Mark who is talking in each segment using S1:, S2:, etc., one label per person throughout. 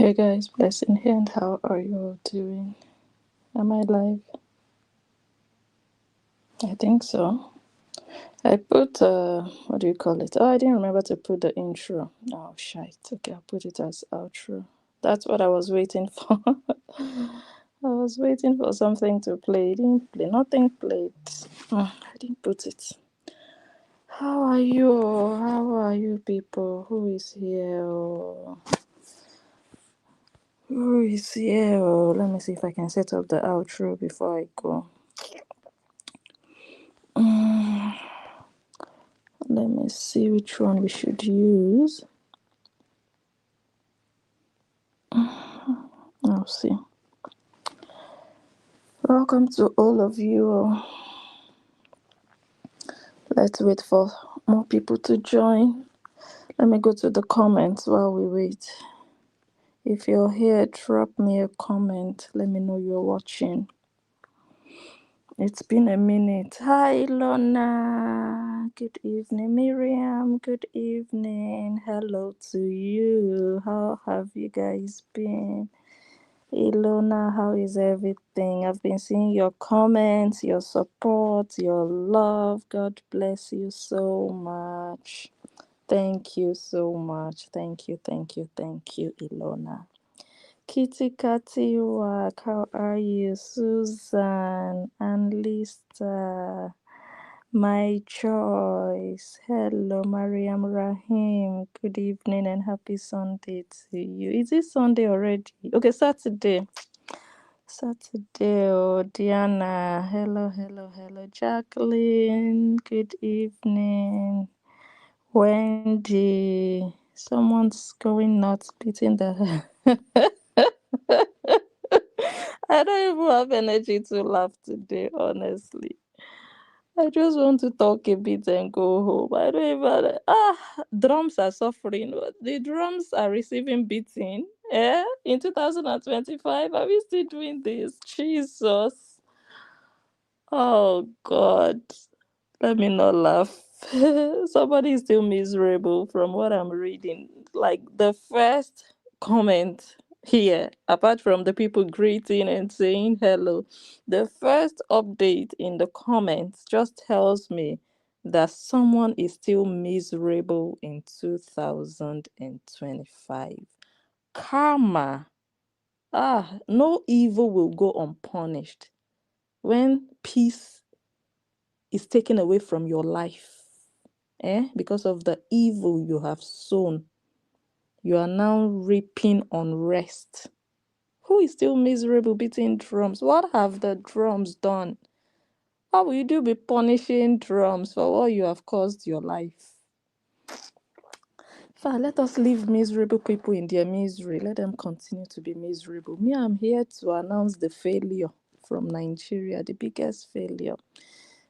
S1: Hey guys, blessing here, and how are you all doing? Am I live? I think so. I put what do you call it? Oh, I didn't remember to put the intro. Oh shit. Okay, I'll put it as outro. That's what I was waiting for. I was waiting for something to play. It didn't play. Nothing played. I didn't put it. How are you? How are you people? Who is here? Who is here? Let me see if I can set up the outro before I go. Let me see which one we should use. I'll see. Welcome to all of you. Let's wait for more people to join. Let me go to the comments while we wait. If you're here, drop me a comment. Let me know you're watching. It's been a minute. Hi, Lorna. Good evening, Miriam. Good evening. Hello to you. How have you guys been? Ilona, how is everything? I've been seeing your comments, your support, your love. God bless you so much. Thank you so much. Thank you, Ilona. Kitty Catty Wack, how are you? Susan and Lisa, my choice. Hello, Mariam Rahim. Good evening and happy Sunday to you. Is it Sunday already? Okay, Saturday. Oh, Diana. Hello. Jacqueline, good evening. Wendy, someone's going nuts, beating the. I don't even have energy to laugh today, honestly. I just want to talk a bit and go home. I don't even. Drums are suffering. The drums are receiving beating. In 2025, are we still doing this? Jesus. Oh, God. Let me not laugh. Somebody is still miserable from what I'm reading. Like the first comment here, apart from the people greeting and saying hello, the first update in the comments just tells me that someone is still miserable in 2025. Karma. No evil will go unpunished. When peace is taken away from your life, because of the evil you have sown, you are now reaping unrest. Who is still miserable beating drums? What have the drums done? How will you be punishing drums for what you have caused your life? Let us leave miserable people in their misery. Let them continue to be miserable. Me, I'm here to announce the failure from Nigeria, the biggest failure.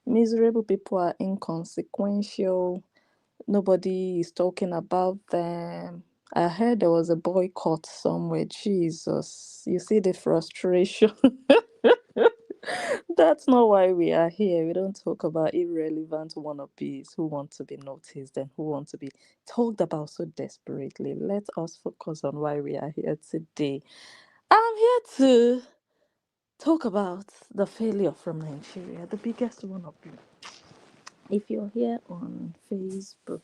S1: Miserable people are inconsequential. Nobody is talking about them. I heard there was a boycott somewhere. Jesus, you see the frustration. That's not why we are here. We don't talk about irrelevant wannabes who want to be noticed and who want to be talked about so desperately. Let us focus on why we are here today. I'm here to talk about the failure from Nigeria, the biggest wannabe. If you're here on Facebook,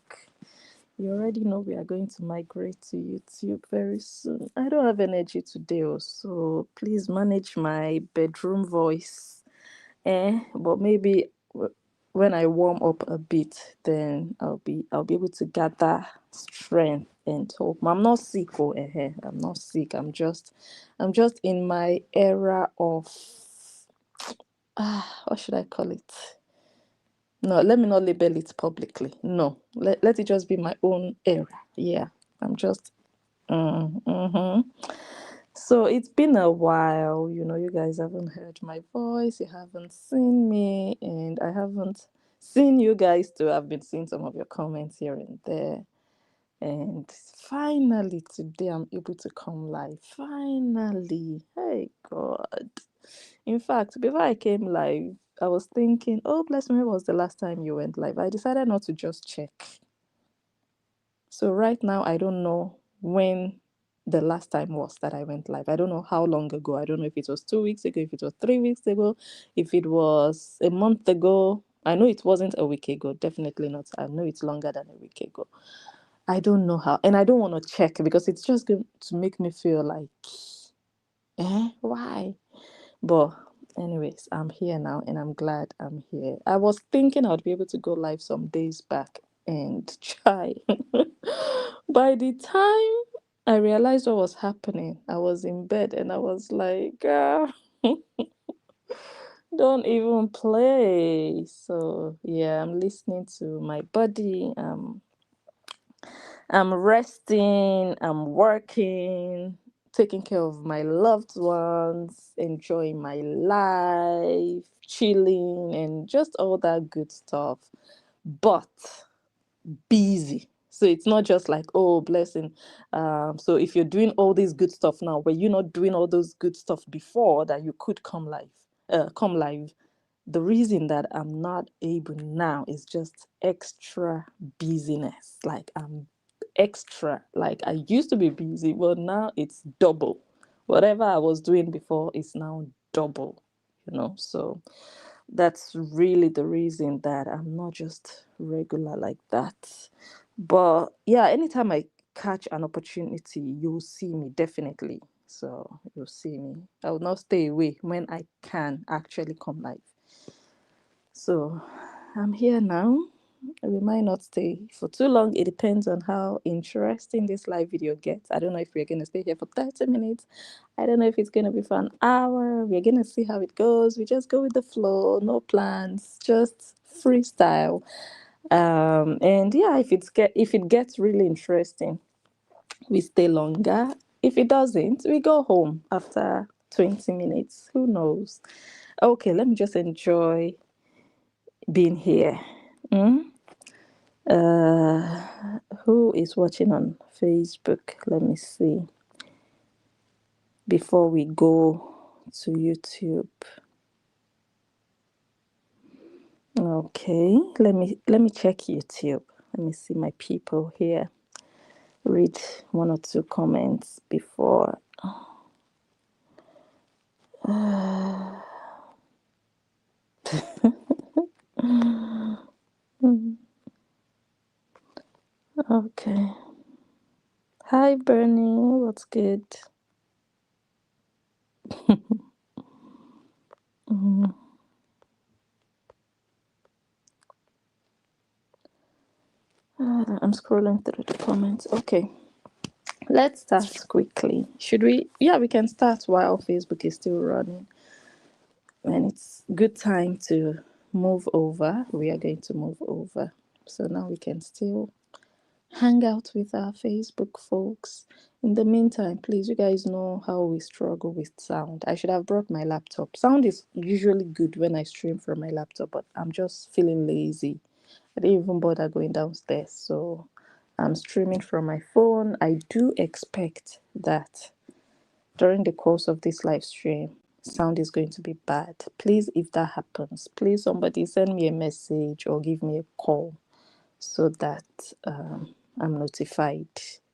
S1: you already know we are going to migrate to YouTube very soon. I don't have energy today, so please manage my bedroom voice. But maybe when I warm up a bit, then I'll be able to gather strength and talk. I'm not sick, I'm not sick. I'm just in my era of what should I call it? No, let me not label it publicly. No, let it just be my own era. Yeah, I'm just. So it's been a while. You guys haven't heard my voice, you haven't seen me, and I haven't seen you guys too. I've been seeing some of your comments here and there. And finally, today I'm able to come live. Finally. Hey, God. In fact, before I came live, I was thinking, oh, bless me, when was the last time you went live? I decided not to just check. So right now, I don't know when the last time was that I went live. I don't know how long ago. I don't know if it was 2 weeks ago, if it was 3 weeks ago, if it was a month ago. I know it wasn't a week ago. Definitely not. I know it's longer than a week ago. I don't know how. And I don't want to check because it's just going to make me feel like, why? But anyways, I'm here now and I'm glad I'm here. I was thinking I would be able to go live some days back and try. By the time I realized what was happening, I was in bed and I was like, don't even play. So yeah, I'm listening to my body. I'm resting, I'm working, taking care of my loved ones, enjoying my life, chilling, and just all that good stuff. But busy. So it's not just like, oh, blessing. So if you're doing all this good stuff now, were you not doing all those good stuff before that you could come live? Come live. The reason that I'm not able now is just extra busyness. Like I'm extra. Like I used to be busy, but now it's double. Whatever I was doing before is now double. So that's really the reason that I'm not just regular like that. But yeah, anytime I catch an opportunity, you'll see me definitely. So you'll see me. I will not stay away when I can actually come live. So I'm here now. We might not stay for too long. It depends on how interesting this live video gets. I don't know if we're going to stay here for 30 minutes. I don't know if it's going to be for an hour. We're going to see how it goes. We just go with the flow, no plans, just freestyle. And yeah, if it gets really interesting, we stay longer. If it doesn't, we go home after 20 minutes. Who knows? Okay, let me just enjoy being here. Who is watching on Facebook? Let me see. Before we go to YouTube. Okay, let me check YouTube. Let me see my people here. Read one or two comments before. Okay. Hi Bernie, what's good? I'm scrolling through the comments. Okay. Let's start quickly. Should we? Yeah, we can start while Facebook is still running. And it's good time to move over. We are going to move over. So now we can still hang out with our Facebook folks. In the meantime, please, you guys know how we struggle with sound. I should have brought my laptop. Sound is usually good when I stream from my laptop, but I'm just feeling lazy. I didn't even bother going downstairs. So I'm streaming from my phone. I do expect that during the course of this live stream, sound is going to be bad. Please, if that happens, please somebody send me a message or give me a call so that I'm notified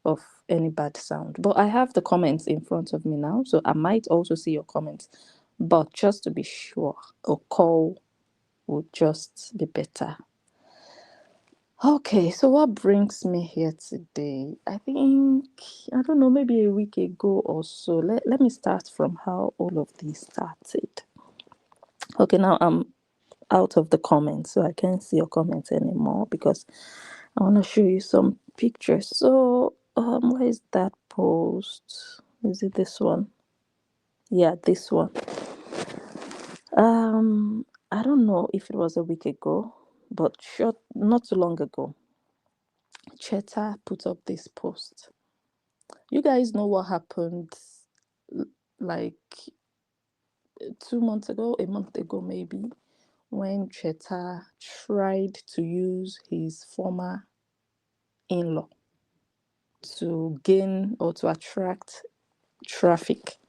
S1: of any bad sound. But I have the comments in front of me now, so I might also see your comments. But just to be sure, a call would just be better. Okay, so what brings me here today? I think, I don't know, maybe a week ago or so. Let me start from how all of this started. Okay, now I'm out of the comments, so I can't see your comments anymore because I want to show you some pictures. So, where is that post? Is it this one? Yeah, this one. I don't know if it was a week ago, but not too long ago. Cheta put up this post. You guys know what happened like 2 months ago, a month ago maybe, when Cheta tried to use his former in-law to gain or to attract traffic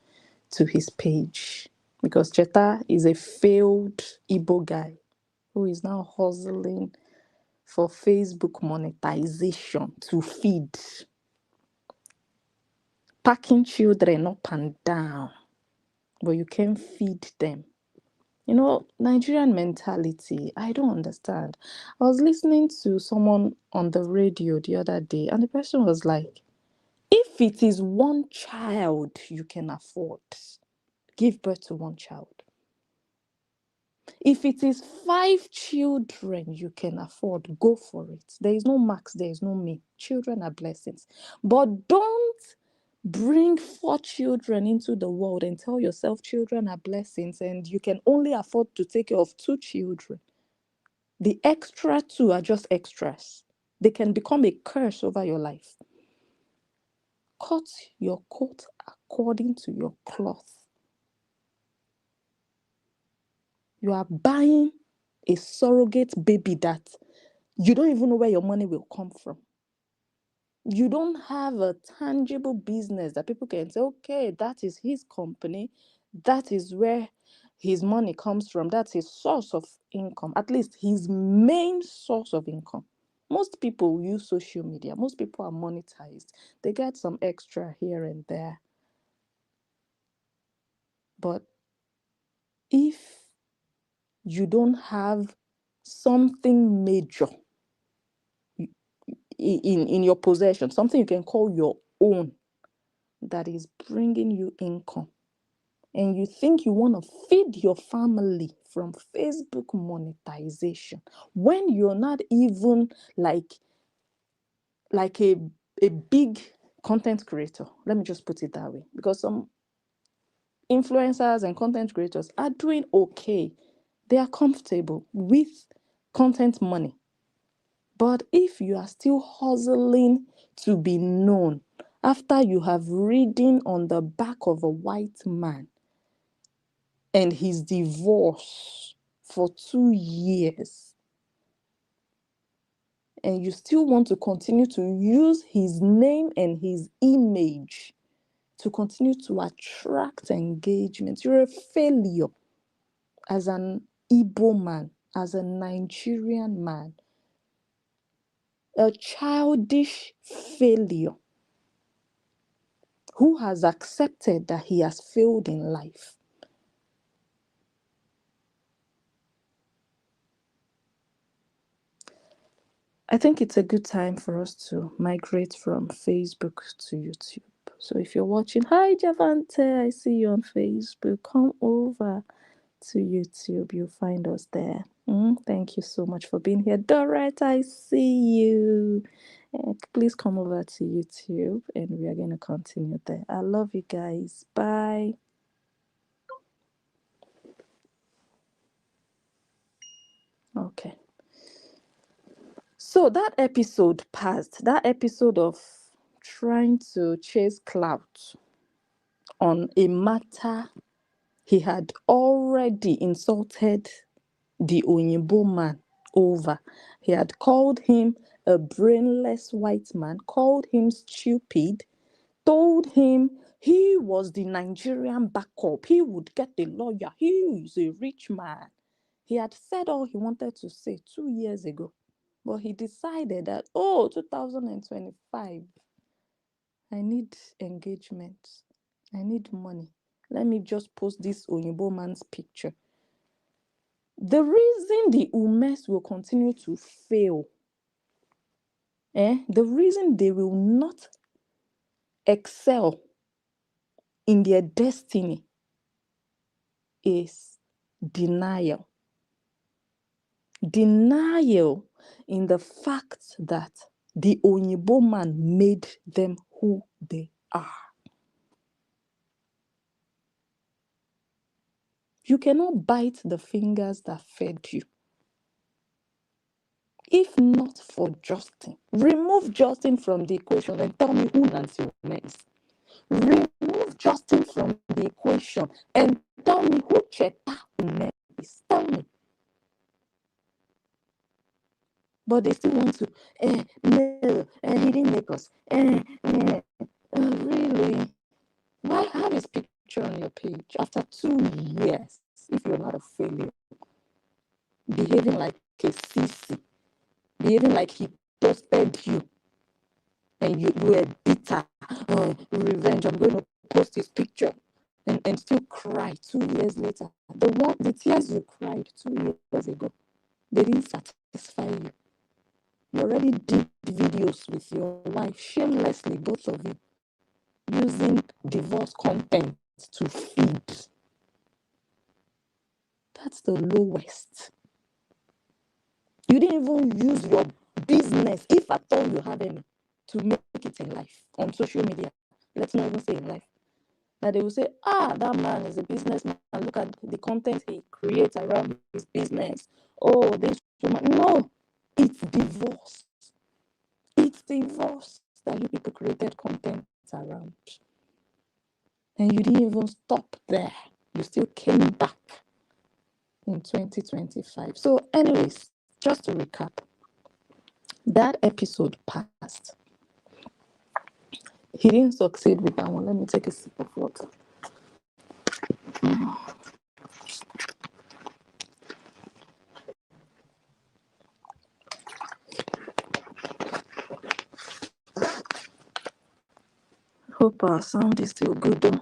S1: to his page, because Cheta is a failed Igbo guy who is now hustling for Facebook monetization to feed packing children up and down, but you can't feed them. Nigerian mentality, I don't understand. I was listening to someone on the radio the other day, and the person was like, if it is one child you can afford, give birth to one child. If it is 5 children you can afford, go for it. There is no max, there is no me. Children are blessings. But don't bring 4 children into the world and tell yourself children are blessings and you can only afford to take care of 2 children. The extra 2 are just extras. They can become a curse over your life. Cut your coat according to your cloth. You are buying a surrogate baby that you don't even know where your money will come from. You don't have a tangible business that people can say, okay, that is his company. That is where his money comes from. That's his source of income, at least his main source of income. Most people use social media. Most people are monetized. They get some extra here and there. But if you don't have something major in your possession, something you can call your own, that is bringing you income, and you think you want to feed your family from Facebook monetization when you're not even like a big content creator, let me just put it that way, because some influencers and content creators are doing okay. They are comfortable with content money. But if you are still hustling to be known after you have ridden on the back of a white man and his divorce for 2 years, and you still want to continue to use his name and his image to continue to attract engagement, you're a failure as an Igbo man, as a Nigerian man, a childish failure who has accepted that he has failed in life. I think it's a good time for us to migrate from Facebook to YouTube. So if you're watching, hi Javante, I see you on Facebook. Come over to YouTube. You'll find us there. Thank you so much for being here. Dorette, I see you. Please come over to YouTube and we are going to continue there. I love you guys. Bye. Okay. So that episode passed. That episode of trying to chase clout on a matter he had already insulted the Oyinbo man over. He had called him a brainless white man, called him stupid, told him he was the Nigerian backup. He would get a lawyer. He is a rich man. He had said all he wanted to say 2 years ago. But he decided that, 2025, I need engagement. I need money. Let me just post this Oyinbo man's picture. The reason the Umes will continue to fail, the reason they will not excel in their destiny is denial. Denial in the fact that the Oyinbo man made them who they are. You cannot bite the fingers that fed you. If not for Justin, remove Justin from the equation and tell me who Nancy is. Remove Justin from the equation and tell me who Cheta is. Tell me. But they still want to, no, he didn't make us. Really? Why have his picture on your page after 2 years if you're not a failure? Behaving like a sissy, behaving like he toasted you, and you were bitter. Oh, revenge, I'm going to post his picture. And still cry 2 years later. The tears you cried 2 years ago, they didn't satisfy you. You already did videos with your wife shamelessly, both of you, using divorce content to feed. That's the lowest. You didn't even use your business, if at all you have any, to make it in life on social media. Let's not even say in life. That they will say, that man is a businessman. Look at the content he creates around his business. Oh, this woman. No, it's divorce. It's divorce that you people created content around. And you didn't even stop there. You still came back in 2025. So, anyways, just to recap, that episode passed. He didn't succeed with that one. Let me take a sip of water. Hope our sound is still good though.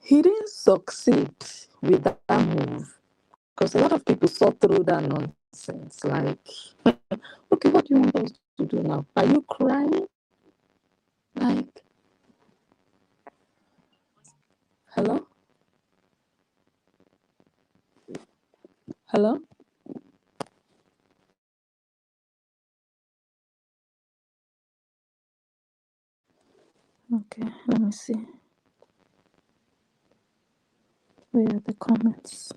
S1: He didn't succeed with that move because a lot of people saw through that nonsense. Like, okay, what do you want us to do now? Are you crying? Like, hello? Hello? Okay, let me see. Where are the comments?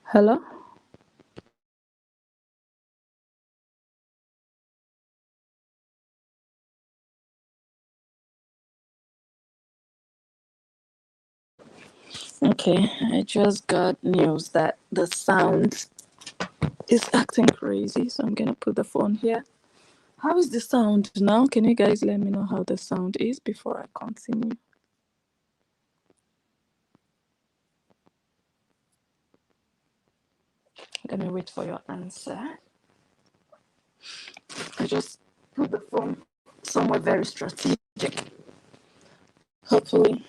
S1: Hello? Okay, I just got news that the sound is acting crazy, so I'm gonna put the phone here. How is the sound now? Can you guys let me know how the sound is before I continue? Let me wait for your answer. I just put the phone somewhere very strategic. Hopefully,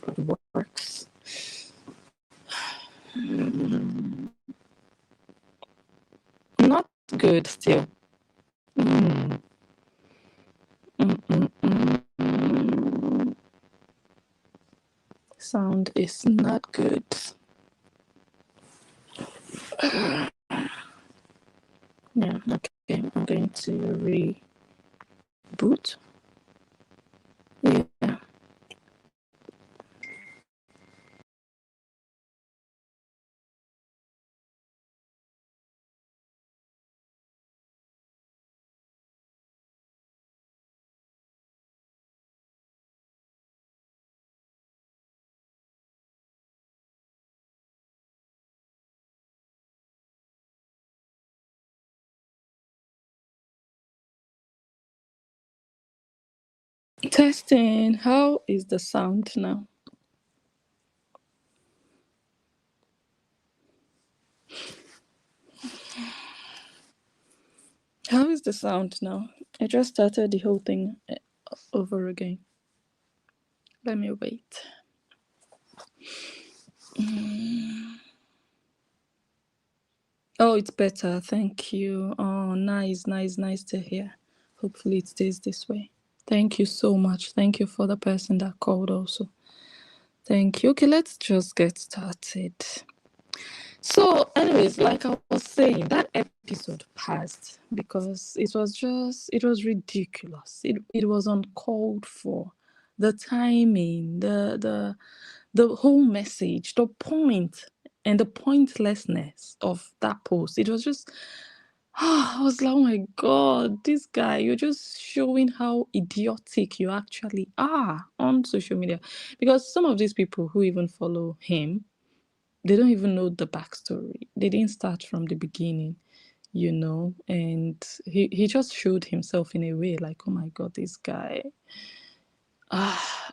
S1: it works. Not good still. Mm. Sound is not good. Yeah, okay. I'm going to reboot. Yeah. Testing. How is the sound now? How is the sound now? I just started the whole thing over again. Let me wait. Oh, it's better. Thank you. Oh, nice, nice, nice to hear. Hopefully it stays this way. Thank you so much. Thank you for the person that called also. Thank you. Okay, let's just get started. So, anyways, like I was saying, that episode passed because it was ridiculous. It was uncalled for. The timing, the whole message, the point, and the pointlessness of that post. It was just, I was like, oh my God, this guy, you're just showing how idiotic you actually are on social media. Because some of these people who even follow him, they don't even know the backstory. They didn't start from the beginning, and he just showed himself in a way like, oh my God, this guy.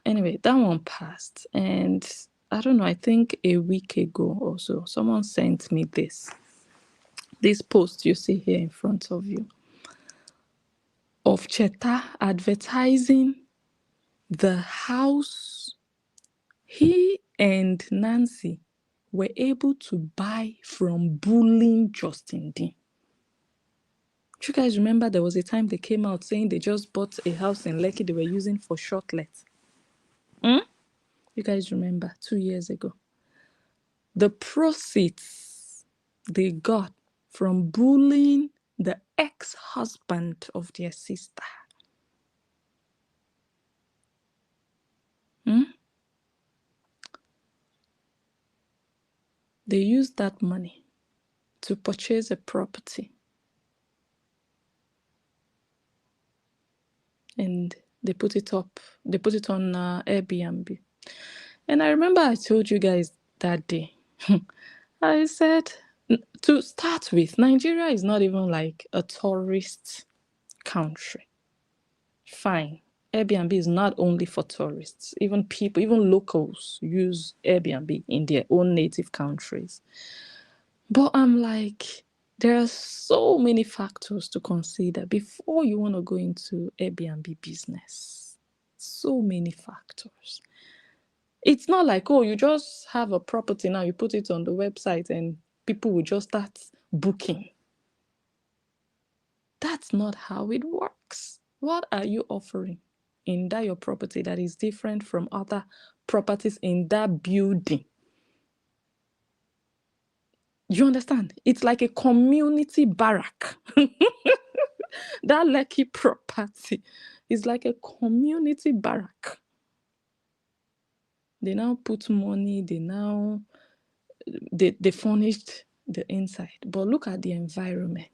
S1: Anyway, that one passed. And I don't know, I think a week ago or so, someone sent me this. This post you see here in front of you of Cheta advertising the house he and Nancy were able to buy from bullying Justin Dean. Do you guys remember there was a time they came out saying they just bought a house in Lekki they were using for shortlet? You guys remember 2 years ago? The proceeds they got from bullying the ex-husband of their sister. They used that money to purchase a property. And they put it up. They put it on Airbnb. And I remember I told you guys that day, I said, to start with, Nigeria is not even like a tourist country. Fine. Airbnb is not only for tourists. Even people, even locals use Airbnb in their own native countries. But I'm like, there are so many factors to consider before you want to go into Airbnb business. So many factors. It's not like, oh, you just have a property now, you put it on the website and people will just start booking. That's not how it works. What are you offering in that your property that is different from other properties in that building? You understand? It's like a community barrack. That Lekki property is like a community barrack. They now put money, they furnished the inside. But look at the environment.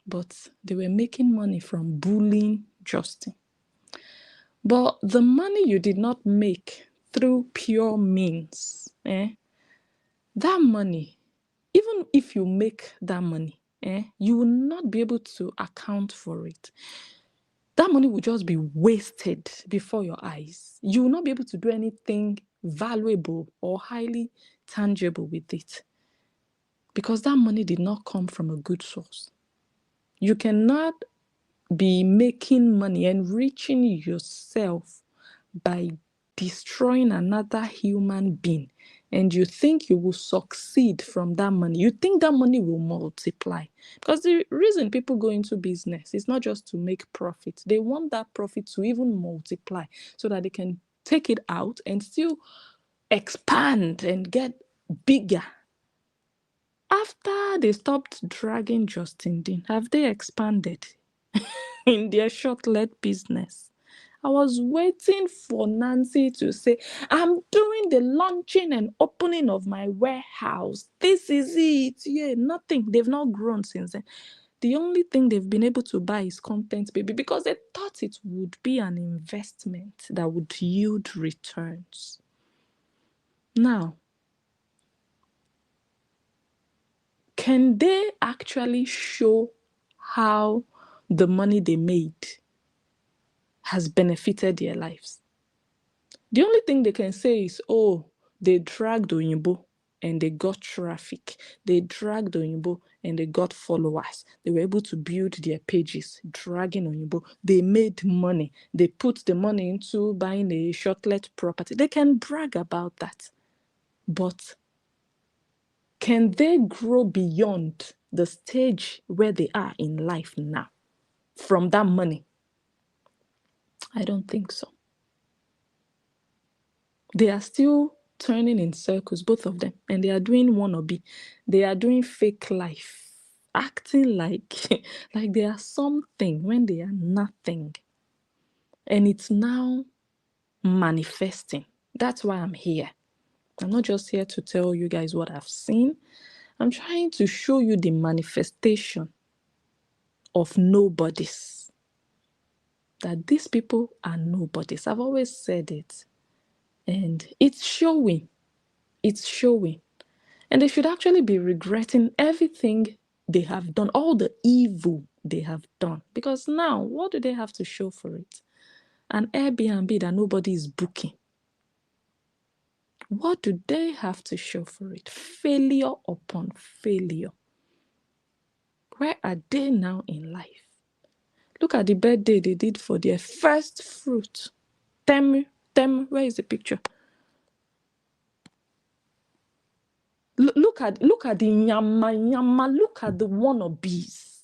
S1: But they were making money from bullying Justin. But the money you did not make through pure means, that money, even if you make that money, you will not be able to account for it. That money will just be wasted before your eyes. You will not be able to do anything valuable or highly tangible with it because that money did not come from a good source. You cannot be making money, enriching yourself by destroying another human being, and you think you will succeed from that money. You think that money will multiply. Because the reason people go into business is not just to make profit. They want that profit to even multiply so that they can take it out and still expand and get bigger. After they stopped dragging Justin Dean, have they expanded in their short-let business? I was waiting for Nancy to say, I'm doing the launching and opening of my warehouse. This is it. Yeah, nothing. They've not grown since then. The only thing they've been able to buy is Content Baby because they thought it would be an investment that would yield returns. Now, can they actually show how the money they made has benefited their lives? The only thing they can say is, oh, they dragged Oyinbo and they got traffic. They dragged Oyinbo and they got followers. They were able to build their pages, dragging Oyinbo. They made money. They put the money into buying a shortlet property. They can brag about that. But can they grow beyond the stage where they are in life now from that money? I don't think so. They are still turning in circles, both of them, and they are doing wannabe. They are doing fake life, acting like like they are something when they are nothing. And it's now manifesting. That's why I'm here. I'm not just here to tell you guys what I've seen. I'm trying to show you the manifestation of nobodies. That these people are nobodies. I've always said it. And it's showing. It's showing. And they should actually be regretting everything they have done, all the evil they have done. Because now, what do they have to show for it? An Airbnb that nobody is booking. What do they have to show for it? Failure upon failure. Where are they now in life? Look at the birthday they did for their first fruit. Temu, where is the picture? Look at the nyama, look at the wannabes.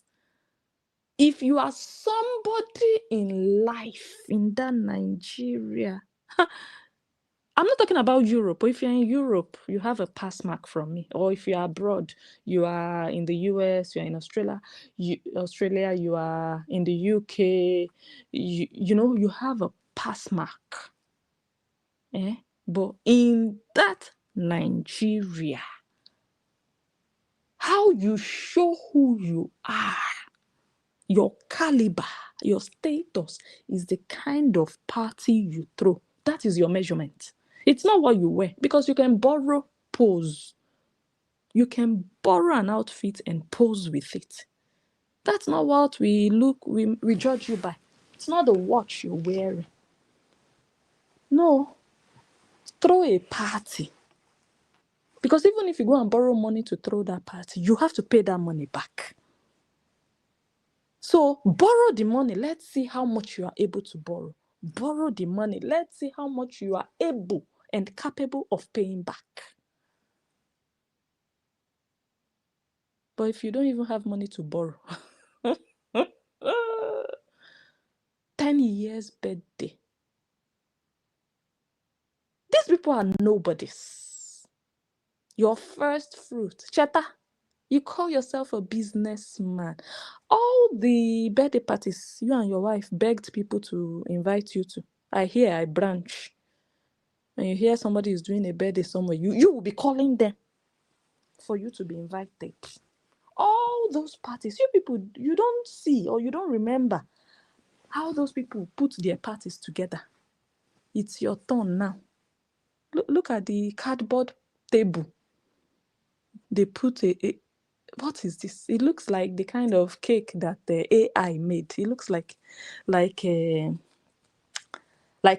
S1: If you are somebody in life in that Nigeria, I'm not talking about Europe, but if you're in Europe, you have a pass mark from me. Or if you're abroad, you are in the US, you're in Australia, you are in the UK, you have a pass mark. But in that Nigeria, how you show who you are, your caliber, your status is the kind of party you throw. That is your measurement. It's not what you wear, because you can borrow pose. You can borrow an outfit and pose with it. That's not what we judge you by. It's not the watch you're wearing. No. Throw a party. Because even if you go and borrow money to throw that party, you have to pay that money back. So borrow the money. Let's see how much you are able to borrow. Borrow the money. Let's see how much you are able and capable of paying back. But if you don't even have money to borrow, 10 years birthday. These people are nobodies. Your first fruit. Cheta, you call yourself a businessman. All the birthday parties you and your wife begged people to invite you to. I branch. When you hear somebody is doing a birthday somewhere, you will be calling them for you to be invited. All those parties, you people, you don't see or you don't remember how those people put their parties together. It's your turn now. Look at the cardboard table. They put what is this? It looks like the kind of cake that the AI made. It looks like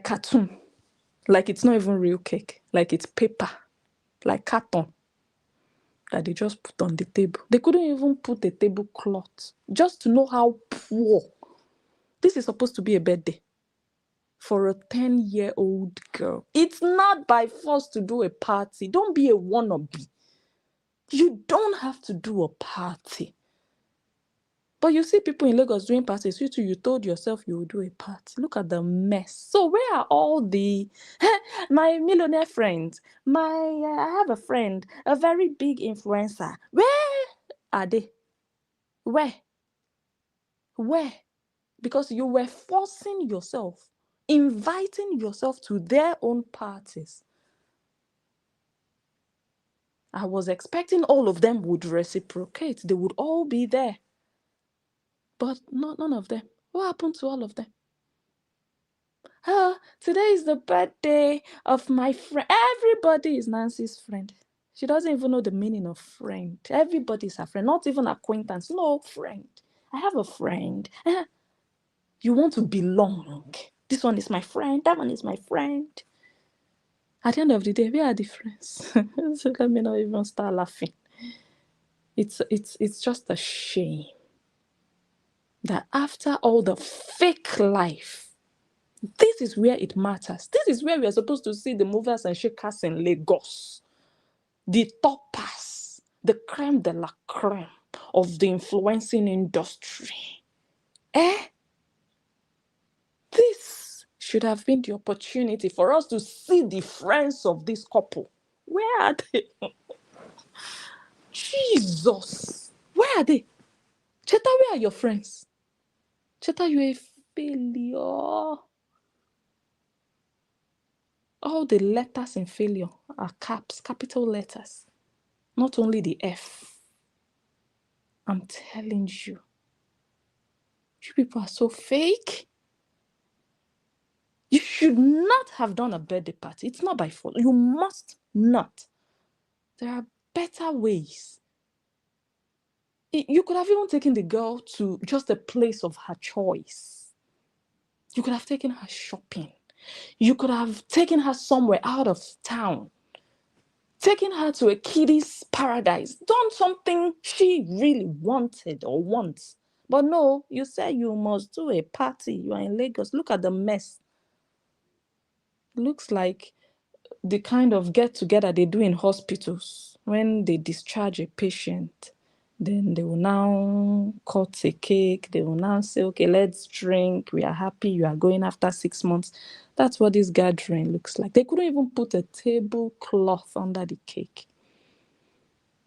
S1: cartoon. Like it's not even real cake. Like it's paper. Like carton that they just put on the table. They couldn't even put a tablecloth just to know how poor. This is supposed to be a birthday for a 10-year-old girl. It's not by force to do a party. Don't be a wannabe. You don't have to do a party. But you see people in Lagos doing parties. You too, you told yourself you would do a party. Look at the mess. So where are all the my millionaire friends? I have a friend, a very big influencer. Where are they? Where? Because you were forcing yourself, inviting yourself to their own parties. I was expecting all of them would reciprocate. They would all be there. But none of them. What happened to all of them? Today is the birthday of my friend. Everybody is Nancy's friend. She doesn't even know the meaning of friend. Everybody is her friend, not even acquaintance. No, friend. I have a friend. You want to belong. This one is my friend. That one is my friend. At the end of the day, where are the friends? So let me not even start laughing. It's just a shame that after all the fake life, this is where it matters. This is where we are supposed to see the movers and shakers in Lagos. The toppers, the creme de la creme of the influencing industry. This should have been the opportunity for us to see the friends of this couple. Where are they? Jesus! Where are they? Cheta, where are your friends? Cheta, you're a failure. All the letters in failure are caps, capital letters. Not only the F. I'm telling you. You people are so fake. You should not have done a birthday party. It's not by fault. You must not. There are better ways. You could have even taken the girl to just a place of her choice. You could have taken her shopping. You could have taken her somewhere out of town. taking her to a kiddie's paradise, done something she really wanted or wants. But no, you say you must do a party. You are in Lagos. Look at the mess. Looks like the kind of get together they do in hospitals when they discharge a patient. Then they will now cut a cake. They will now say, okay, let's drink. We are happy you are going after 6 months. That's what this gathering looks like. They couldn't even put a tablecloth under the cake.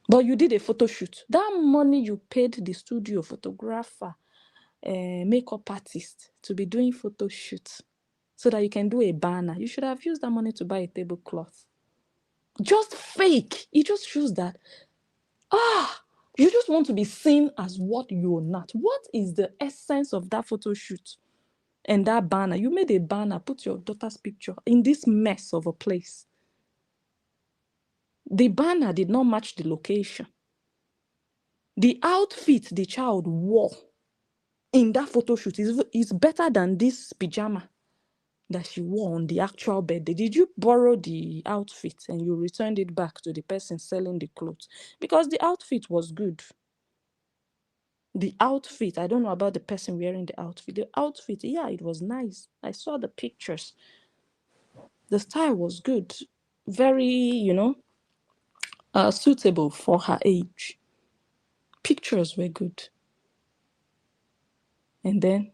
S1: But you did a photo shoot. That money you paid the studio photographer, makeup artist to be doing photo shoots so that you can do a banner. You should have used that money to buy a tablecloth. Just fake. It just shows that, you just want to be seen as what you're not. What is the essence of that photo shoot and that banner? You made a banner, put your daughter's picture in this mess of a place. The banner did not match the location. The outfit the child wore in that photo shoot is better than this pyjama that she wore on the actual birthday. Did you borrow the outfit and you returned it back to the person selling the clothes? Because the outfit was good. The outfit, I don't know about the person wearing the outfit. The outfit, yeah, it was nice. I saw the pictures. The style was good. Very, suitable for her age. Pictures were good. And then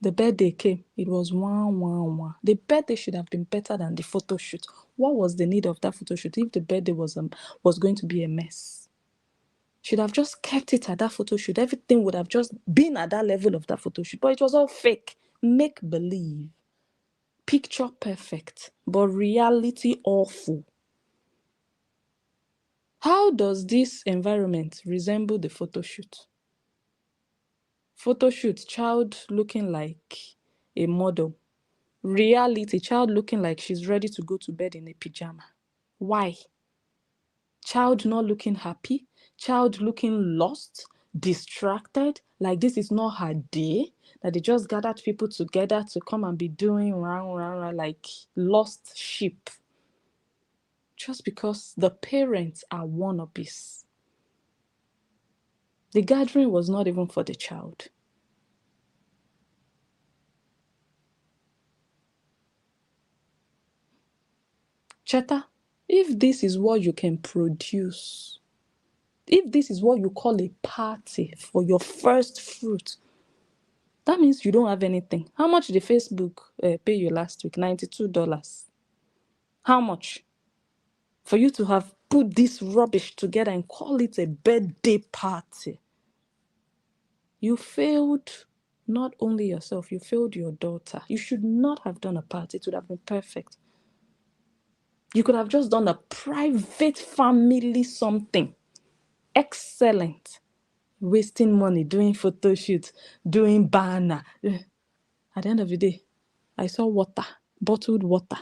S1: the birthday came. It was one. The birthday should have been better than the photo shoot. What was the need of that photo shoot if the birthday was going to be a mess? Should have just kept it at that photo shoot. Everything would have just been at that level of that photo shoot. But it was all fake. Make believe. Picture perfect, but reality awful. How does this environment resemble the photo shoot? Photo shoot, child looking like a model. Reality, child looking like she's ready to go to bed in a pyjama. Why? Child not looking happy, child looking lost, distracted, like this is not her day, that they just gathered people together to come and be doing round, like lost sheep. Just because the parents are wannabes. The gathering was not even for the child. Cheta, if this is what you can produce, if this is what you call a party for your first fruit, that means you don't have anything. How much did Facebook pay you last week? $92. How much? For you to have put this rubbish together and call it a birthday party. You failed not only yourself, you failed your daughter. You should not have done a party. It would have been perfect. You could have just done a private family something. Excellent. Wasting money, doing photo shoots, doing banner. At the end of the day, I saw water, bottled water.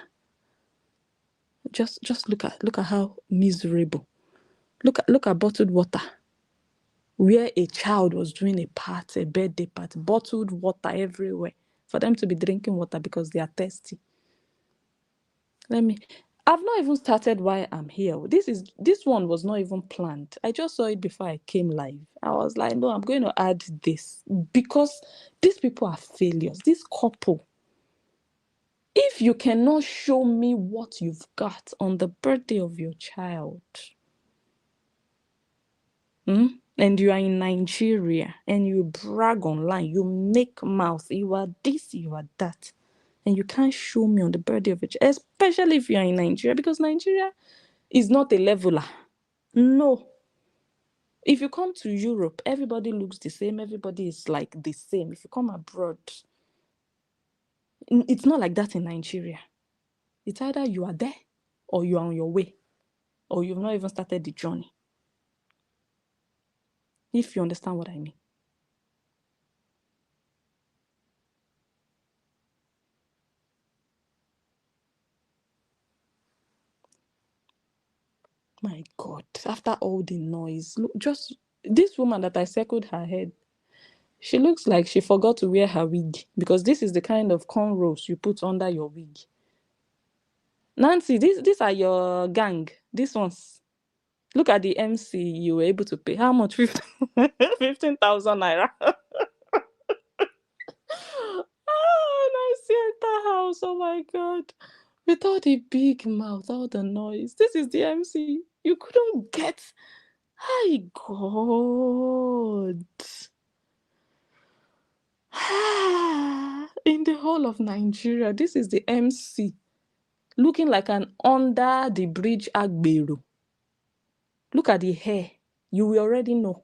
S1: Just look at how miserable. Look at bottled water. Where a child was doing a party, a birthday party, bottled water everywhere for them to be drinking water because they are thirsty. I've not even started why I'm here. This one was not even planned. I just saw it before I came live. I was like, no, I'm going to add this because these people are failures. This couple, if you cannot show me what you've got on the birthday of your child, and you are in Nigeria and you brag online, you make mouth, you are this, you are that, and you can't show me on the birthday of your child, especially if you are in Nigeria, because Nigeria is not a leveler. No. If you come to Europe, everybody looks the same, everybody is like the same. If you come abroad, it's not like that in Nigeria. It's either you are there or you are on your way, or you've not even started the journey. If you understand what I mean. My God, after all the noise, look, just this woman that I circled her head, she looks like she forgot to wear her wig, because this is the kind of cornrows you put under your wig. Nancy, these are your gang. These ones. Look at the MC you were able to pay. How much? 15,000 naira. Oh, Nancy enter house. Oh my God. With all the big mouth, all the noise. This is the MC. You couldn't get. Hi, God. In the whole of Nigeria, this is the MC. Looking like an under the bridge Agbero. Look at the hair. You will already know.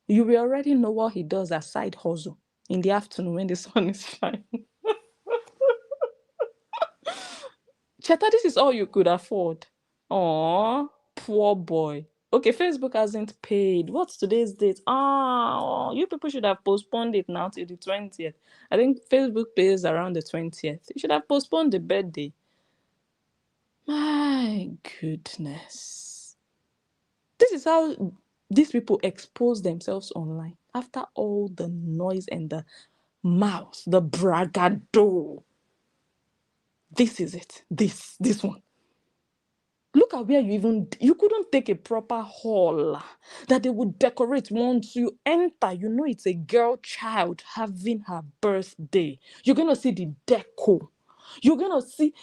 S1: You will already know what he does as side hustle in the afternoon when the sun is shining. Cheta, this is all you could afford. Aw, poor boy. Okay, Facebook hasn't paid. What's today's date? You people should have postponed it now till the 20th. I think Facebook pays around the 20th. You should have postponed the birthday. My goodness. This is how these people expose themselves online after all the noise and the mouth, the bragado. This is it. This one. Look at where you couldn't take a proper hall that they would decorate once you enter. You know it's a girl child having her birthday. You're gonna see the deco. You're gonna see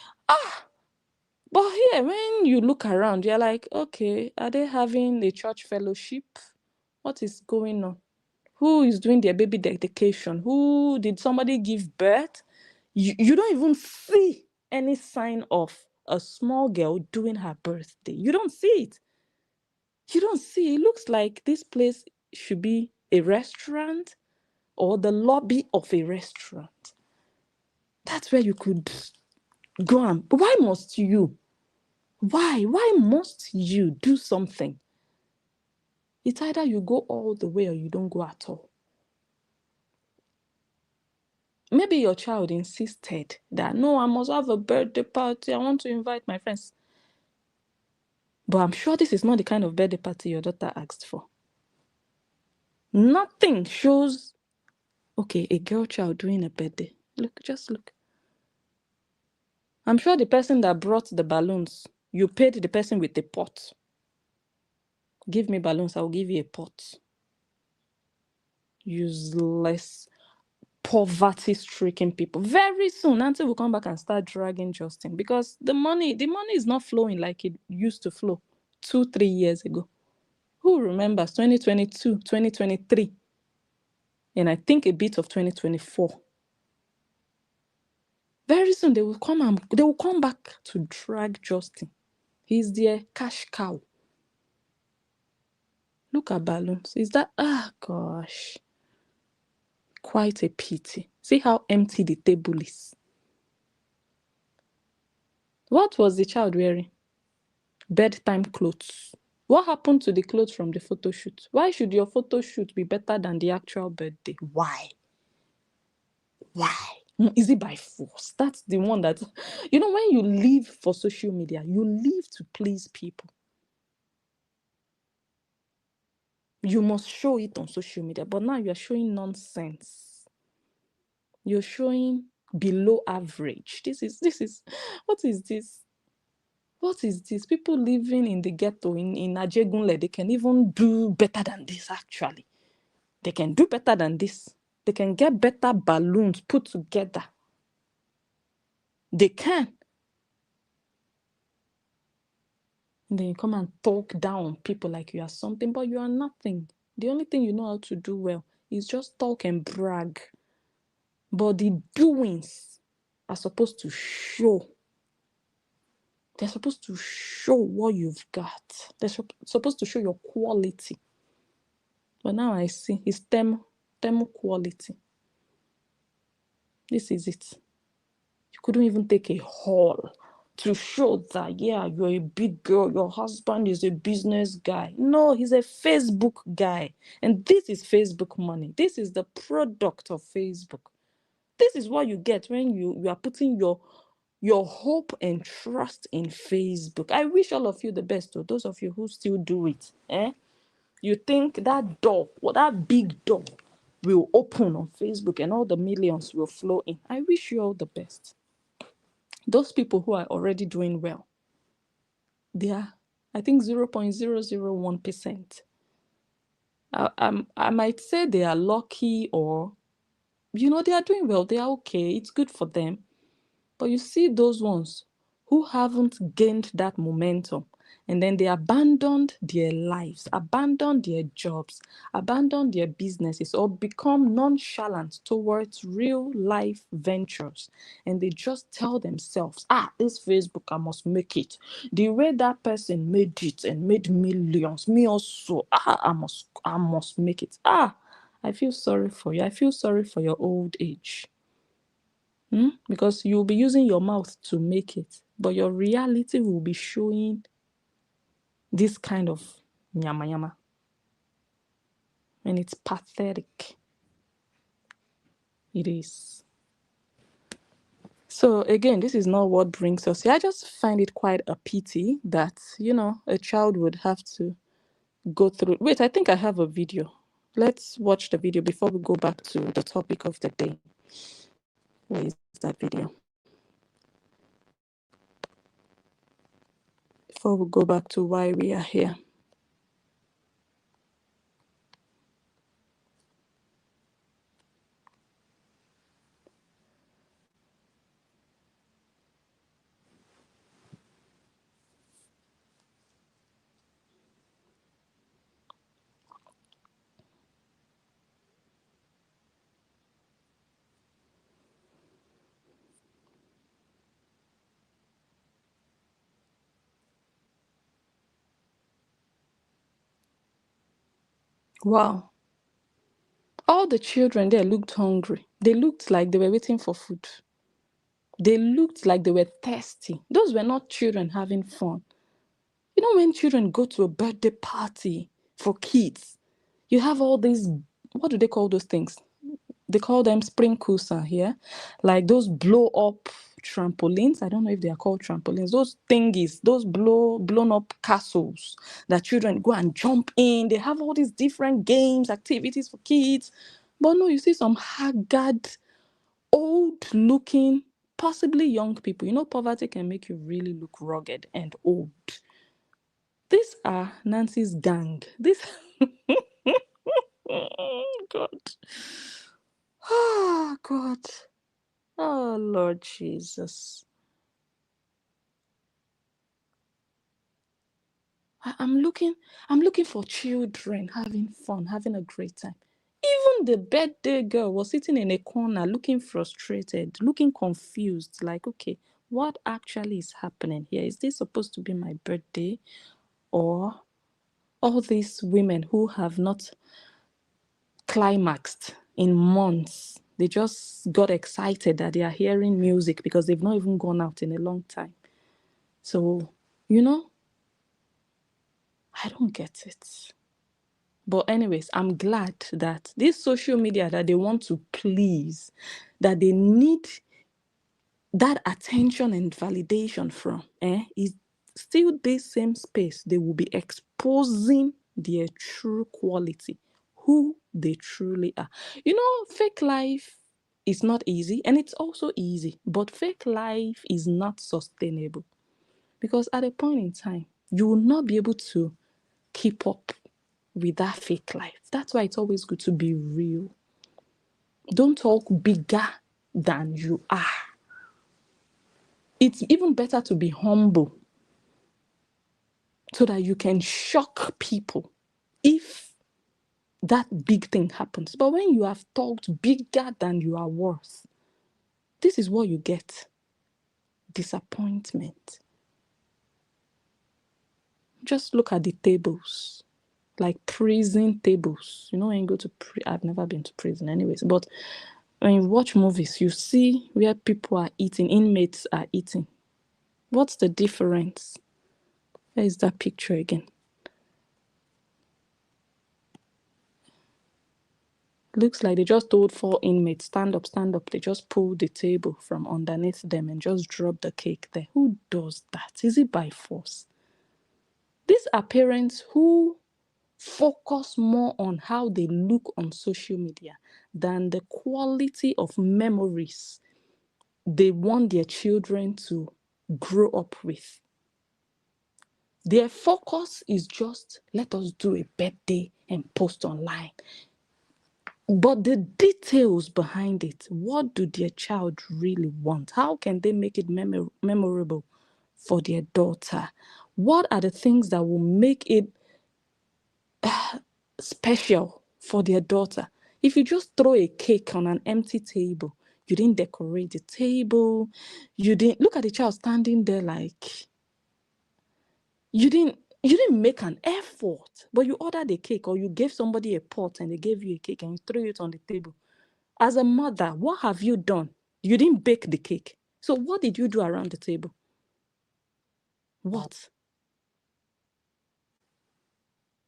S1: but here when you look around, you're like, okay, are they having a church fellowship? What is going on? Who is doing their baby dedication? Who did somebody give birth? You don't even see any sign of a small girl doing her birthday. You don't see it. You don't see. It looks like this place should be a restaurant or the lobby of a restaurant. That's where you could go and. Why must you? Why? Why must you do something? It's either you go all the way or you don't go at all. Maybe your child insisted that, no, I must have a birthday party. I want to invite my friends. But I'm sure this is not the kind of birthday party your daughter asked for. Nothing shows, okay, a girl child doing a birthday. Look, just look. I'm sure the person that brought the balloons, you paid the person with a pot. Give me balloons, I'll give you a pot. Useless, poverty-stricken people. Very soon, Auntie will come back and start dragging Justin because the money is not flowing like it used to flow 2-3 years ago. Who remembers 2022, 2023, and I think a bit of 2024? Very soon they will come back to drag Justin. He's their cash cow. Look at balloons. Is that gosh. Quite a pity. See how empty the table is. What was the child wearing? Bedtime clothes. What happened to the clothes from the photo shoot? Why should your photo shoot be better than the actual birthday? Why? Is it by force? That's the one that, when you live for social media, you live to please people. You must show it on social media, but now you're showing nonsense. You're showing below average. What is this? What is this? People living in the ghetto in Ajegunle, they can even do better than this, actually. They can do better than this. They can get better balloons put together. They can. And then you come and talk down on people like you are something, but you are nothing. The only thing you know how to do well is just talk and brag. But the doings are supposed to show. They're supposed to show what you've got. They're supposed to show your quality. But now I see it's Temu quality. This is it. You couldn't even take a haul to show that, yeah, you're a big girl, your husband is a business guy. No, he's a Facebook guy. And this is Facebook money. This is the product of Facebook. This is what you get when you are putting your hope and trust in Facebook. I wish all of you the best, to those of you who still do it. You think that door, that big door, will open on Facebook and all the millions will flow in. I wish you all the best. those people who are already doing well, they are, I think, 0.001%. I might say they are lucky, or, they are doing well, they are okay, it's good for them. But you see those ones who haven't gained that momentum, and then they abandoned their lives, abandoned their jobs, abandoned their businesses, or become nonchalant towards real life ventures. And they just tell themselves, this Facebook, I must make it. The way that person made it and made millions, me also, I must make it. I feel sorry for you. I feel sorry for your old age. Because you'll be using your mouth to make it, but your reality will be showing this kind of yama yama. And it's pathetic. It is. So again, this is not what brings us here. I just find it quite a pity that, a child would have to go through. Wait, I think I have a video. Let's watch the video before we go back to the topic of the day. Where is that video? Before we go back to why we are here. Wow. All the children there looked hungry. They looked like they were waiting for food. They looked like they were thirsty. Those were not children having fun. When children go to a birthday party for kids, you have all these, what do they call those things? They call them sprinkles here. Like those blow up trampolines. I don't know if they are called trampolines. Those thingies, those blown up castles that children go and jump in. They have all these different games, activities for kids. But no, you see some haggard, old looking, possibly young people. Poverty can make you really look rugged and old. These are Nancy's gang. This God. Oh God. Oh Lord Jesus. I'm looking for children having fun, having a great time. Even the birthday girl was sitting in a corner looking frustrated, looking confused, like, okay, what actually is happening here? Is this supposed to be my birthday? Or all these women who have not climaxed in months, they just got excited that they are hearing music because they've not even gone out in a long time. So, I don't get it. But anyways, I'm glad that this social media that they want to please, that they need that attention and validation from, is still the same space they will be exposing their true quality, who they truly are. Fake life is not easy, and it's also easy, but fake life is not sustainable, because at a point in time, you will not be able to keep up with that fake life. That's why it's always good to be real. Don't talk bigger than you are. It's even better to be humble so that you can shock people if that big thing happens. But when you have talked bigger than you are worth, this is what you get: disappointment. Just look at the tables, like prison tables. When you go to I've never been to prison anyways, but when you watch movies, you see where people are eating, inmates are eating. What's the difference? Where is that picture again? Looks like they just told 4 inmates, stand up, stand up. They just pulled the table from underneath them and just dropped the cake there. Who does that? Is it by force? These are parents who focus more on how they look on social media than the quality of memories they want their children to grow up with. Their focus is just, let us do a birthday and post online. But the details behind it, what do their child really want? How can they make it memorable for their daughter? What are the things that will make it special for their daughter? If you just throw a cake on an empty table, you didn't decorate the table, you didn't look at the child standing there like you didn't make an effort, but you ordered a cake or you gave somebody a pot and they gave you a cake and you threw it on the table. As a mother, what have you done? You didn't bake the cake. So what did you do around the table? What?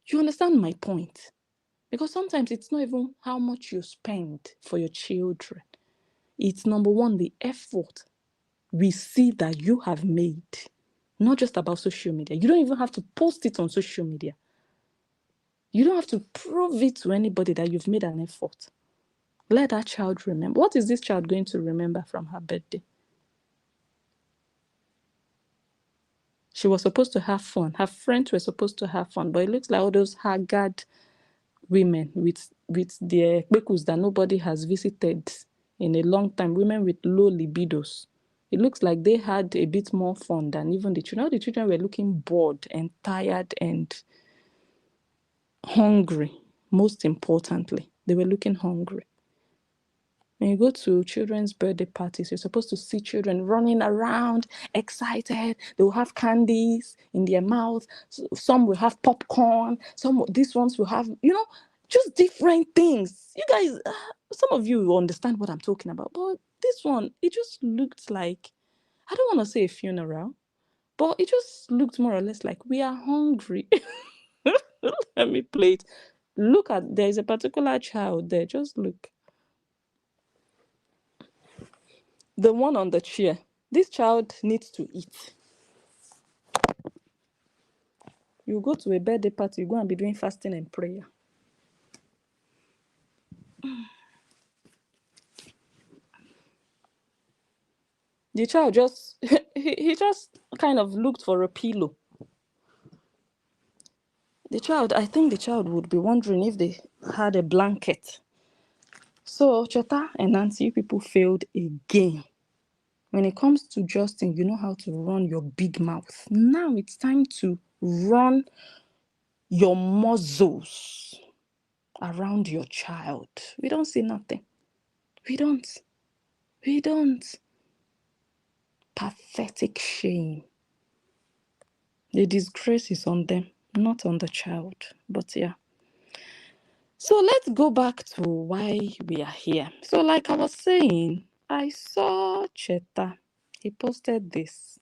S1: You understand my point? Because sometimes it's not even how much you spend for your children. It's number one, the effort we see that you have made. Not just about social media. You don't even have to post it on social media. You don't have to prove it to anybody that you've made an effort. Let that child remember. What is this child going to remember from her birthday? She was supposed to have fun. Her friends were supposed to have fun. But it looks like all those haggard women with their kpekus that nobody has visited in a long time, women with low libidos. It looks like they had a bit more fun than even the children. All the children were looking bored and tired and hungry. Most importantly, they were looking hungry. When you go to children's birthday parties, you're supposed to see children running around, excited. They will have candies in their mouth. Some will have popcorn. These ones will have, just different things. You guys, some of you will understand what I'm talking about. But this one, it just looked like, I don't want to say a funeral, but it just looked more or less like we are hungry. Let me play it. There's a particular child there. Just look. The one on the chair. This child needs to eat. You go to a birthday party, you go and be doing fasting and prayer. The child just, he just kind of looked for a pillow. I think the child would be wondering if they had a blanket. So, Cheta and Nancy, you people failed again. When it comes to Justin, you know how to run your big mouth. Now it's time to run your muzzles around your child. We don't see nothing. We don't. Pathetic shame. The disgrace is on them, not on the child. But yeah. So let's go back to why we are here. So like I was saying, I saw Cheta. He posted this.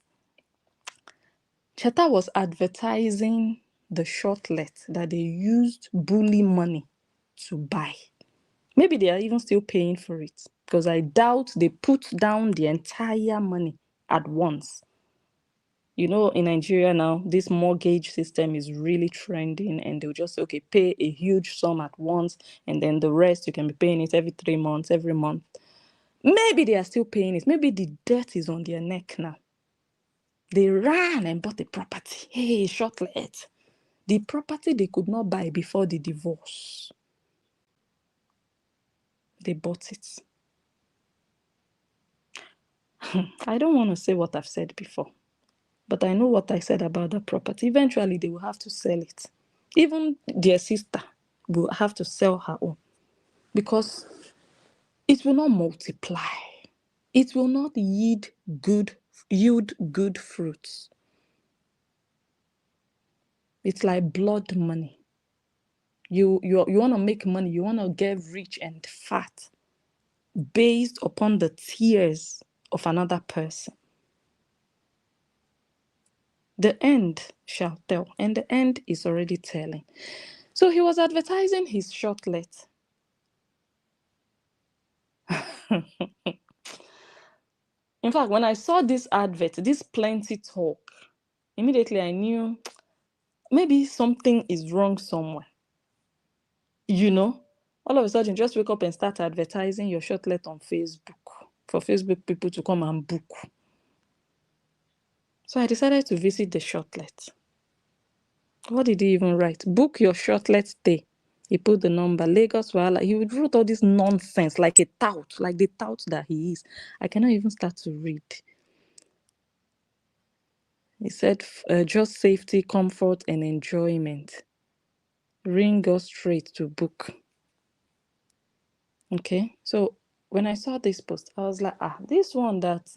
S1: Cheta was advertising the shortlet that they used bully money to buy. Maybe they are even still paying for it, because I doubt they put down the entire money at once. In Nigeria now, this mortgage system is really trending, and they'll just say, okay, pay a huge sum at once, and then the rest you can be paying it every 3 months, every month. Maybe they are still paying it. Maybe the debt is on their neck now. They ran and bought a property. Hey, shortlet. The property they could not buy before the divorce. They bought it. I don't want to say what I've said before, but I know what I said about the property. Eventually, they will have to sell it. Even their sister will have to sell her own, because it will not multiply. It will not yield good fruits. It's like blood money. You want to make money. You want to get rich and fat based upon the tears of another person. The end shall tell, and the end is already telling. So he was advertising his shortlet. In fact, when I saw this advert, this plenty talk, immediately I knew maybe something is wrong somewhere. All of a sudden, just wake up and start advertising your shortlet on Facebook. for Facebook people to come and book. So I decided to visit the shortlet. What did he even write? Book your shortlet stay. He put the number, Lagos Wahala. He would wrote all this nonsense like a tout, like the tout that he is. I cannot even start to read. He said, just safety, comfort, and enjoyment. Ring us straight to book. Okay, so when I saw this post, I was like, this one that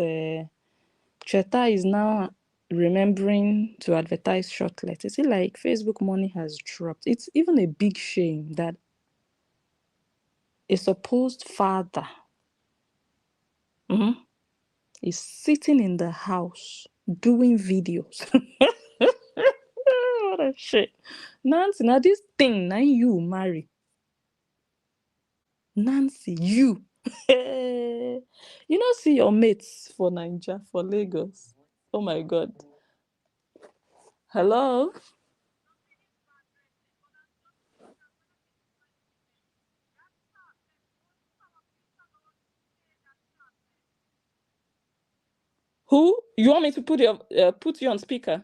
S1: Cheta is now remembering to advertise shortlet. Is it like Facebook money has dropped? It's even a big shame that a supposed father is sitting in the house doing videos. What a shit. Nancy, now this thing, now you marry. Nancy, you. You know, see your mates for Nigeria, for Lagos. Oh my God. Hello? Who? You want me to put you on speaker?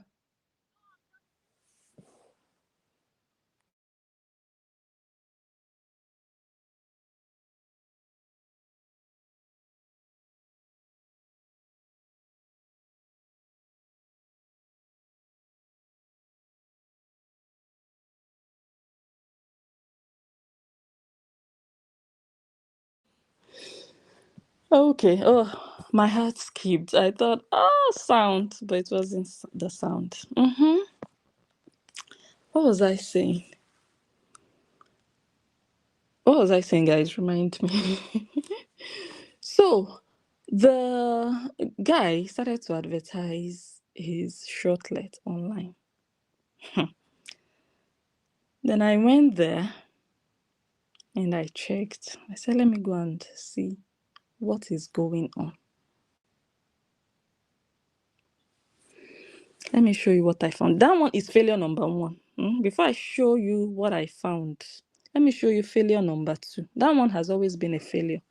S1: Okay. Oh, my heart skipped. I thought, sound, but it wasn't the sound. What was I saying? What was I saying, guys? Remind me. So, the guy started to advertise his shortlet online. Then I went there and I checked. I said, let me go and see what is going on. Let me show you what I found. That one is failure number 1. Before I show you what I found, let me show you failure number 2. That one has always been a failure.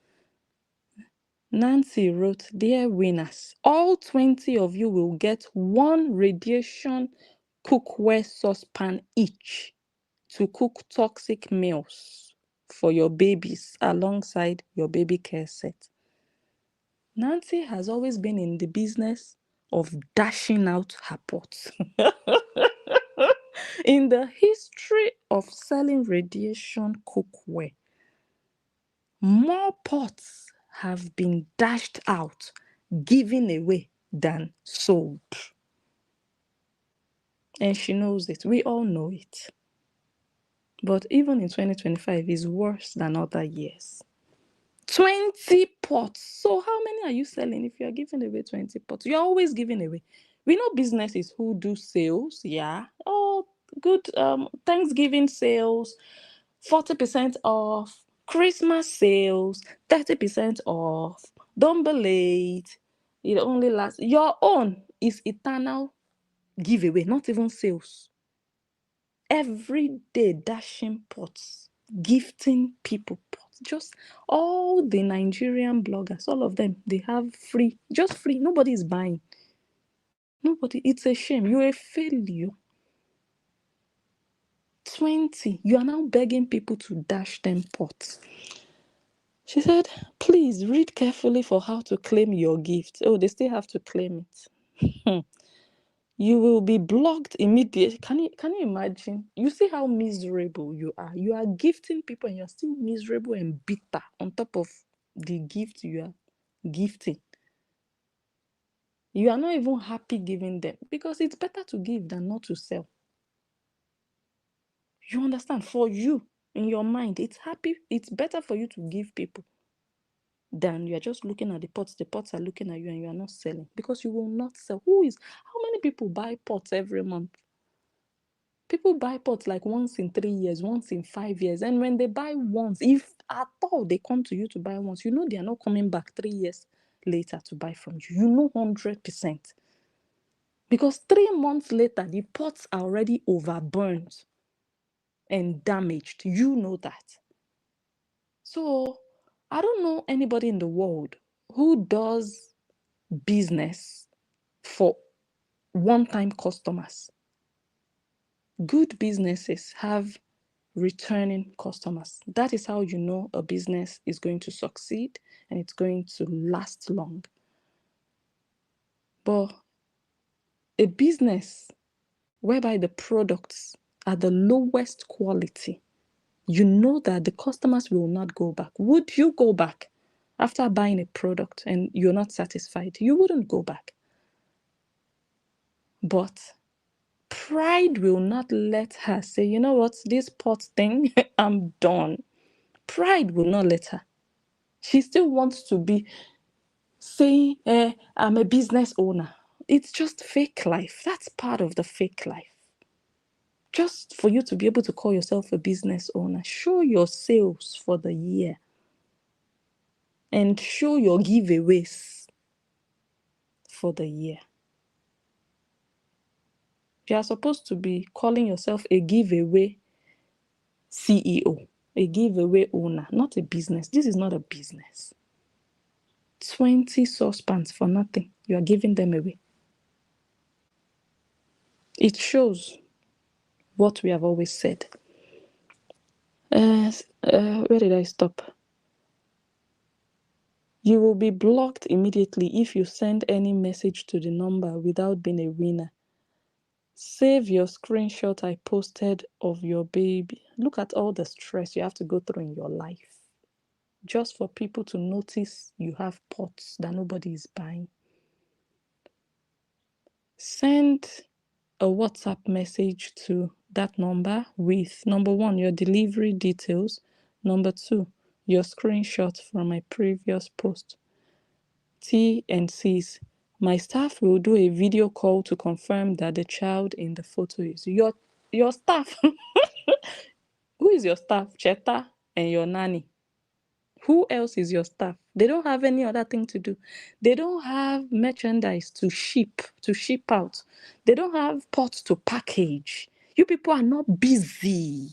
S1: Nancy wrote, dear winners, all 20 of you will get 1 radiation cookware saucepan each to cook toxic meals for your babies alongside your baby care set. Nancy has always been in the business of dashing out her pots. In the history of selling radiation cookware, more pots have been dashed out, given away, than sold. And she knows it. We all know it. But even in 2025, it's worse than other years. 20 pots. So how many are you selling if you're giving away 20 pots? You're always giving away. We know businesses who do sales, yeah. Oh, good Thanksgiving sales, 40% off, Christmas sales, 30% off. Don't be late. It only lasts. Your own is eternal giveaway, not even sales. Every day dashing pots, gifting people pots. Just all the Nigerian bloggers, all of them, they have free, just free. Nobody is buying. Nobody. It's a shame. You're a failure. 20. You are now begging people to dash them pots. She said, please read carefully for how to claim your gift. Oh, they still have to claim it. You will be blocked immediately. Can you imagine? You see how miserable you are. You are gifting people and you're still miserable and bitter on top of the gift you are gifting. You are not even happy giving them because it's better to give than not to sell. You understand? For you, in your mind, it's better for you to give people than you are just looking at the pots. The pots are looking at you and you are not selling because you will not sell. How many people buy pots every month? People buy pots like once in 3 years, once in 5 years. And when they buy once, if at all they come to you to buy once, you know they are not coming back 3 years later to buy from you. You know 100%. Because 3 months later, the pots are already overburned and damaged. You know that. So I don't know anybody in the world who does business for one-time customers. Good businesses have returning customers. That is how you know a business is going to succeed and it's going to last long. But a business whereby the products are the lowest quality, you know that the customers will not go back. Would you go back after buying a product and you're not satisfied? You wouldn't go back. But pride will not let her say, you know what, this pot thing, I'm done. Pride will not let her. She still wants to be saying, I'm a business owner. It's just fake life. That's part of the fake life. Just for you to be able to call yourself a business owner, show your sales for the year and show your giveaways for the year. You are supposed to be calling yourself a giveaway CEO, a giveaway owner, not a business. This is not a business. 20 saucepans for nothing. You are giving them away. It shows what we have always said. Where did I stop? You will be blocked immediately if you send any message to the number without being a winner. Save your screenshot I posted of your baby. Look at all the stress you have to go through in your life just for people to notice you have pots that nobody is buying. Send a WhatsApp message to that number with number 1, your delivery details, number 2, your screenshot from my previous post. T and C's. My staff will do a video call to confirm that the child in the photo is your staff. Who is your staff? Cheta and your nanny. Who else is your staff? They don't have any other thing to do. They don't have merchandise to ship out. They don't have pots to package. You people are not busy.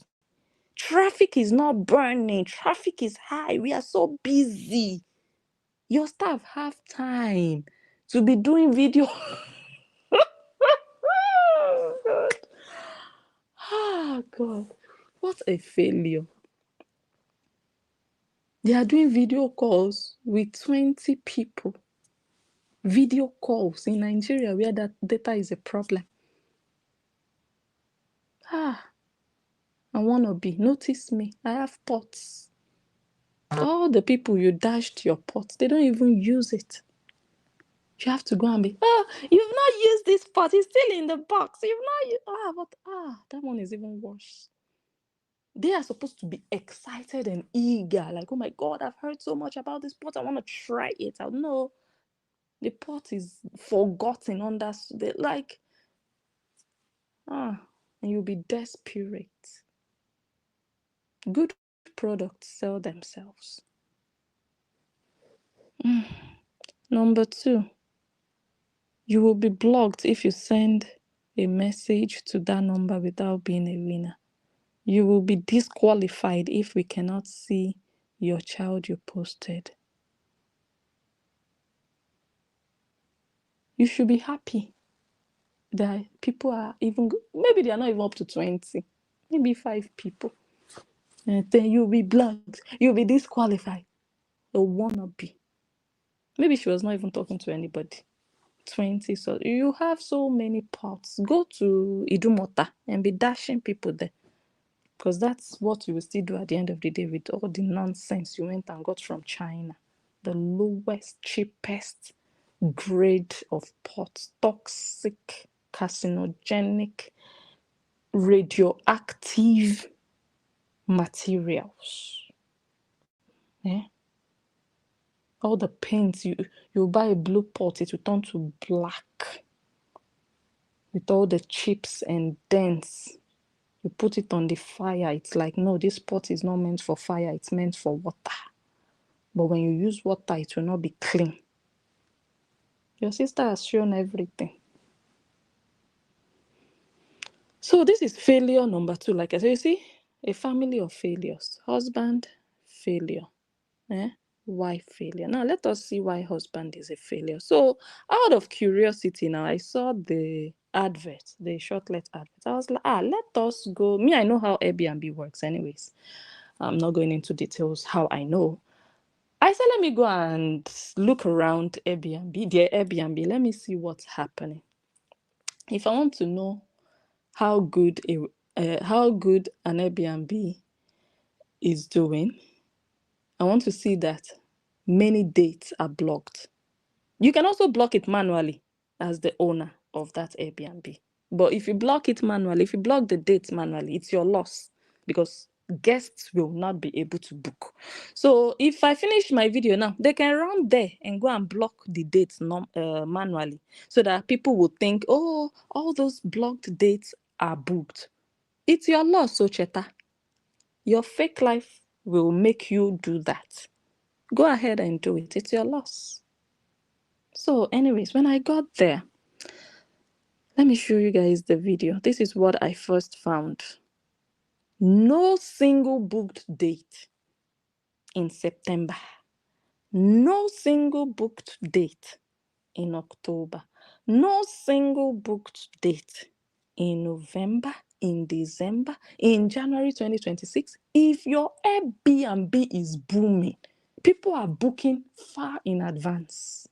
S1: Traffic is not burning. Traffic is high. We are so busy. Your staff have time to be doing video. Oh, God. Oh, God. What a failure. They are doing video calls with 20 people. Video calls in Nigeria where that data is a problem. I wanna be. Notice me. I have pots. All the people you dashed your pots, they don't even use it. You have to go and be, you've not used this pot. It's still in the box. You've not used, that one is even worse. They are supposed to be excited and eager. Like, oh my God, I've heard so much about this pot. I want to try it out. No, the pot is forgotten under, and you'll be desperate. Good products sell themselves. Number 2, you will be blocked if you send a message to that number without being a winner. You will be disqualified if we cannot see your child you posted. You should be happy that people are even, maybe they are not even up to 20, maybe 5 people. And then you'll be blocked, you'll be disqualified. A wannabe. Maybe she was not even talking to anybody. 20, so you have so many pots. Go to Idumota and be dashing people there, because that's what you will still do at the end of the day with all the nonsense you went and got from China. The lowest, cheapest grade of pots, toxic, carcinogenic, radioactive materials. All the paints, you buy a blue pot, it will turn to black with all the chips and dents. You put it on the fire, it's like, no, this pot is not meant for fire, it's meant for water. But when you use water, it will not be clean. Your sister has shown everything. So this is failure number 2. Like I said, you see, a family of failures. Husband, failure. Why failure? Now let us see why husband is a failure. So out of curiosity now, I saw the advert, the shortlet advert. I was like, let us go. Me, I know how Airbnb works anyways. I'm not going into details how I know. I said, let me go and look around Airbnb, their Airbnb. Let me see what's happening. If I want to know how good an Airbnb is doing, I want to see that many dates are blocked. You can also block it manually as the owner of that Airbnb. But if you block it manually, if you block the dates manually, it's your loss because guests will not be able to book. So if I finish my video now, they can run there and go and block the dates manually so that people will think, oh, all those blocked dates are booked. It's your loss, so Cheta. Your fake life will make you do that. Go ahead and do it. It's your loss. So anyways, when I got there, let me show you guys the video. This is what I first found. No single booked date in September. No single booked date in October. No single booked date in November, in December, in January 2026. If your Airbnb is booming, people are booking far in advance.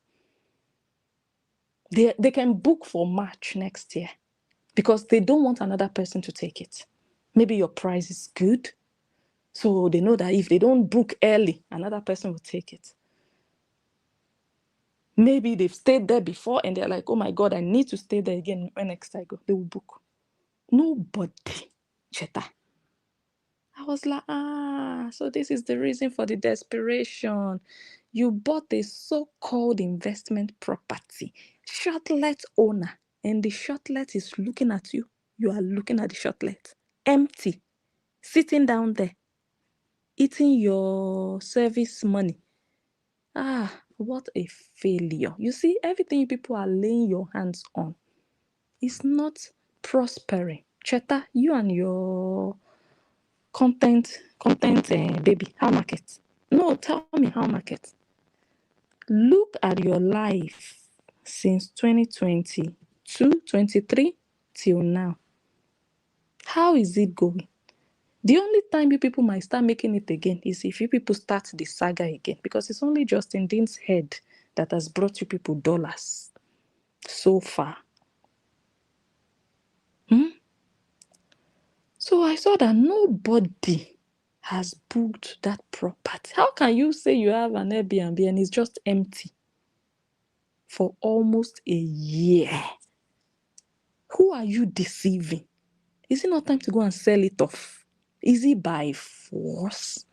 S1: They can book for March next year because they don't want another person to take it. Maybe your price is good, so they know that if they don't book early, another person will take it. Maybe they've stayed there before and they're like, oh my God, I need to stay there again when next I go. They will book. Nobody, Cheta. I was like, so this is the reason for the desperation. You bought a so-called investment property, shortlet owner, and the shortlet is looking at you. You are looking at the shortlet, empty, sitting down there, eating your service money. What a failure. You see, everything people are laying your hands on is not prospering. Cheta, you and your content baby, how market? No, tell me how market. Look at your life since 2022, 23 till now. How is it going? The only time you people might start making it again is if you people start the saga again, because it's only Justin Dean's head that has brought you people dollars so far. So I saw that nobody has booked that property. How can you say you have an Airbnb and it's just empty for almost a year? Who are you deceiving? Is it not time to go and sell it off? Is it by force?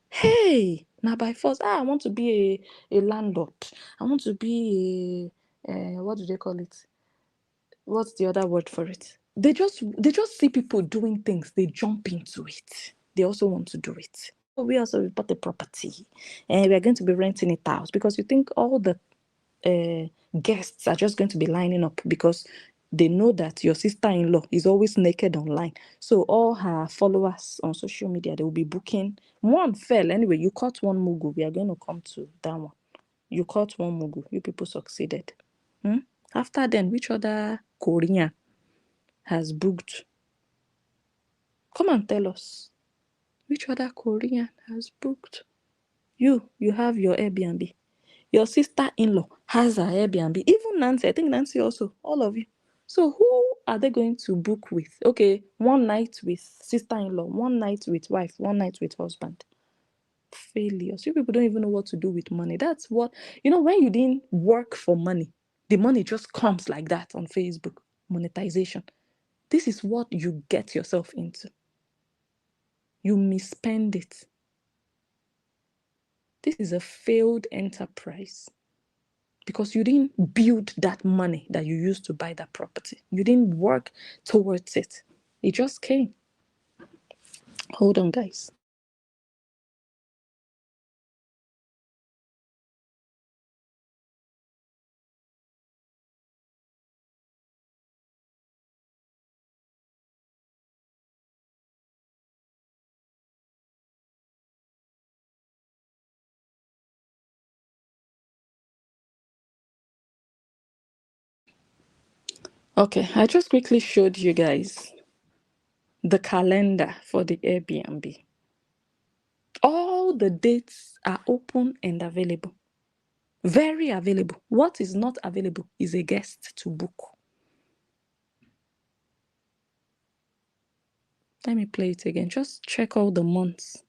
S1: Hey, now by force. I want to be a landlord. I want to be what do they call it? What's the other word for it? They just see people doing things, they jump into it. They also want to do it. Oh, we bought a property and we are going to be renting it out because you think all the guests are just going to be lining up because they know that your sister-in-law is always naked online. So all her followers on social media, they will be booking. One fell anyway. You caught one mugu. We are going to come to that one. You caught one mugu. You people succeeded. After then, which other Korean has booked? Come and tell us. Which other Korean has booked? You have your Airbnb. Your sister-in-law has her Airbnb. Even Nancy, I think Nancy also, all of you. So who are they going to book with? Okay, one night with sister-in-law, one night with wife, one night with husband. Failures. You people don't even know what to do with money. That's what, when you didn't work for money, the money just comes like that on Facebook. Monetization. This is what you get yourself into. You misspend it. This is a failed enterprise because you didn't build that money that you used to buy that property. You didn't work towards it. It just came. Hold on, guys. Okay, I just quickly showed you guys the calendar for the Airbnb. All the dates are open and available. Very available. What is not available is a guest to book. Let me play it again. Just check all the months.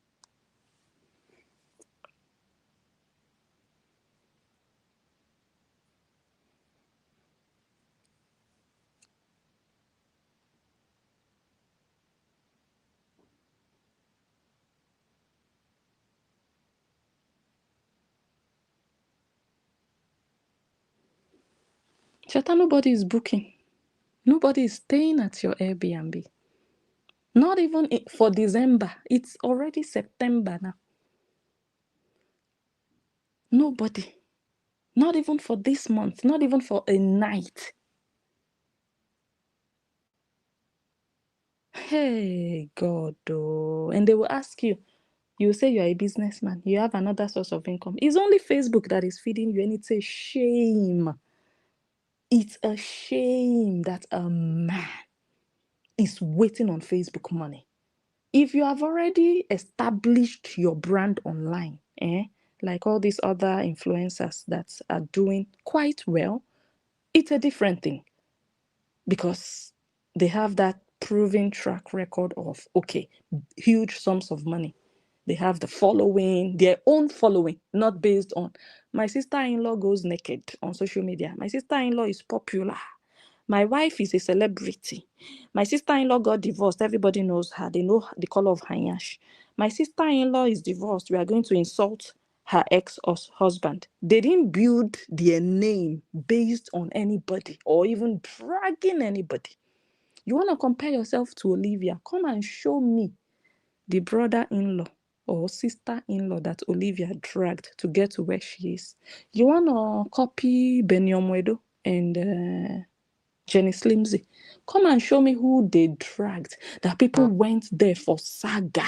S1: Cheta, nobody is booking. Nobody is staying at your Airbnb. Not even for December. It's already September now. Nobody. Not even for this month. Not even for a night. Hey, God. Oh. And they will ask you, you say you're a businessman. You have another source of income. It's only Facebook that is feeding you. And it's a shame. It's a shame that a man is waiting on Facebook money. If you have already established your brand online, like all these other influencers that are doing quite well, it's a different thing because they have that proven track record of, okay, huge sums of money. They have the following, their own following, not based on my sister-in-law goes naked on social media. My sister-in-law is popular. My wife is a celebrity. My sister-in-law got divorced. Everybody knows her. They know the color of her yash. My sister-in-law is divorced. We are going to insult her ex-husband. They didn't build their name based on anybody or even dragging anybody. You want to compare yourself to Olivia? Come and show me the brother-in-law or sister-in-law that Olivia dragged to get to where she is. You want to copy Benyomwedo and Jenny Slimsy? Come and show me who they dragged. That people went there for saga.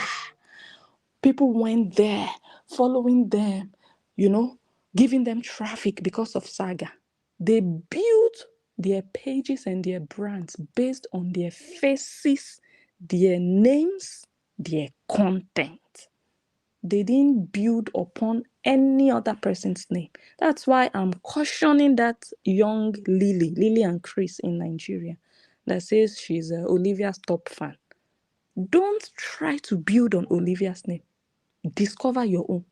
S1: People went there following them, giving them traffic because of saga. They built their pages and their brands based on their faces, their names, their content. They didn't build upon any other person's name. That's why I'm cautioning that young Lily and Chris in Nigeria that says she's Olivia's top fan. Don't try to build on Olivia's name. Discover your own.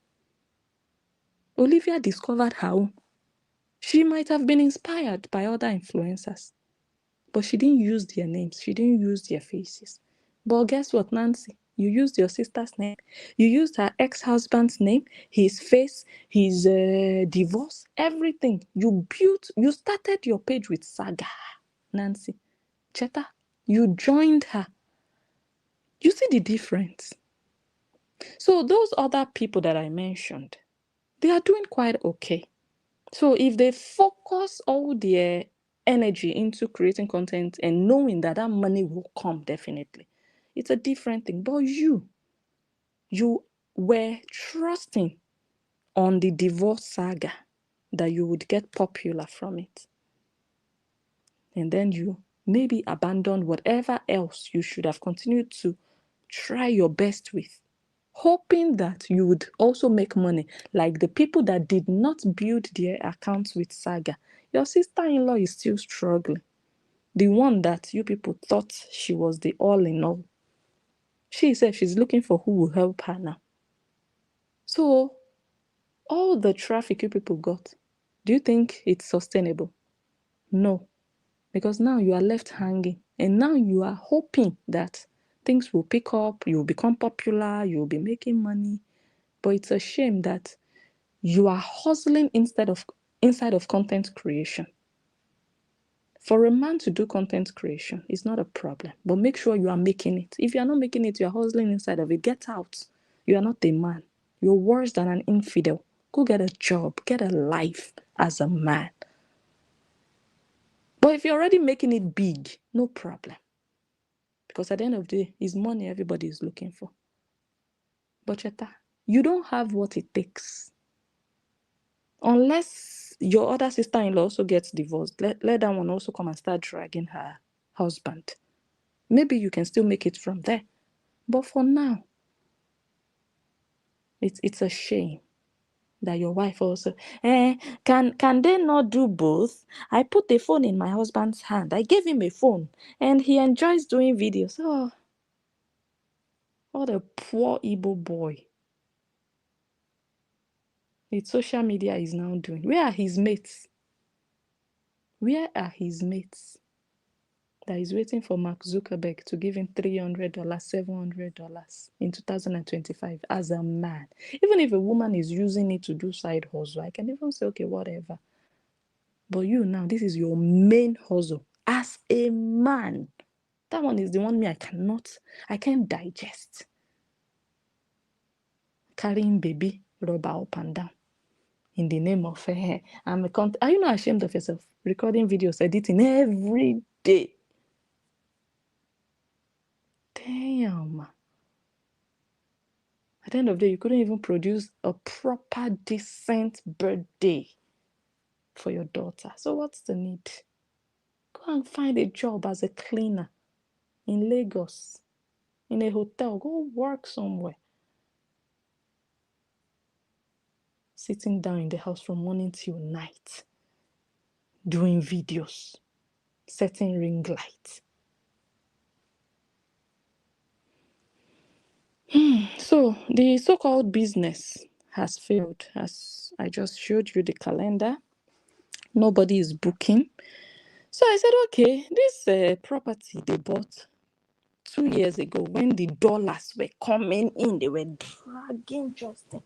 S1: Olivia discovered her own. She might have been inspired by other influencers, but she didn't use their names. She didn't use their faces. But guess what, Nancy? You used your sister's name. You used her ex-husband's name, his face, his divorce, everything. You started your page with saga, Nancy. Cheta, you joined her. You see the difference? So those other people that I mentioned, they are doing quite okay. So if they focus all their energy into creating content and knowing that money will come definitely, it's a different thing. But you were trusting on the divorce saga that you would get popular from it. And then you maybe abandoned whatever else you should have continued to try your best with, hoping that you would also make money like the people that did not build their accounts with saga. Your sister-in-law is still struggling. The one that you people thought she was the all in all. She said she's looking for who will help her now. So all the traffic you people got, do you think it's sustainable? No. Because now you are left hanging and now you are hoping that things will pick up, you'll become popular, you'll be making money. But it's a shame that you are hustling inside of content creation. For a man to do content creation is not a problem, but make sure you are making it. If you are not making it, you are hustling inside of it. Get out. You are not a man. You're worse than an infidel. Go get a job, get a life as a man. But if you're already making it big, no problem. Because at the end of the day, it's money everybody is looking for. But Cheta, you don't have what it takes. Unless your other sister-in-law also gets divorced, let that one also come and start dragging her husband. Maybe you can still make it from there. But for now, it's a shame that your wife also, can they not do both? I put the phone in my husband's hand. I gave him a phone and he enjoys doing videos. Oh, what a poor Igbo boy. With social media is now doing. Where are his mates? Where are his mates? That is waiting for Mark Zuckerberg to give him $300, $700 in 2025 as a man. Even if a woman is using it to do side hustle, I can even say, okay, whatever. But you now, this is your main hustle as a man. That one is the one I can't digest. Carrying baby rubber up and down in the name of are you not ashamed of yourself? Recording videos, editing every day. Damn. At the end of the day, you couldn't even produce a proper, decent birthday for your daughter. So what's the need? Go and find a job as a cleaner in Lagos, in a hotel. Go work somewhere. Sitting down in the house from morning till night, doing videos, setting ring lights. So the so-called business has failed. As I just showed you the calendar, nobody is booking. So I said, okay, this property they bought 2 years ago when the dollars were coming in, they were dragging Justin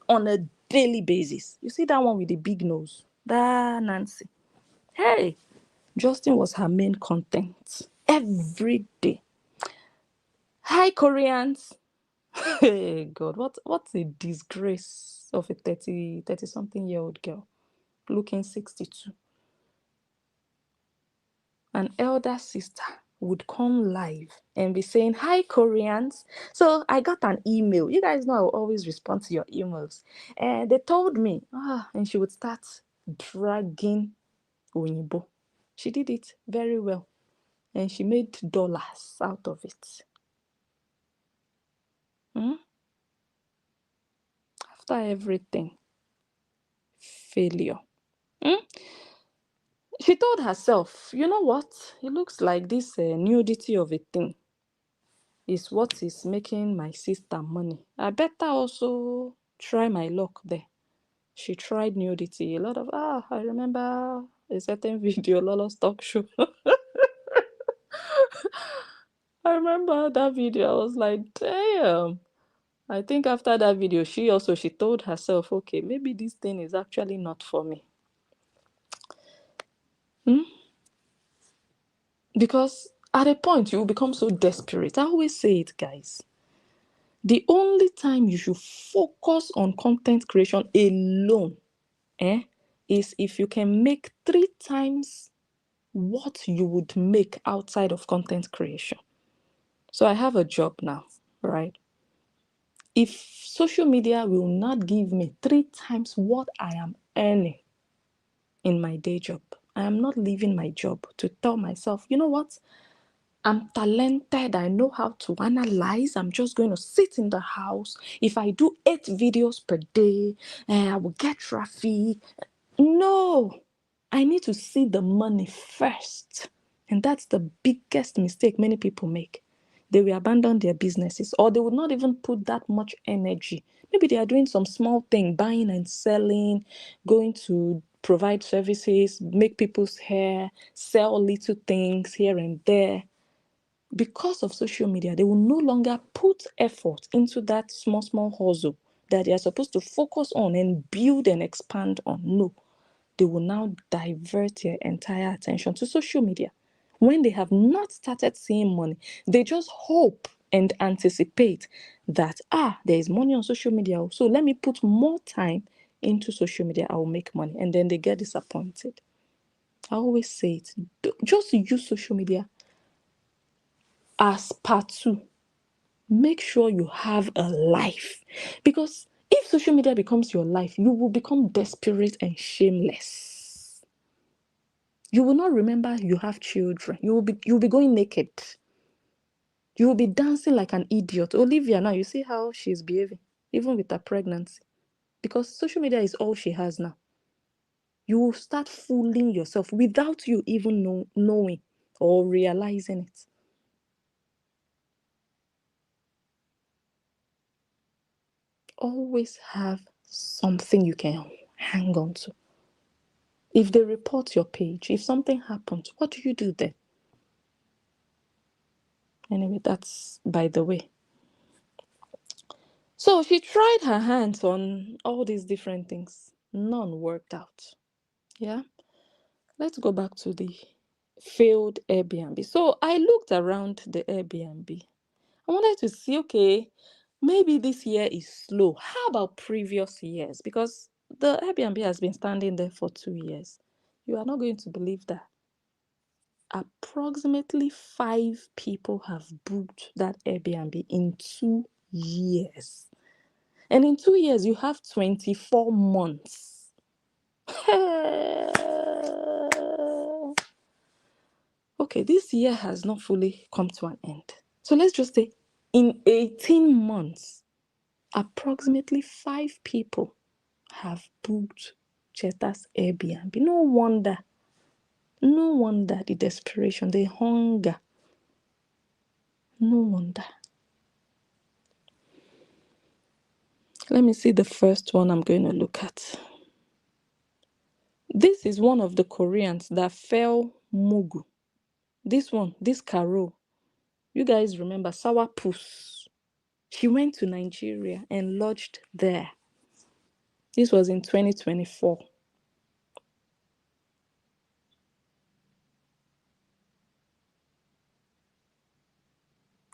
S1: on a daily basis. You see that one with the big nose, that Nancy. Hey, Justin was her main content every day. Hi, Koreans. Hey, God, what's a disgrace of a 30 something year old girl looking 62? An elder sister would come live and be saying, hi, Koreans. So I got an email. You guys know I will always respond to your emails. And they told me, and she would start dragging Onyibo. She did it very well. And she made dollars out of it. After everything, failure. She told herself, you know what? It looks like this nudity of a thing is what is making my sister money. I better also try my luck there. She tried nudity. A lot of, I remember a certain video, Lola's talk show. I remember that video. I was like, damn. I think after that video, she told herself, okay, maybe this thing is actually not for me. Because at a point, you will become so desperate. I always say it, guys. The only time you should focus on content creation alone is if you can make 3 times what you would make outside of content creation. So I have a job now, right? If social media will not give me 3 times what I am earning in my day job, I am not leaving my job to tell myself, you know what? I'm talented. I know how to analyze. I'm just going to sit in the house. If I do 8 videos per day, I will get traffic. No, I need to see the money first. And that's the biggest mistake many people make. They will abandon their businesses, or they would not even put that much energy. Maybe they are doing some small thing, buying and selling, going to provide services, make people's hair, sell little things here and there. Because of social media, they will no longer put effort into that small hustle that they are supposed to focus on and build and expand on. No, they will now divert their entire attention to social media. When they have not started seeing money, they just hope and anticipate that, there is money on social media, so let me put more time into social media, I will make money. And then they get disappointed. I always say it, just use social media as part 2. Make sure you have a life, because if If social media becomes your life, you will become desperate and shameless. You will not remember you have children. You'll be going naked. You will be dancing like an idiot. Olivia now, you see how she's behaving, even with her pregnancy. Because social media is all she has now. You will start fooling yourself without you even knowing or realizing it. Always have something you can hang on to. If they report your page, if something happens, what do you do then? Anyway, that's by the way. So she tried her hands on all these different things. None worked out. Yeah. Let's go back to the failed Airbnb. So I looked around the Airbnb. I wanted to see, okay, maybe this year is slow. How about previous years? Because the Airbnb has been standing there for 2 years. You are not going to believe that. Approximately 5 people have booked that Airbnb in 2 years. And in 2 years, you have 24 months. Okay, this year has not fully come to an end. So let's just say in 18 months, approximately 5 people have booked Cheta's Airbnb. No wonder the desperation, the hunger. No wonder. Let me see the first one I'm going to look at. This is one of the Koreans that fell Mugu. This Carol, you guys remember Sourpuss? She went to Nigeria and lodged there. This was in 2024.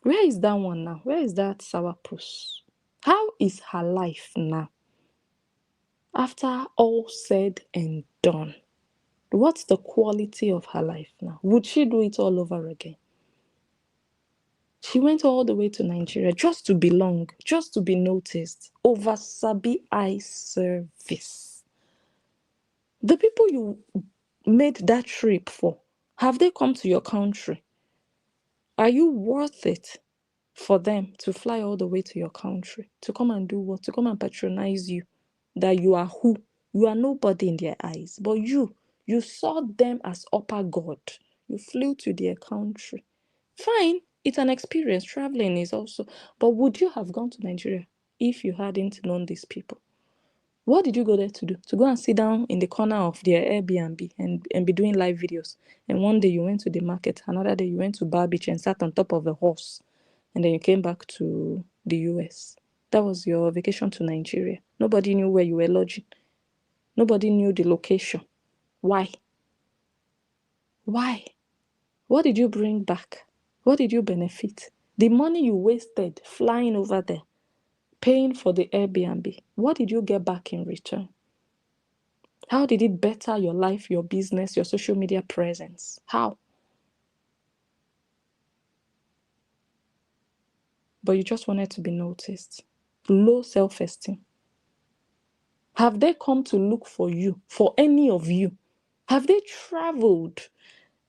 S1: Where is that one now? Where is that Sourpuss? How is her life now? After all said and done, what's the quality of her life now? Would she do it all over again? She went all the way to Nigeria just to belong, just to be noticed, over Sabi Eye service. The people you made that trip for, have they come to your country? Are you worth it for them to fly all the way to your country? To come and do what? To come and patronize you? That you are who? You are nobody in their eyes. But you saw them as upper God. You flew to their country. Fine, it's an experience. Traveling is also. But would you have gone to Nigeria if you hadn't known these people? What did you go there to do? To go and sit down in the corner of their Airbnb and be doing live videos. And one day you went to the market. Another day you went to Bar Beach and sat on top of a horse. And then you came back to the US. That was your vacation to Nigeria. Nobody knew where you were lodging. Nobody knew the location. Why? Why? What did you bring back? What did you benefit? The money you wasted flying over there, paying for the Airbnb, what did you get back in return? How did it better your life, your business, your social media presence? How? But you just wanted to be noticed. Low self-esteem. Have they come to look for you, for any of you? Have they traveled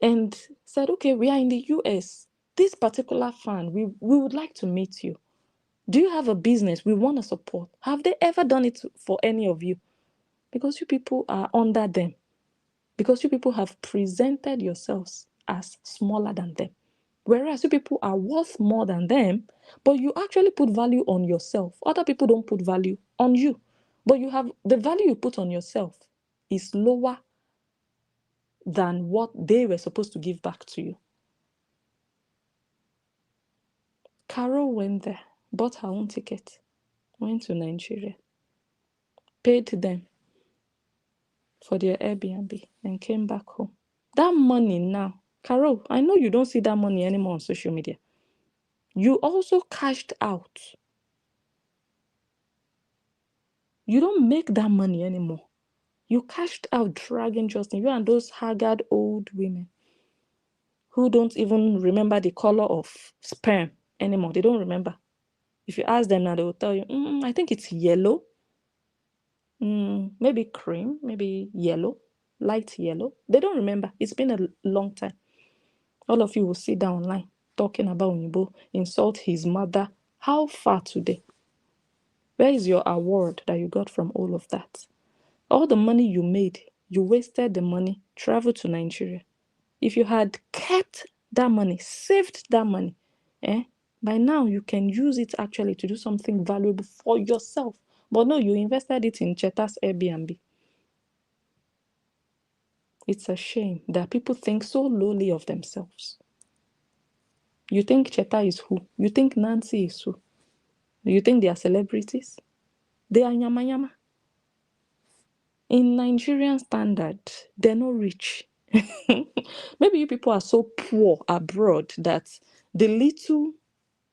S1: and said, okay, we are in the US. This particular fan, we would like to meet you. Do you have a business we want to support? Have they ever done it for any of you? Because you people are under them. Because you people have presented yourselves as smaller than them. Whereas you people are worth more than them, but you actually put value on yourself. Other people don't put value on you. But you have the value you put on yourself is lower than what they were supposed to give back to you. Carol went there, bought her own ticket, went to Nigeria, paid them for their Airbnb, and came back home. That money now, Carol, I know you don't see that money anymore on social media. You also cashed out. You don't make that money anymore. You cashed out dragging Justin. You and those haggard old women who don't even remember the color of sperm anymore. They don't remember. If you ask them now, they will tell you, I think it's yellow. maybe cream, maybe yellow, light yellow. They don't remember. It's been a long time. All of you will sit down online talking about Unibo, insult his mother. How far today? Where is your award that you got from all of that? All the money you made, you wasted the money, traveled to Nigeria. If you had kept that money, saved that money, by now you can use it actually to do something valuable for yourself. But no, you invested it in Cheta's Airbnb. It's a shame that people think so lowly of themselves. You think Cheta is who? You think Nancy is who? You think they are celebrities? They are yama yama. In Nigerian standard, they're not rich. Maybe you people are so poor abroad that the little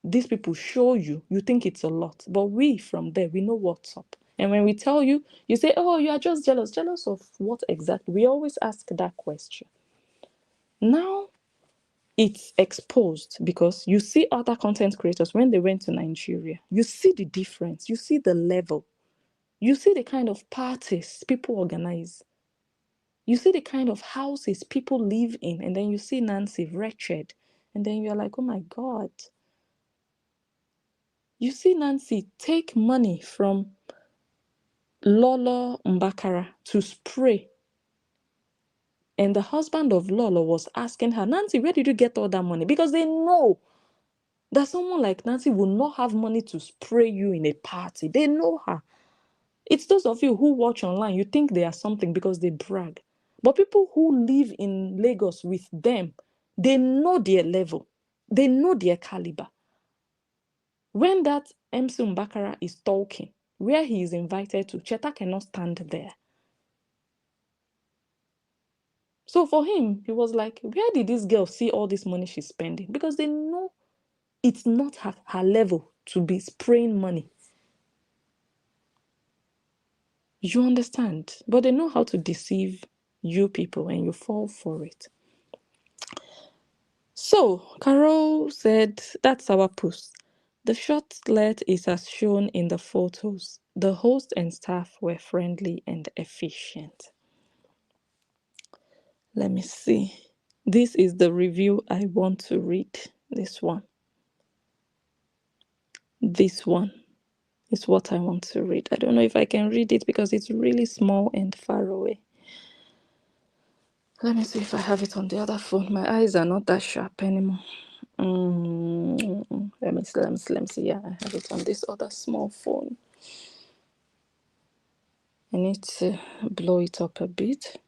S1: these people show you, you think it's a lot. But we from there, we know what's up. And when we tell you, you say, oh, you are just jealous. Jealous of what exactly? We always ask that question. Now it's exposed because you see other content creators when they went to Nigeria. You see the difference. You see the level. You see the kind of parties people organize. You see the kind of houses people live in. And then you see Nancy wretched. And then you're like, oh my God. You see Nancy take money from Lolo Mbakara to spray. And the husband of Lolo was asking her, Nancy, where did you get all that money? Because they know that someone like Nancy will not have money to spray you in a party. They know her. It's those of you who watch online, you think they are something because they brag. But people who live in Lagos with them, they know their level. They know their caliber. When that MC Mbakara is talking, where he is invited to, Cheta cannot stand there. So for him, he was like, where did this girl see all this money she's spending? Because they know it's not her level to be spraying money. You understand? But they know how to deceive you people and you fall for it. So, Carol said, that's our post. The shortlet is as shown in the photos. The host and staff were friendly and efficient. Let me see. This is the review I want to read. This one. This one is what I want to read. I don't know if I can read it because it's really small and far away. Let me see if I have it on the other phone. My eyes are not that sharp anymore. Let me see. Yeah, I have it on this other small phone. I need to blow it up a bit.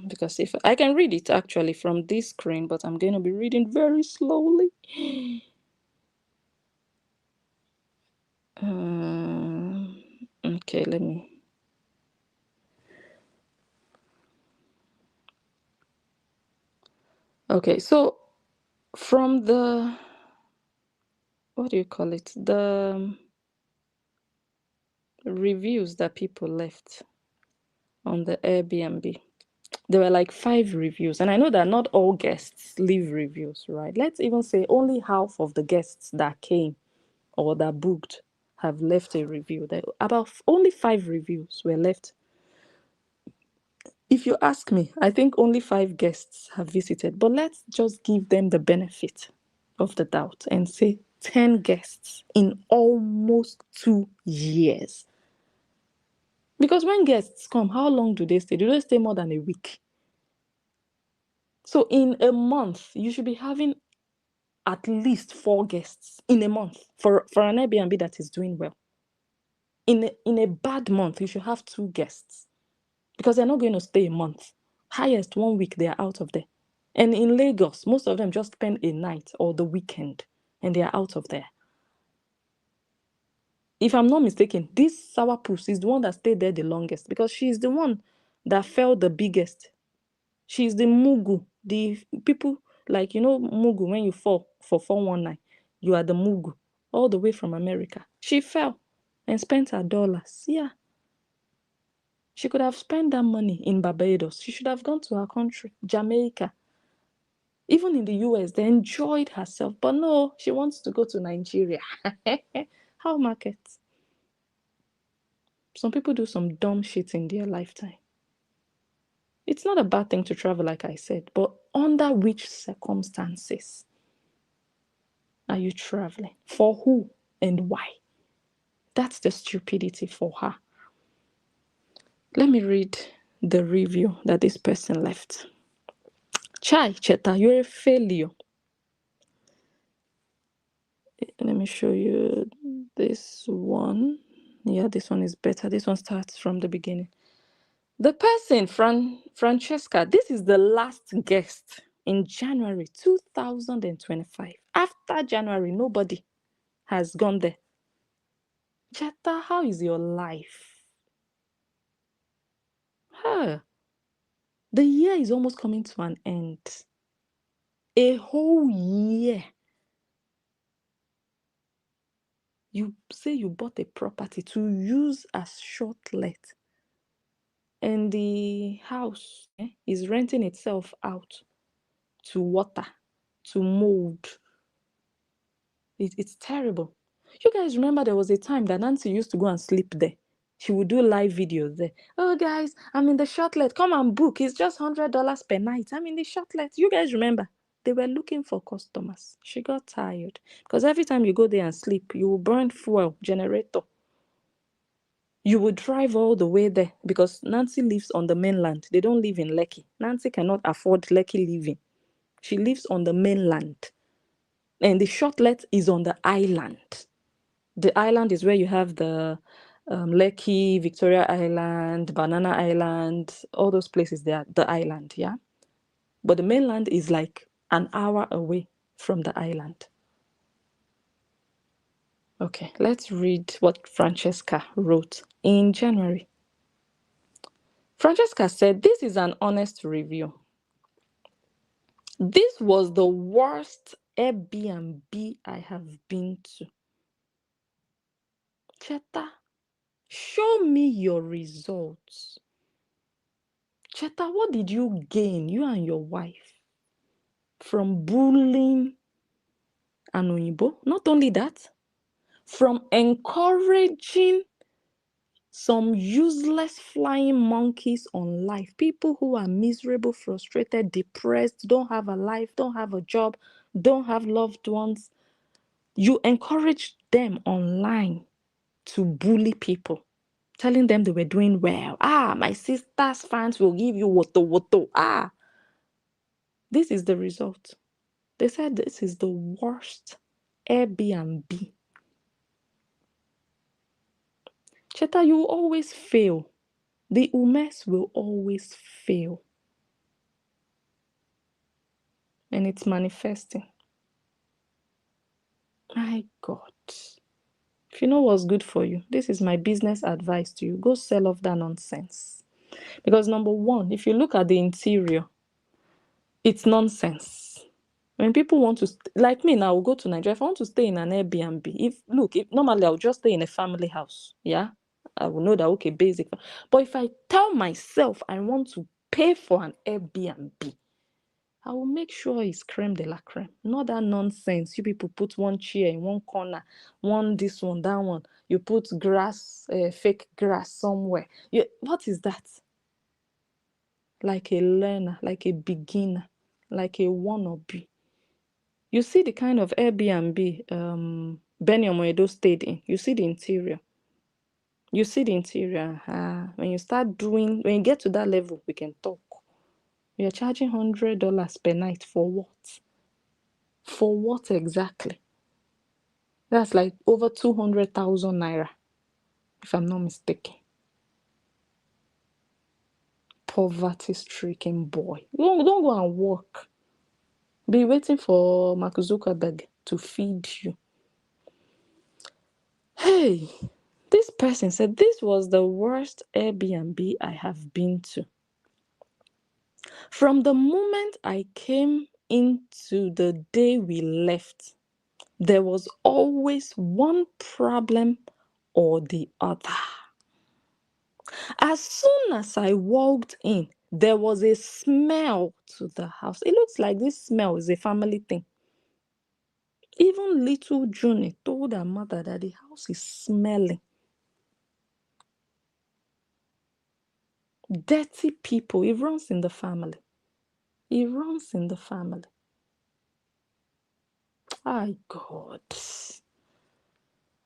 S1: Because if I can read it actually from this screen, but I'm going to be reading very slowly. Okay, let me. Okay, so from the, what do you call it? The reviews that people left on the Airbnb. There were like 5 reviews, and I know that not all guests leave reviews, right? Let's even say only half of the guests that came or that booked have left a review. About only 5 reviews were left. If you ask me, I think only 5 guests have visited, but let's just give them the benefit of the doubt and say 10 guests in almost 2 years. Because when guests come, how long do they stay? Do they stay more than a week? So in a month, you should be having at least 4 guests in a month for an Airbnb that is doing well. In a bad month, you should have 2 guests because they're not going to stay a month. Highest 1 week, they are out of there. And in Lagos, most of them just spend a night or the weekend and they are out of there. If I'm not mistaken, this sourpuss is the one that stayed there the longest because she's the one that fell the biggest. She's the mugu. The people, like, mugu, when you fall for 419, you are the mugu, all the way from America. She fell and spent her dollars. Yeah. She could have spent that money in Barbados. She should have gone to her country, Jamaica. Even in the US, they enjoyed herself. But no, she wants to go to Nigeria. How markets? Some people do some dumb shit in their lifetime. It's not a bad thing to travel, like I said, but under which circumstances are you traveling? For who and why? That's the stupidity for her. Let me read the review that this person left. Chai, Cheta, you're a failure. Let me show you this one. Yeah, this one is better. This one starts from the beginning. The person, Francesca, this is the last guest in January 2025. After January, nobody has gone there. Cheta, how is your life? Huh. The year is almost coming to an end. A whole year. You say you bought a property to use as short let, and the house is renting itself out to water, to mold. It's terrible. You guys remember there was a time that Nancy used to go and sleep there. She would do live videos there. Oh, guys, I'm in the shortlet. Come and book. It's just $100 per night. I'm in the shortlet. You guys remember? They were looking for customers. She got tired because every time you go there and sleep, you will burn fuel, generator. You would drive all the way there because Nancy lives on the mainland. They don't live in Lekki. Nancy cannot afford Lekki living. She lives on the mainland. And the shortlet is on the island. The island is where you have the Lekki, Victoria Island, Banana Island, all those places there, the island, yeah? But the mainland is like an hour away from the island. Okay, let's read what Francesca wrote in January. Francesca said, this is an honest review. This was the worst Airbnb I have been to. Cheta, show me your results. Cheta, what did you gain, you and your wife, from bullying an Oyinbo? Not only that, from encouraging some useless flying monkeys on life. People who are miserable, frustrated, depressed, don't have a life, don't have a job, don't have loved ones. You encourage them online to bully people, telling them they were doing well. My sister's fans will give you woto. This is the result. They said this is the worst Airbnb. Cheta, you will always fail. The Umes will always fail. And it's manifesting. My God. If you know what's good for you, this is my business advice to you. Go sell off that nonsense. Because number one, if you look at the interior, it's nonsense. When people want to, like me now, I will go to Nigeria. If I want to stay in an Airbnb, if normally I'll just stay in a family house. Yeah, I will know that, okay, basic. But if I tell myself I want to pay for an Airbnb, I will make sure it's creme de la creme. Not that nonsense. You people put one chair in one corner, one this one, that one. You put grass, fake grass somewhere. What is that? Like a learner, like a beginner, like a wannabe. You see the kind of Airbnb Benny Omoedo stayed in. You see the interior. You see the interior. When you get to that level, we can talk. You're charging $100 per night for what? For what exactly? That's like over 200,000 naira, if I'm not mistaken. Poverty-stricken boy. Don't go and work. Be waiting for Mark Zuckerberg to feed you. Hey, this person said this was the worst Airbnb I have been to. From the moment I came into the day we left, there was always one problem or the other. As soon as I walked in, There was a smell to the house. It looks like this smell is a family thing. Even little Junie told her mother that the house is smelling. Dirty people. It runs in the family. It runs in the family. My God.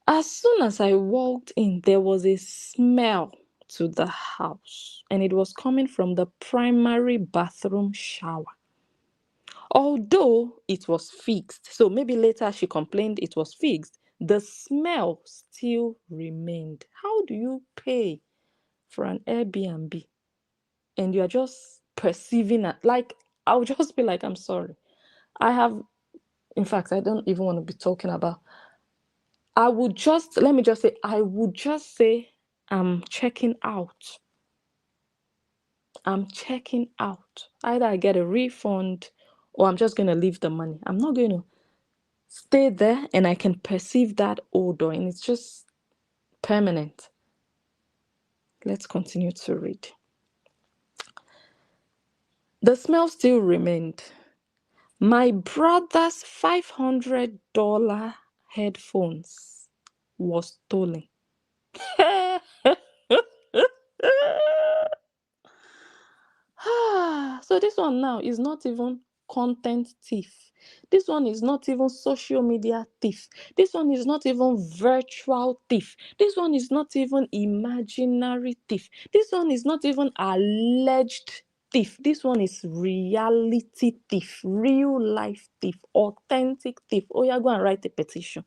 S1: As soon as I walked in, there was a smell to the house, and it was coming from the primary bathroom shower. Although it was fixed, so maybe later she complained it was fixed, the smell still remained. How do you pay for an Airbnb and you are just perceiving it? Like, I'll just be like, I'm sorry. In fact, I don't even want to be talking about. Let me just say, I would just say, I'm checking out. I'm checking out. Either I get a refund or I'm just going to leave the money. I'm not going to stay there and I can perceive that odor and it's just permanent. Let's continue to read. The smell still remained. My brother's $500 headphones was stolen. So this one now is not even content thief. This one is not even social media thief. This one is not even virtual thief. This one is not even imaginary thief. This one is not even alleged thief. This one is reality thief, real life thief, authentic thief. Oh, yeah, go and write a petition.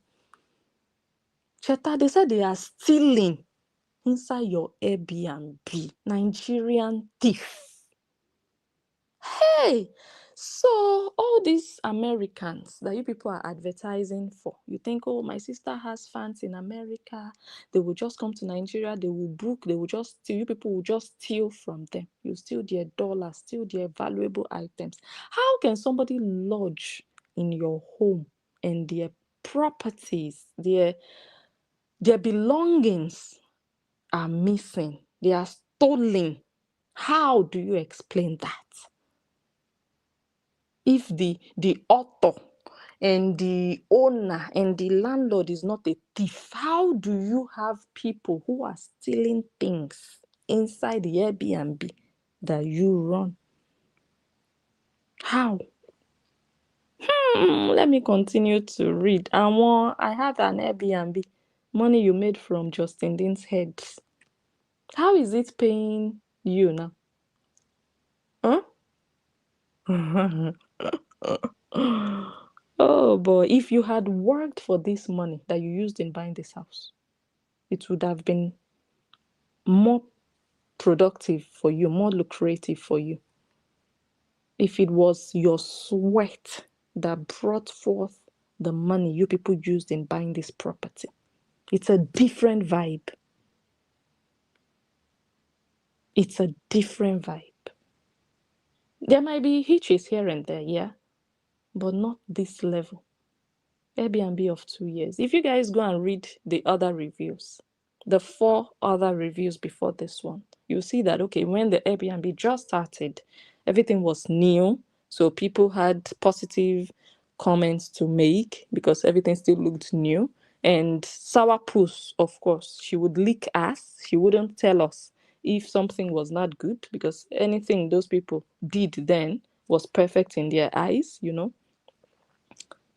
S1: Cheta, they said they are stealing inside your Airbnb. Nigerian thief. Hey, so all these Americans that you people are advertising for, you think, oh, my sister has fans in America, they will just come to Nigeria, they will book, they will just steal, you people will just steal from them. You steal their dollars, steal their valuable items. How can somebody lodge in your home and their properties, their belongings are missing, they are stolen? How do you explain that? If the author and the owner and the landlord is not a thief, how do you have people who are stealing things inside the Airbnb that you run? How? Let me continue to read. I have an Airbnb. Money you made from Justin Dean's head. How is it paying you now? Huh? Oh boy, if you had worked for this money that you used in buying this house, it would have been more productive for you, more lucrative for you. If it was your sweat that brought forth the money you people used in buying this property, it's a different vibe. It's a different vibe. There might be hitches here and there, yeah, but not this level. Airbnb of 2 years. If you guys go and read the other reviews, the 4 other reviews before this one, you'll see that, okay, when the Airbnb just started, everything was new. So people had positive comments to make because everything still looked new. And sourpuss, of course, she would lick us. She wouldn't tell us if something was not good because anything those people did then was perfect in their eyes, you know.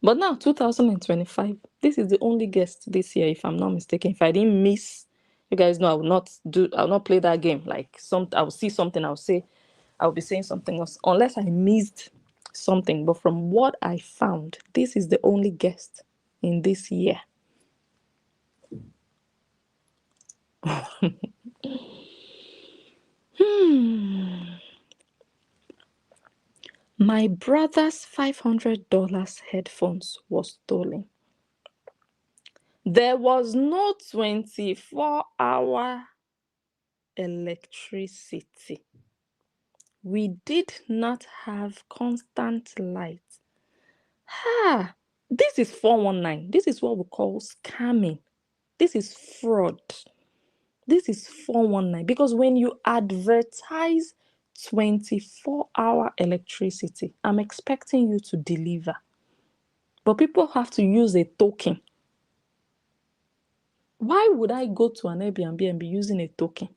S1: But now, 2025, this is the only guest this year, if I'm not mistaken. If I didn't miss, you guys know I'll not play that game. Like I'll see something, I'll be saying something else, unless I missed something. But from what I found, this is the only guest in this year. My brother's $500 headphones was stolen. There was no 24-hour electricity. We did not have constant light. This is 419. This is what we call scamming. This is fraud. This is 419. Because when you advertise 24-hour electricity. I'm expecting you to deliver. But people have to use a token. Why would I go to an Airbnb and be using a token?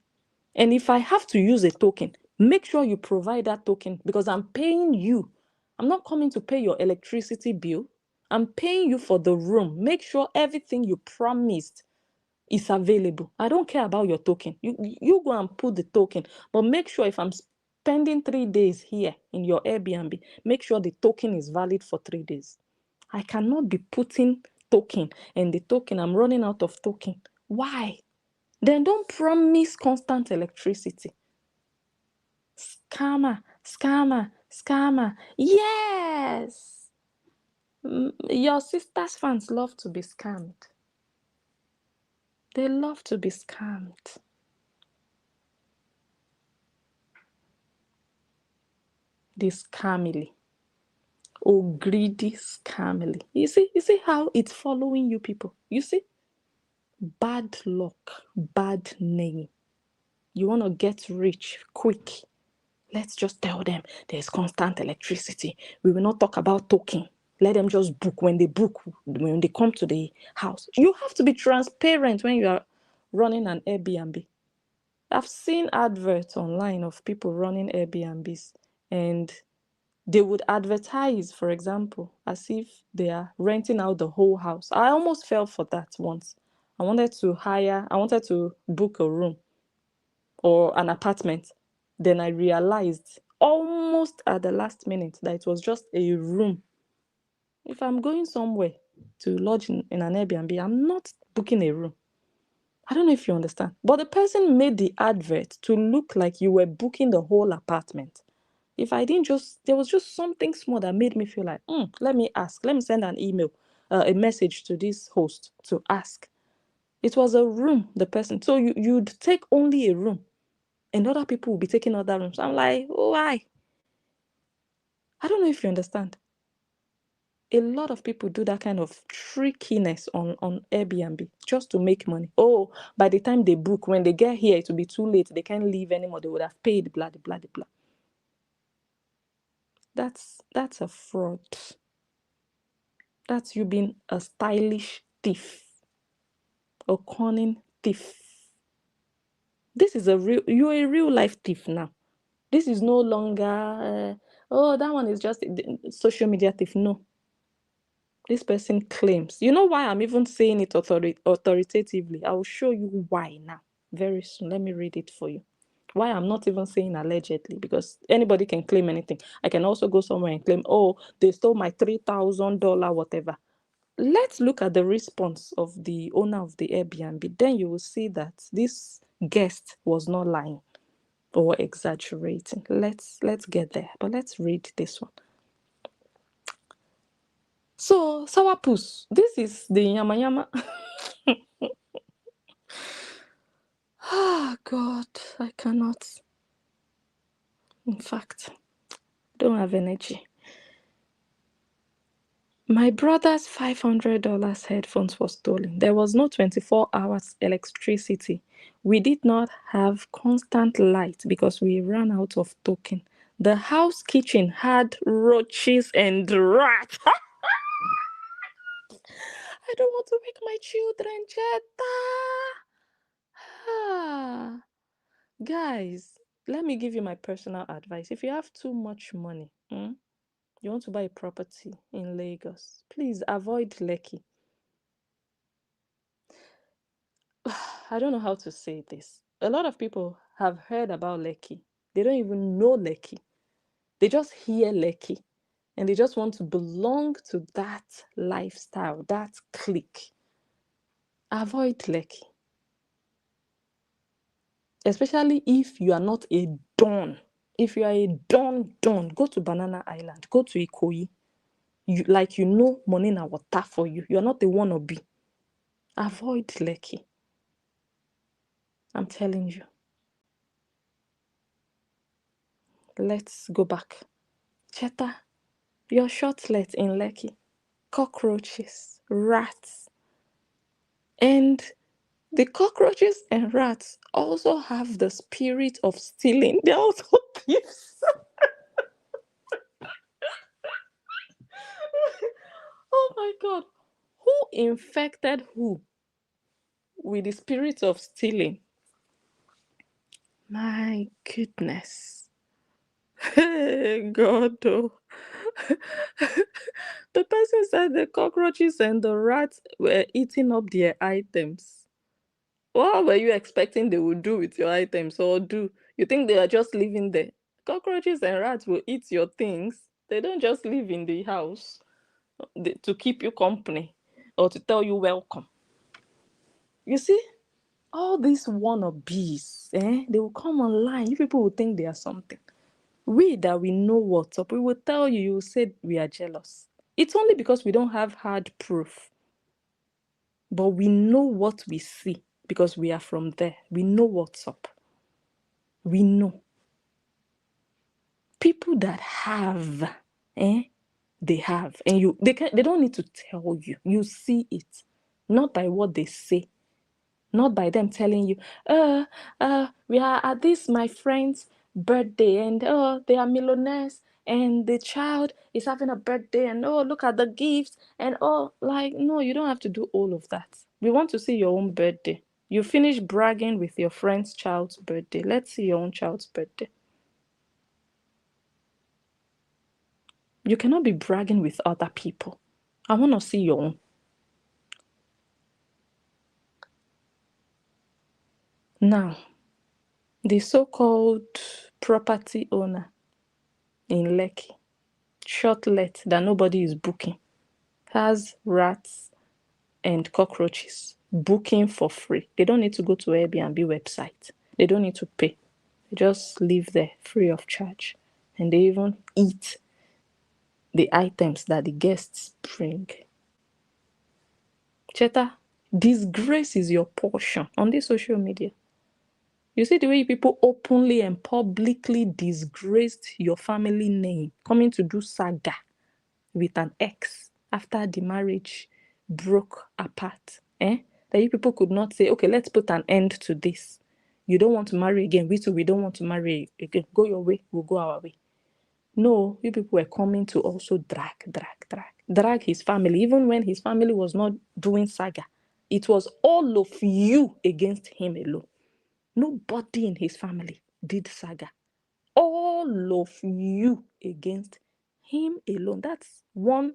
S1: And if I have to use a token, make sure you provide that token, because I'm paying you. I'm not coming to pay your electricity bill. I'm paying you for the room. Make sure everything you promised is available. I don't care about your token. You go and put the token, but make sure if I'm spending 3 days here in your Airbnb, make sure the token is valid for 3 days. I cannot be putting token and the token, I'm running out of token. Why? Then don't promise constant electricity. Scammer, scammer, scammer. Yes! Your sister's fans love to be scammed. They love to be scammed. This scamily. Oh, greedy scamily. You see how it's following you people? You see? Bad luck, bad name. You want to get rich quick. Let's just tell them there's constant electricity. We will not talk about token. Let them just book. When they book, when they come to the house. You have to be transparent when you are running an Airbnb. I've seen adverts online of people running Airbnbs, and they would advertise, for example, as if they are renting out the whole house. I almost fell for that once. I wanted to book a room or an apartment. Then I realized almost at the last minute that it was just a room. If I'm going somewhere to lodge in an Airbnb, I'm not booking a room. I don't know if you understand. But the person made the advert to look like you were booking the whole apartment. If I didn't there was just something small that made me feel like, let me ask. Let me send an email, a message to this host to ask. It was a room, the person. So you'd take only a room, and other people will be taking other rooms. I'm like, why? I don't know if you understand. A lot of people do that kind of trickiness on Airbnb just to make money. Oh, by the time they book, when they get here, it will be too late. They can't leave anymore. They would have paid, blah, blah, blah, blah. That's a fraud. That's you being a stylish thief, a cunning thief. This is you're a real life thief now. This is no longer, that one is just social media thief. No. This person claims. You know why I'm even saying it authoritatively? I will show you why now. Very soon. Let me read it for you. Why I'm not even saying allegedly, because anybody can claim anything. I can also go somewhere and claim, oh, they stole my $3,000, whatever. Let's look at the response of the owner of the Airbnb. Then you will see that this guest was not lying or exaggerating. Let's get there. But let's read this one. So, sourpuss, this is the yama yama. Ah, God, I cannot. In fact, don't have energy. My brother's $500 headphones was stolen. There was no 24 hours electricity. We did not have constant light because we ran out of token. The house kitchen had roaches and rats. I don't want to wake my children, Cheta. Ah. Guys, let me give you my personal advice. If you have too much money, you want to buy a property in Lagos, please avoid Lekki. I don't know how to say this. A lot of people have heard about Lekki. They don't even know Lekki. They just hear Lekki and they just want to belong to that lifestyle, that clique. Avoid Lekki. Especially if you are not a don. If you are a don, go to Banana Island, go to Ikoyi. You know money na water for you. You're not a wannabe. Avoid Lekki. I'm telling you. Let's go back. Cheta, your shortlet in Lekki. Cockroaches, rats. And the cockroaches and rats also have the spirit of stealing. They're also thieves. Oh my God. Who infected who with the spirit of stealing? My goodness. Hey, God. Oh. The person said the cockroaches and the rats were eating up their items. What were you expecting they would do with your items or do? You think they are just living there? Cockroaches and rats will eat your things. They don't just live in the house to keep you company or to tell you welcome. You see, all these wannabes, they will come online. You people will think they are something. We that we know what's up, we will tell you, you will say we are jealous. It's only because we don't have hard proof. But we know what we see because we are from there. We know what's up. We know. People that have, they have. And they don't need to tell you. You see it. Not by what they say. Not by them telling you, we are at this my friend's birthday and they are millionaires and the child is having a birthday and look at the gifts and like, no, you don't have to do all of that. We want to see your own birthday. You finish bragging with your friend's child's birthday. Let's see your own child's birthday. You cannot be bragging with other people. I want to see your own. Now, the so-called property owner in Lekki, short-let that nobody is booking, has rats and cockroaches booking for free. They don't need to go to Airbnb website. They don't need to pay. They just live there free of charge. And they even eat the items that the guests bring. Cheta, disgrace is your portion on this social media. You see the way people openly and publicly disgraced your family name, coming to do saga with an ex after the marriage broke apart. That you people could not say, okay, let's put an end to this. You don't want to marry again. We too, we don't want to marry again. Go your way, we'll go our way. No, you people were coming to also drag his family, even when his family was not doing saga. It was all of you against him alone. Nobody in his family did saga. All of you against him alone. That's one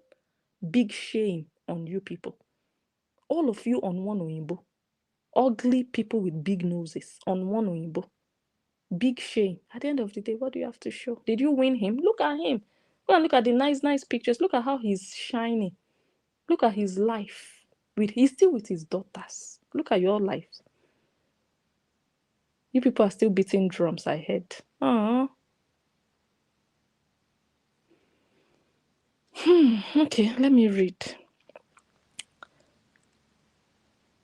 S1: big shame on you people. All of you on one Oyinbo. Ugly people with big noses on one Oyinbo. Big shame. At the end of the day, what do you have to show? Did you win him? Look at him. Go and look at the nice pictures. Look at how he's shining. Look at his life. He's still with his daughters. Look at your lives. You people are still beating drums, I heard. Okay, let me read.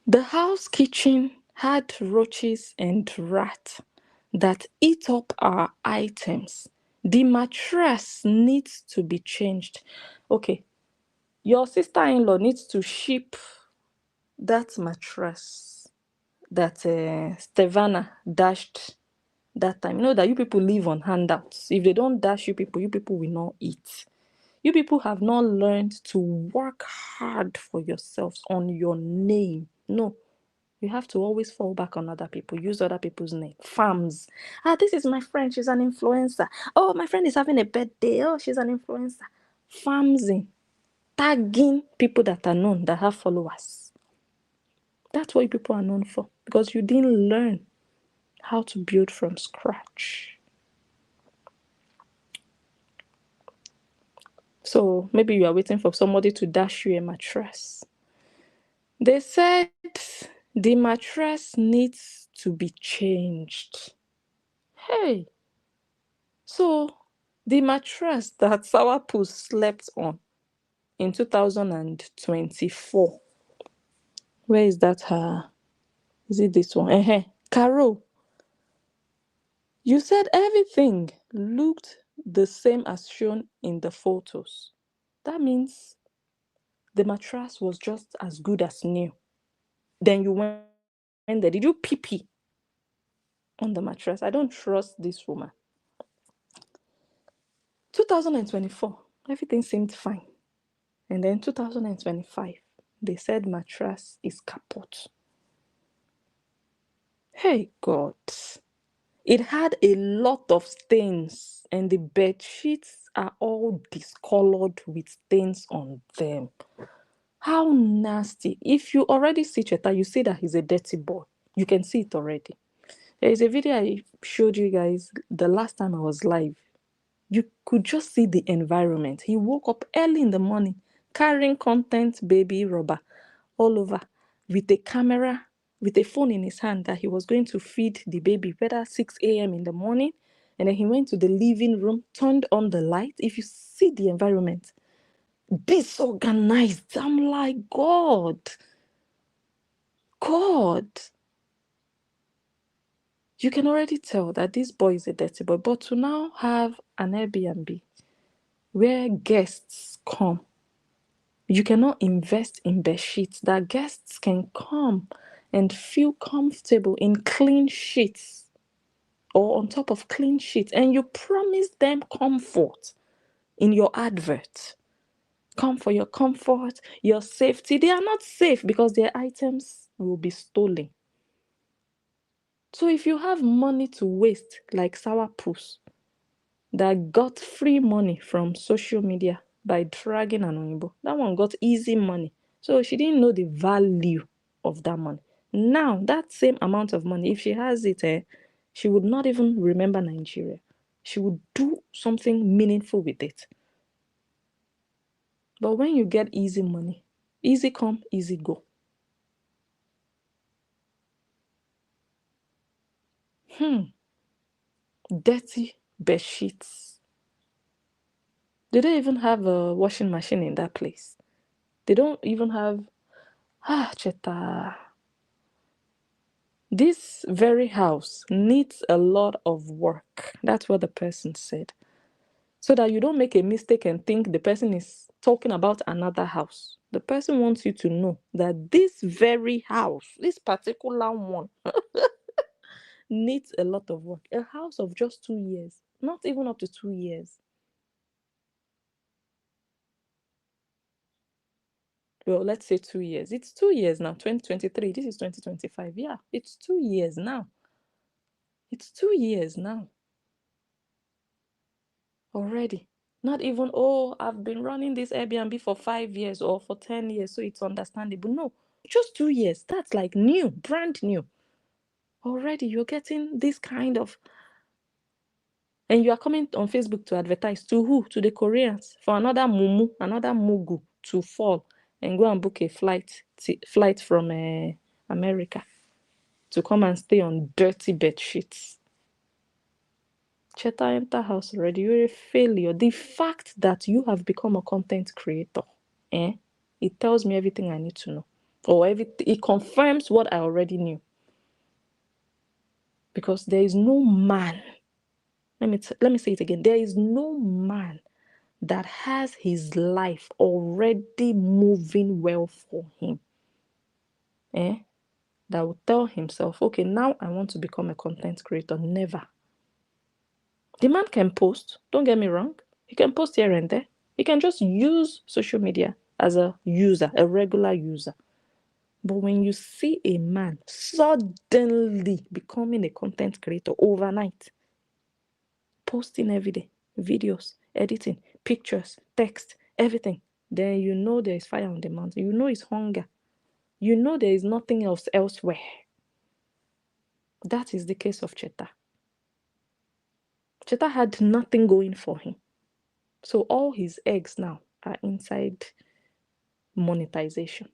S1: The house kitchen had roaches and rats that eat up our items. The mattress needs to be changed. Okay, your sister-in-law needs to ship that mattress that Stevana dashed that time. You know that you people live on handouts. If they don't dash you people will not eat. You people have not learned to work hard for yourselves on your name. No. You have to always fall back on other people. Use other people's name. Farms. This is my friend. She's an influencer. Oh, my friend is having a birthday. Oh, she's an influencer. Farmsing. Tagging people that are known, that have followers. That's what people are known for. Because you didn't learn how to build from scratch. So maybe you are waiting for somebody to dash you a mattress. They said the mattress needs to be changed. Hey. So the mattress that Sourpuss slept on in 2024. Where is that her? Is it this one? Carol, you said everything looked the same as shown in the photos. That means the mattress was just as good as new. Then you went there. Did you pee on the mattress? I don't trust this woman. 2024, everything seemed fine. And then 2025, they said mattress is kaput. Hey God. It had a lot of stains, and the bed sheets are all discolored with stains on them. How nasty. If you already see Cheta, you see that he's a dirty boy. You can see it already. There is a video I showed you guys the last time I was live. You could just see the environment. He woke up early in the morning carrying content baby rubber all over with a camera, with a phone in his hand that he was going to feed the baby, whether 6 a.m. in the morning. And then he went to the living room, turned on the light. If you see the environment, disorganized. I'm like, God. You can already tell that this boy is a dirty boy. But to now have an Airbnb where guests come, you cannot invest in bed sheets that guests can come and feel comfortable in clean sheets or on top of clean sheets, and you promise them comfort in your advert. Come for your comfort, your safety. They are not safe because their items will be stolen. So if you have money to waste like sourpuss that got free money from social media by dragging an Oyinbo, that one got easy money. So she didn't know the value of that money. Now, that same amount of money, if she has it, she would not even remember Nigeria. She would do something meaningful with it. But when you get easy money, easy come, easy go. Dirty bed sheets. They don't even have a washing machine in that place. They don't even have Cheta. This very house needs a lot of work. That's what the person said. So that you don't make a mistake and think the person is talking about another house. The person wants you to know that this very house, this particular one, needs a lot of work. A house of just 2 years, not even up to 2 years. Well, let's say 2 years. It's 2 years now, 2023. This is 2025. Yeah, it's 2 years now. It's 2 years now. Already. Not even, oh, I've been running this Airbnb for 5 years or for 10 years, so it's understandable. No, just 2 years. That's like new, brand new. Already you're getting this kind of, and you are coming on Facebook to advertise to who? To the Koreans for another mumu, another mugu to fall and go and book a flight from America to come and stay on dirty bed sheets. Cheta enter house already. You're a failure. The fact that you have become a content creator, it tells me everything I need to know. Or it confirms what I already knew. Because there is no man, let me say it again. There is no man that has his life already moving well for him. That will tell himself, okay, now I want to become a content creator. Never. The man can post, don't get me wrong. He can post here and there. He can just use social media as a user, a regular user. But when you see a man suddenly becoming a content creator overnight, posting every day, videos, editing, pictures, text, everything, then you know there is fire on the mountain. You know it's hunger. You know there is nothing else elsewhere. That is the case of Cheta. Cheta had nothing going for him. So all his eggs now are inside monetization.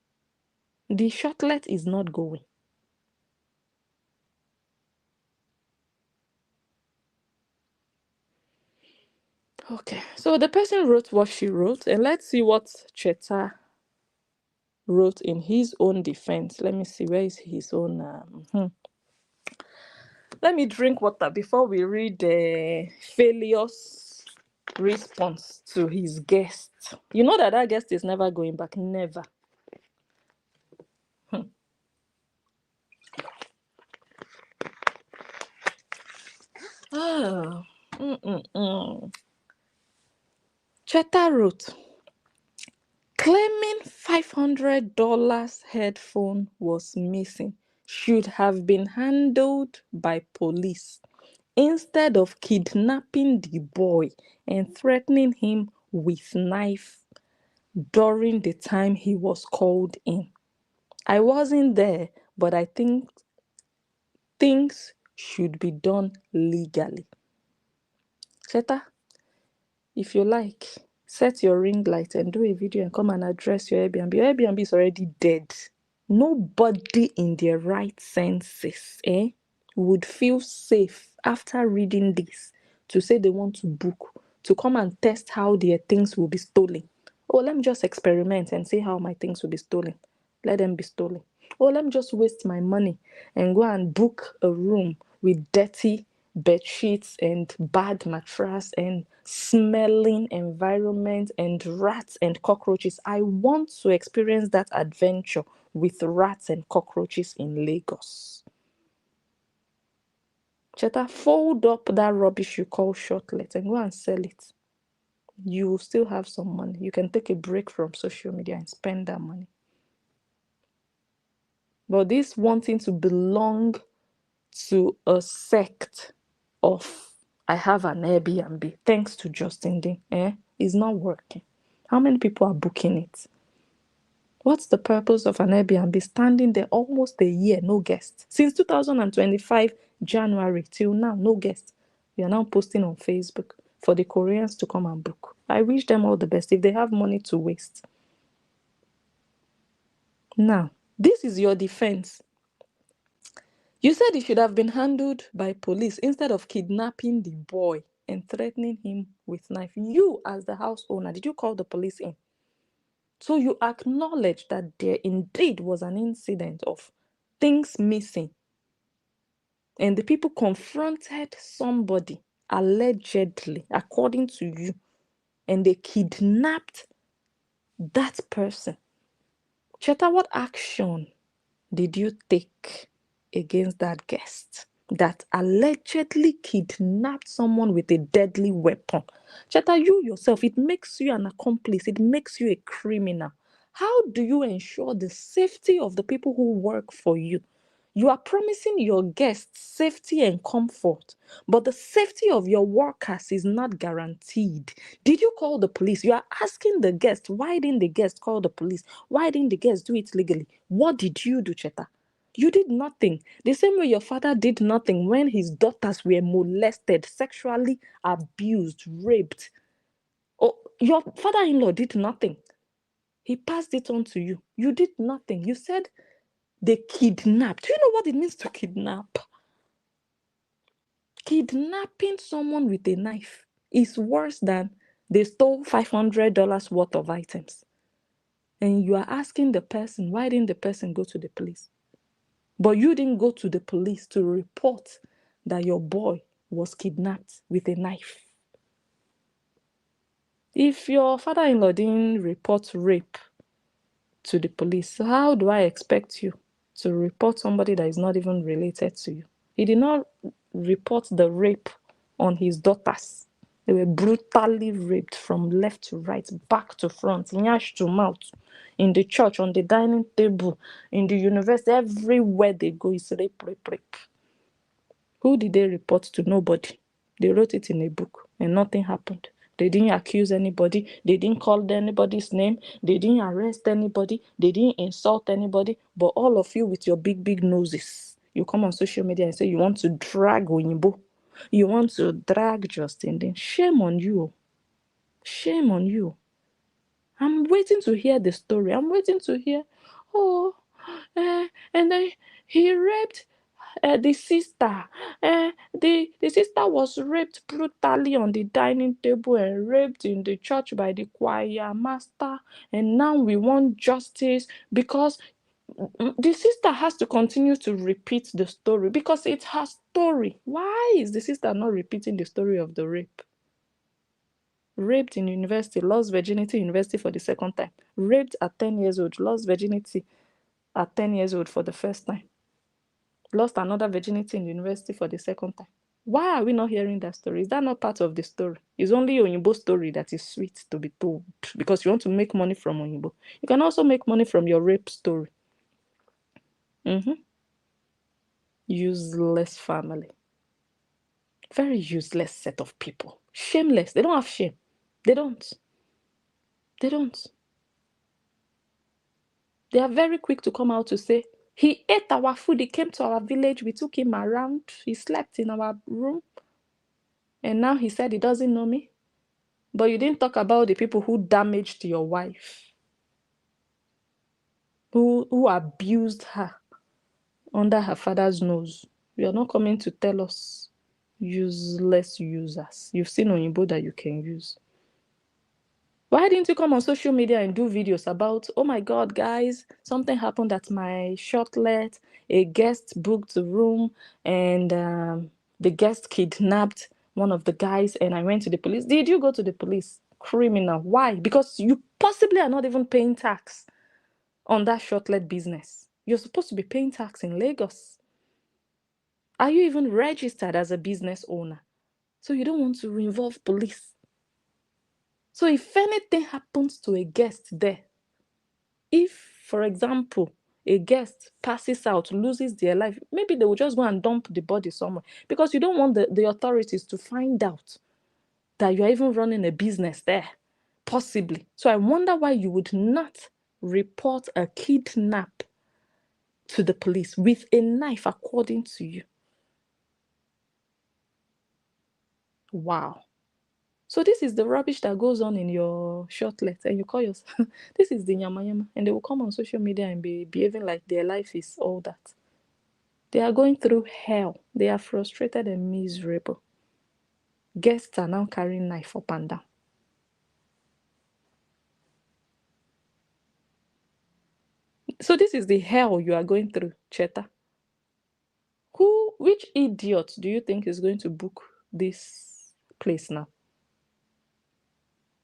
S1: The shortlet is not going. Okay, so the person wrote what she wrote, and let's see what Cheta wrote in his own defense. Let me see, where is his own? Let me drink water before we read the failure's response to his guest. You know that guest is never going back, never. Ah, Cheta wrote, claiming $500 headphone was missing should have been handled by police instead of kidnapping the boy and threatening him with knife during the time he was called in. I wasn't there, but I think things should be done legally. Cheta, if you like, set your ring light and do a video and come and address your Airbnb. Your Airbnb is already dead. Nobody in their right senses would feel safe after reading this to say they want to book, to come and test how their things will be stolen. Oh, let me just experiment and see how my things will be stolen. Let them be stolen. Oh, let me just waste my money and go and book a room with dirty bed sheets and bad mattress and smelling environment and rats and cockroaches. I want to experience that adventure with rats and cockroaches in Lagos. Cheta, fold up that rubbish you call shortlet and go and sell it. You will still have some money. You can take a break from social media and spend that money. But this wanting to belong to a sect of I have an Airbnb thanks to Justin Dean is not working. How many people are booking it? What's the purpose of an Airbnb standing there almost a year, no guests? Since 2025 January till now, no guests. We are now posting on Facebook for the Koreans to come and book. I wish them all the best if they have money to waste. Now, this is your defense. You said it should have been handled by police instead of kidnapping the boy and threatening him with knife. You, as the house owner, did you call the police in? So you acknowledge that there indeed was an incident of things missing. And the people confronted somebody, allegedly, according to you, and they kidnapped that person. Cheta, what action did you take against that guest that allegedly kidnapped someone with a deadly weapon? Cheta, you yourself, it makes you an accomplice. It makes you a criminal. How do you ensure the safety of the people who work for you? You are promising your guests safety and comfort, but the safety of your workers is not guaranteed. Did you call the police? You are asking the guest, why didn't the guest call the police? Why didn't the guest do it legally? What did you do, Cheta? You did nothing. The same way your father did nothing when his daughters were molested, sexually abused, raped. Oh, your father-in-law did nothing. He passed it on to you. You did nothing. You said they kidnapped. Do you know what it means to kidnap? Kidnapping someone with a knife is worse than they stole $500 worth of items. And you are asking the person, why didn't the person go to the police? But you didn't go to the police to report that your boy was kidnapped with a knife. If your father-in-law didn't report rape to the police, how do I expect you to report somebody that is not even related to you? He did not report the rape on his daughters. They were brutally raped from left to right, back to front, nyash to mouth, in the church, on the dining table, in the university, everywhere they go is rape, rape, rape. Who did they report to? Nobody. They wrote it in a book and nothing happened. They didn't accuse anybody. They didn't call anybody's name. They didn't arrest anybody. They didn't insult anybody. But all of you with your big, big noses, you come on social media and say you want to drag Oyinbo. You want to drag Justin. Then shame on you. Shame on you. I'm waiting to hear the story. I'm waiting to hear, oh, and then he raped the sister. The sister was raped brutally on the dining table and raped in the church by the choir master. And now we want justice because the sister has to continue to repeat the story because it's her story. Why is the sister not repeating the story of the rape? Raped in university, lost virginity in university for the second time. Raped at 10 years old, lost virginity at 10 years old for the first time. Lost another virginity in university for the second time. Why are we not hearing that story? Is that not part of the story? It's only Oyinbo story that is sweet to be told because you want to make money from Oyinbo. You can also make money from your rape story. Useless family. Very useless set of people. Shameless. They don't have shame. They don't. They don't. They are very quick to come out to say, he ate our food, he came to our village, we took him around, he slept in our room, and now he said he doesn't know me. But you didn't talk about the people who damaged your wife, who abused her under her father's nose. You are not coming to tell us. Useless users. You've seen Oyinbo that you can use. Why didn't you come on social media and do videos about, oh my God, guys, something happened at my shortlet, a guest booked a room, and the guest kidnapped one of the guys, and I went to the police. Did you go to the police? Criminal. Why? Because you possibly are not even paying tax on that shortlet business. You're supposed to be paying tax in Lagos. Are you even registered as a business owner? So you don't want to involve police. So if anything happens to a guest there, if, for example, a guest passes out, loses their life, maybe they will just go and dump the body somewhere because you don't want the authorities to find out that you're even running a business there, possibly. So I wonder why you would not report a kidnap to the police with a knife, according to you. Wow. So this is the rubbish that goes on in your shortlet, and you call yourself, this is the yama yama, and they will come on social media and be behaving like their life is all that. They are going through hell. They are frustrated and miserable. Guests are now carrying knife up and down. So this is the hell you are going through, Cheta. Which idiot do you think is going to book this place now?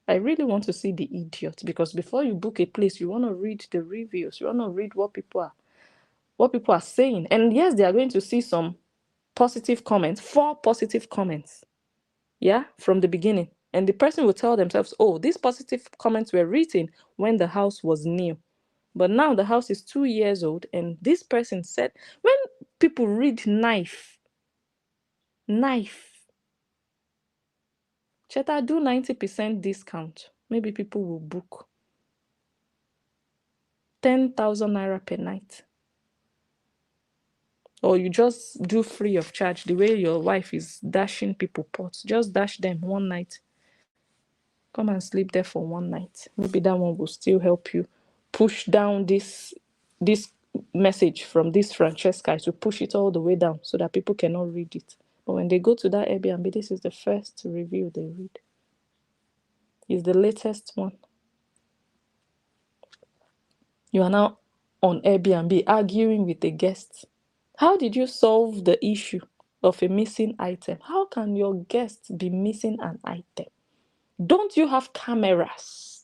S1: I really want to see the idiot, because before you book a place, you want to read the reviews. You want to read what people are saying. And yes, they are going to see some positive comments, 4 positive comments, yeah, from the beginning. And the person will tell themselves, oh, these positive comments were written when the house was new. But now the house is 2 years old, and this person said, when people read knife, Cheta, do 90% discount. Maybe people will book 10,000 naira per night. Or you just do free of charge, the way your wife is dashing people pots. Just dash them one night. Come and sleep there for one night. Maybe that one will still help you push down this message from this Francesca, to push it all the way down so that people cannot read it. But when they go to that Airbnb, this is the first review they read. It's the latest one. You are now on Airbnb arguing with a guest. How did you solve the issue of a missing item? How can your guest be missing an item? Don't you have cameras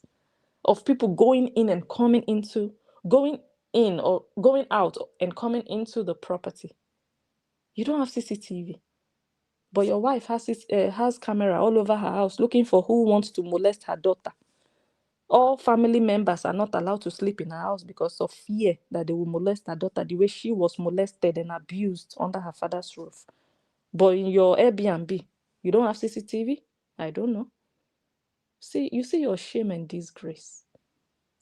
S1: of people going in and coming into, going in or going out and coming into the property? You don't have CCTV, but your wife has camera all over her house looking for who wants to molest her daughter. All family members are not allowed to sleep in her house because of fear that they will molest her daughter the way she was molested and abused under her father's roof. But in your Airbnb, you don't have CCTV? I don't know. You see your shame and disgrace.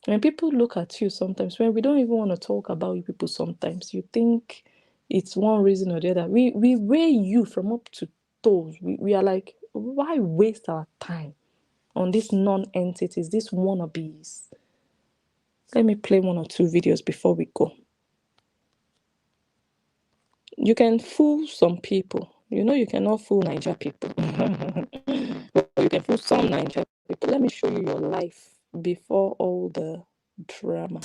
S1: When people look at you sometimes, when we don't even want to talk about you people sometimes, you think it's one reason or the other. We weigh you from up to toes. We are like, why waste our time on these non-entities, these wannabes? Let me play 1 or 2 videos before we go. You can fool some people. You know you cannot fool Niger people. But you can fool some Niger people. Let me show you your life before all the drama.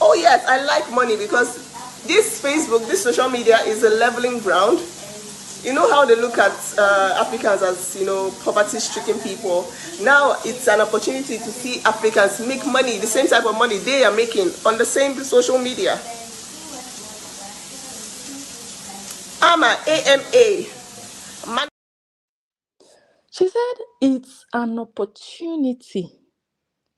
S2: Oh yes, I like money because this Facebook, this social media is a leveling ground. You know how they look at Africans as, poverty-stricken people. Now it's an opportunity to see Africans make money, the same type of money they are making on the same social media. Mama, AMA.
S1: She said it's an opportunity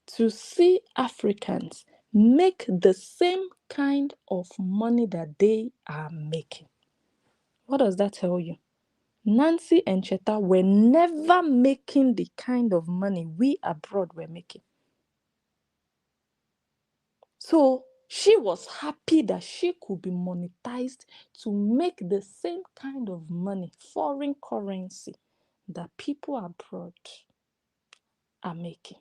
S1: to see Africans make the same kind of money that they are making. What does that tell you? Nancy and Cheta were never making the kind of money we abroad were making. So she was happy that she could be monetized to make the same kind of money, foreign currency, that people abroad are making.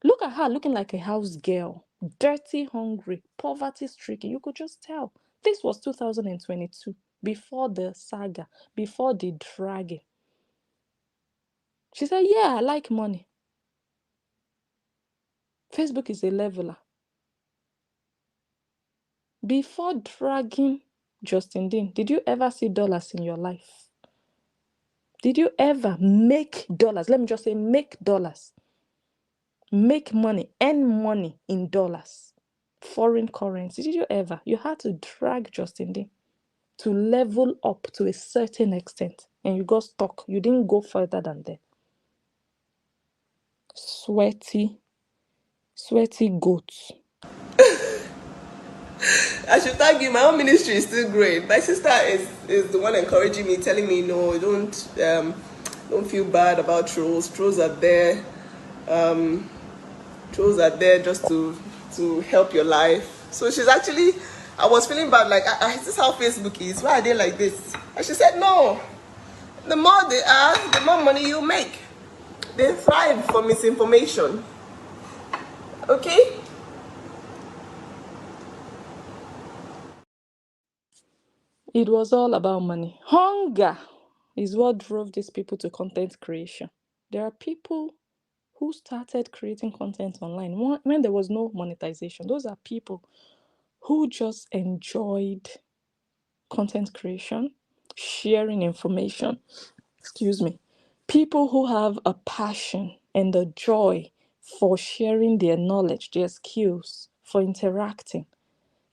S1: Look at her looking like a house girl, dirty, hungry, poverty stricken. You could just tell. This was 2022, before the saga, before the dragging. She said, yeah, I like money. Facebook is a leveler. Before dragging Justin Dean, did you ever see dollars in your life? Did you ever make dollars? Let me just say make dollars. Make money, earn money in dollars. Foreign currency. Did you ever? You had to drag Justin Dean to level up to a certain extent, and you got stuck. You didn't go further than that. Sweaty goats.
S2: I should thank you. My own ministry is still growing. My sister is the one encouraging me, telling me, no, don't feel bad about trolls. Trolls are there. Trolls are there just to help your life. So she's actually, I was feeling bad, like, is this how Facebook is? Why are they like this? And she said, no. The more they are, the more money you make. They thrive for misinformation. Okay?
S1: It was all about money. Hunger is what drove these people to content creation. There are people who started creating content online when there was no monetization. Those are people who just enjoyed content creation, sharing information. Excuse me. People who have a passion and a joy for sharing their knowledge, their skills, for interacting.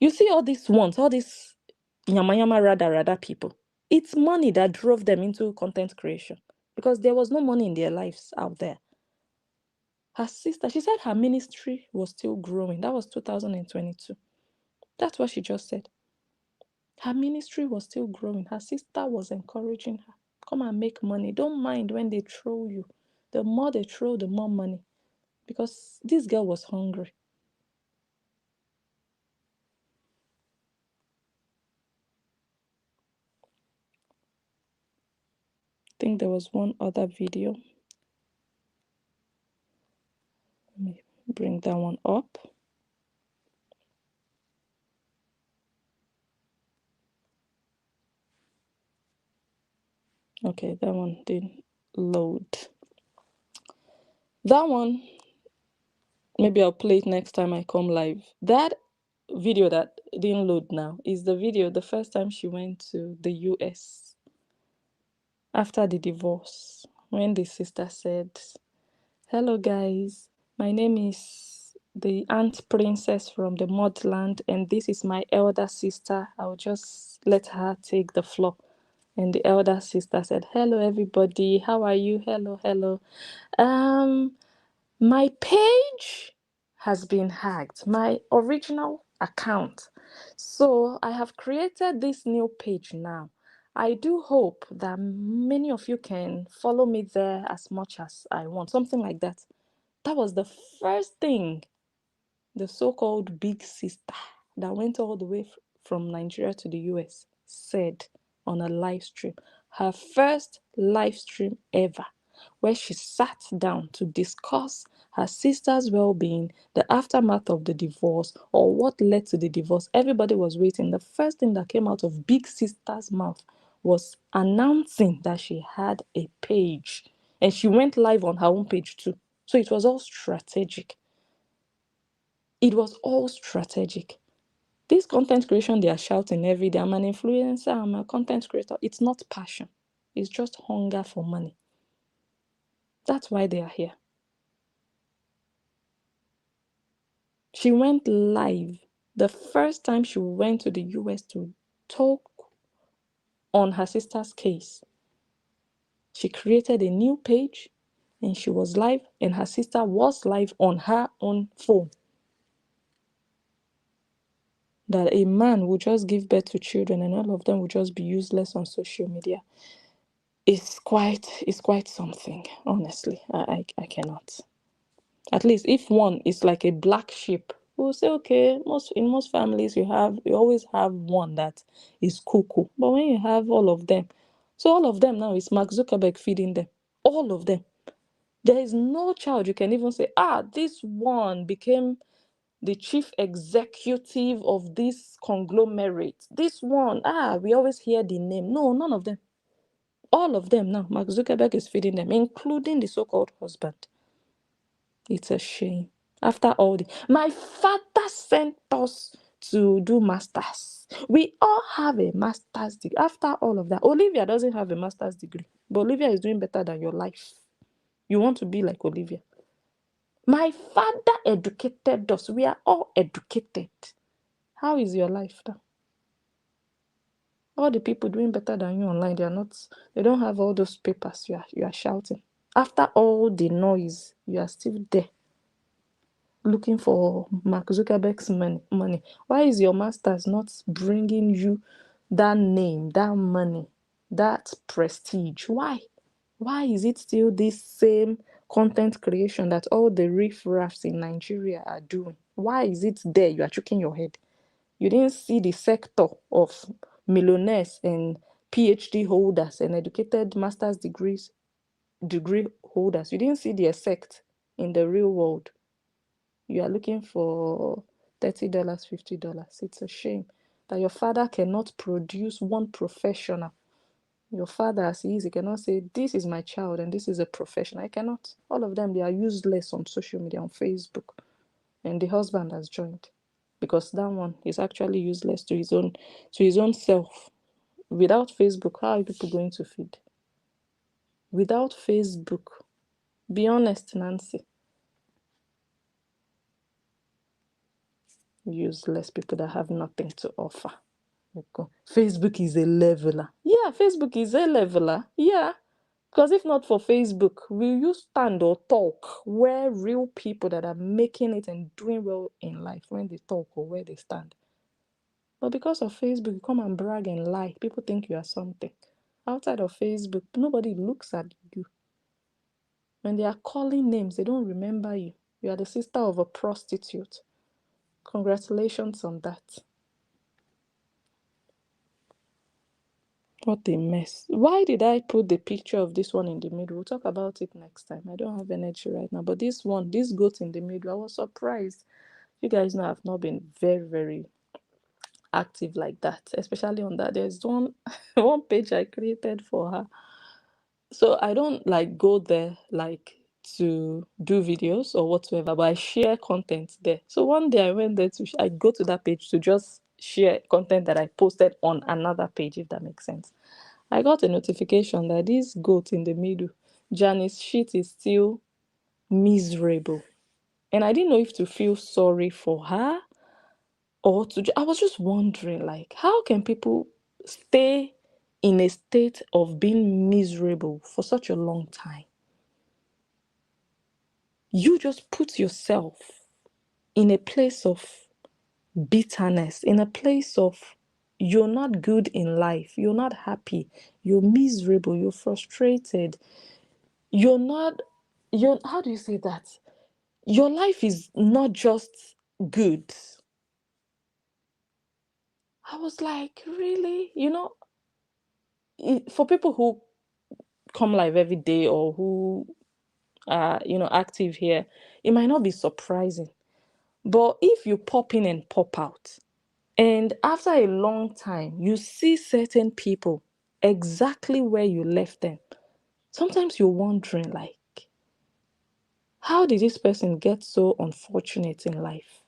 S1: You see all these ones, all these yama yama rada people. It's money that drove them into content creation because there was no money in their lives out there. Her sister, she said her ministry was still growing. That was 2022. That's what she just said. Her ministry was still growing. Her sister was encouraging her. Come and make money. Don't mind when they throw you. The more they throw, the more money. Because this girl was hungry. I think there was one other video. Let me bring that one up. Okay, that one didn't load. That one, maybe I'll play it next time I come live. That video that didn't load now is the video the first time she went to the US after the divorce, when the sister said, hello guys, my name is the Aunt Princess from the Mudland, and this is my elder sister. I'll just let her take the floor. And the elder sister said, hello everybody, how are you? Hello. My page has been hacked, my original account. So I have created this new page now. I do hope that many of you can follow me there as much as I want. Something like that. That was the first thing the so-called big sister that went all the way from Nigeria to the US said on a live stream. Her first live stream ever, where she sat down to discuss her sister's well-being, the aftermath of the divorce, or what led to the divorce. Everybody was waiting. The first thing that came out of big sister's mouth was announcing that she had a page, and she went live on her own page too. So it was all strategic. It was all strategic. This content creation they are shouting every day, I'm an influencer, I'm a content creator. It's not passion. It's just hunger for money. That's why they are here. She went live the first time she went to the US to talk on her sister's case. She created a new page and she was live, and her sister was live on her own phone. That a man would just give birth to children and all of them would just be useless on social media. It's quite something, honestly. I cannot. At least if one is like a black sheep, we'll say okay, in most families you always have one that is cuckoo. But when you have all of them, so all of them now is Mark Zuckerberg feeding them. All of them. There is no child you can even say, this one became the chief executive of this conglomerate. This one, we always hear the name. No, none of them. All of them now, Mark Zuckerberg is feeding them, including the so-called husband. It's a shame. After all my father sent us to do masters. We all have a master's degree. After all of that, Olivia doesn't have a master's degree, but Olivia is doing better than your life. You want to be like Olivia. My father educated us. We are all educated. How is your life now? All the people doing better than you online, they don't have all those papers you are shouting. After all the noise, you are still there looking for Mark Zuckerberg's money. Why is your master's not bringing you that name, that money, that prestige? Why? Why is it still this same content creation that all the riff-raffs in Nigeria are doing? Why is it there? You are shaking your head. You didn't see the sector of millionaires and PhD holders and educated master's degree holders. You didn't see their sect in the real world. You are looking for $30, $50. It's a shame that your father cannot produce one professional. Your father, as he is, he cannot say, this is my child and this is a professional. I cannot. All of them, they are useless on social media, on Facebook. And the husband has joined. Because that one is actually useless to his own self. Without Facebook, how are people going to feed? Without Facebook, be honest, Nancy. Useless people that have nothing to offer. Okay. Facebook is a leveler. Yeah, Facebook is a leveler. Yeah. Because if not for Facebook, will you stand or talk where real people that are making it and doing well in life, when they talk or where they stand? But because of Facebook, you come and brag and lie. People think you are something. Outside of Facebook, nobody looks at you. When they are calling names, they don't remember you. You are the sister of a prostitute. Congratulations on that. What a mess. Why did I put the picture of this one in the middle? We'll talk about it next time. I don't have energy right now. But this goat in the middle, I was surprised. You guys know I've not been very, very active like that, especially on that. There's one page I created for her. So I don't go there to do videos or whatsoever, but I share content there. So one day I went there I go to that page to just share content that I posted on another page, if that makes sense. I got a notification that this goat in the middle, Janice shit, is still miserable. And I didn't know if to feel sorry for her or I was just wondering, how can people stay in a state of being miserable for such a long time? You just put yourself in a place of bitterness, in a place of you're not good in life, you're not happy, you're miserable, you're frustrated, how do you say that? Your life is not just good. I was like, really? For people who come live every day or who are, active here, it might not be surprising. But if you pop in and pop out, and after a long time, you see certain people exactly where you left them, sometimes you're wondering, how did this person get so unfortunate in life?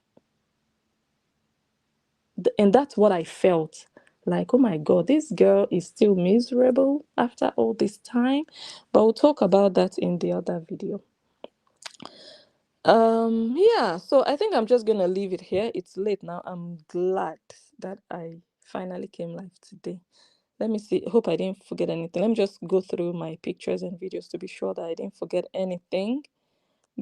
S1: And that's what I felt. Oh my God, this girl is still miserable after all this time. But we'll talk about that in the other video. Yeah, so I think I'm just gonna leave it here. It's late now. I'm glad that I finally came live today. Let me see. Hope I didn't forget anything. Let me just go through my pictures and videos to be sure that I didn't forget anything.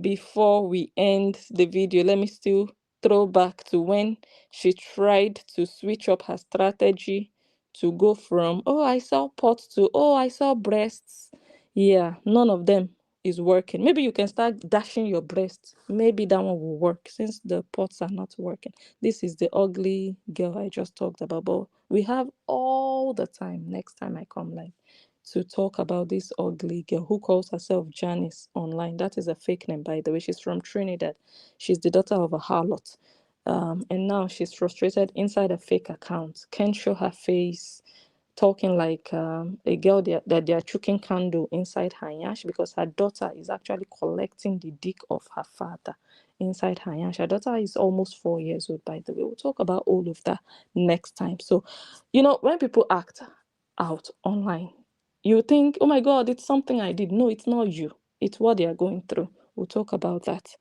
S1: Before we end the video, let me still throw back to when she tried to switch up her strategy to go from, oh, I sell pots to, oh, I sell breasts. Yeah, none of them is working. Maybe you can start dashing your breasts. Maybe that one will work since the pots are not working. This is the ugly girl I just talked about, but we have all the time next time I come live to talk about this ugly girl who calls herself Janice online. That is a fake name, by the way. She's from Trinidad. She's the daughter of a harlot. And now she's frustrated inside a fake account. Can't show her face, talking like a girl that they are choking candle inside her yash because her daughter is actually collecting the dick of her father inside her yash. Her daughter is almost 4 years old, by the way. We'll talk about all of that next time. So, when people act out online, you think, oh my God, it's something I did. No, it's not you. It's what they are going through. We'll talk about that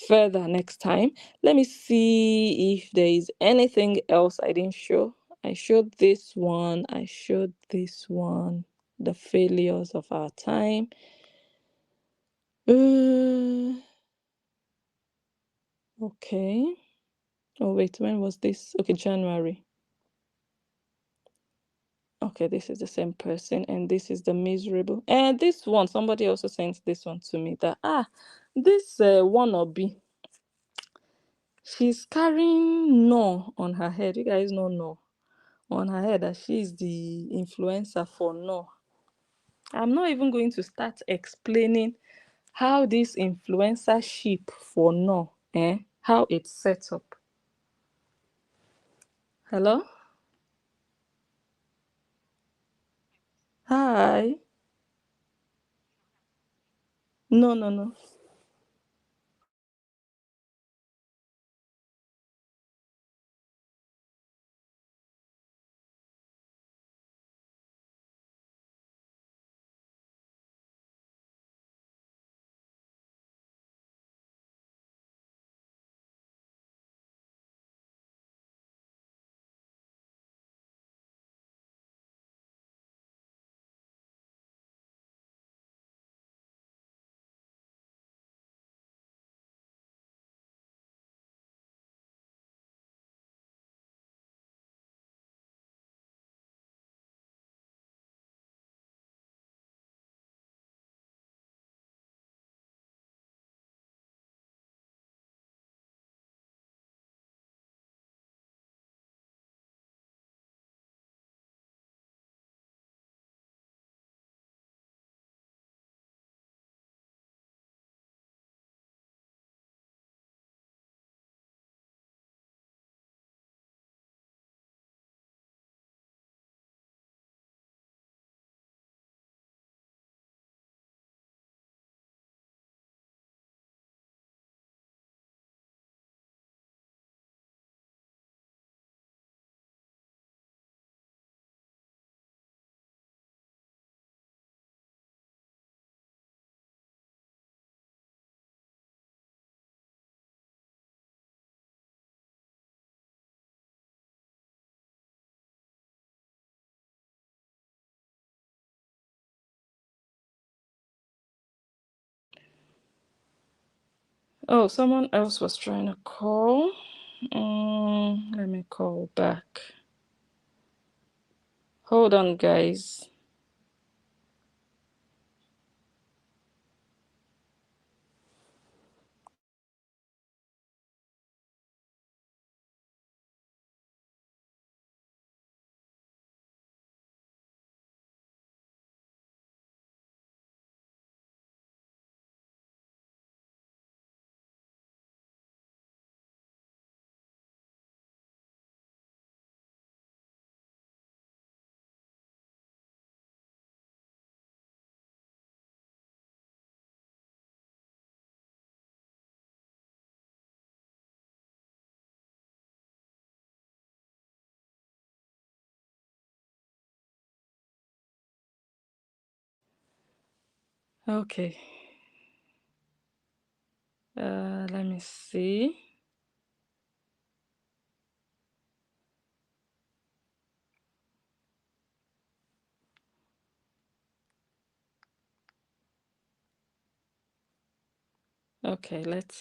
S1: further next time. Let me see if there is anything else I didn't show. I showed this one. I showed this one. The failures of our time. Okay. Oh, wait, when was this? Okay, January. Okay, this is the same person, and this is the miserable. And this one, somebody also sent this one to me that, this wannabe, she's carrying no on her head. You guys know no on her head, that she's the influencer for no. I'm not even going to start explaining how this influencership for no, how it's set up. Hello? Hi. No, no, no. Oh, someone else was trying to call. Let me call back. Hold on, guys. Okay. Let me see. Okay, let's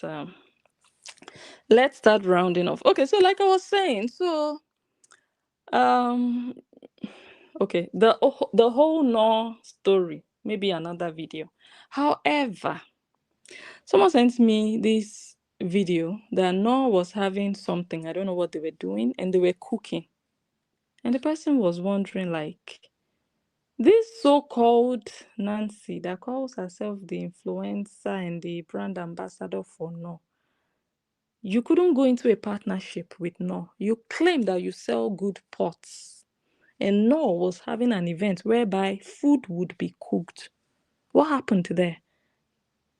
S1: start rounding off. Okay, so like I was saying, so um okay, the whole no story, maybe another video. However, someone sent me this video that no was having something, I don't know what they were doing, and they were cooking. And the person was wondering, like, this so-called Nancy that calls herself the influencer and the brand ambassador for no, you couldn't go into a partnership with no. You claim that you sell good pots, and no was having an event whereby food would be cooked. What happened there?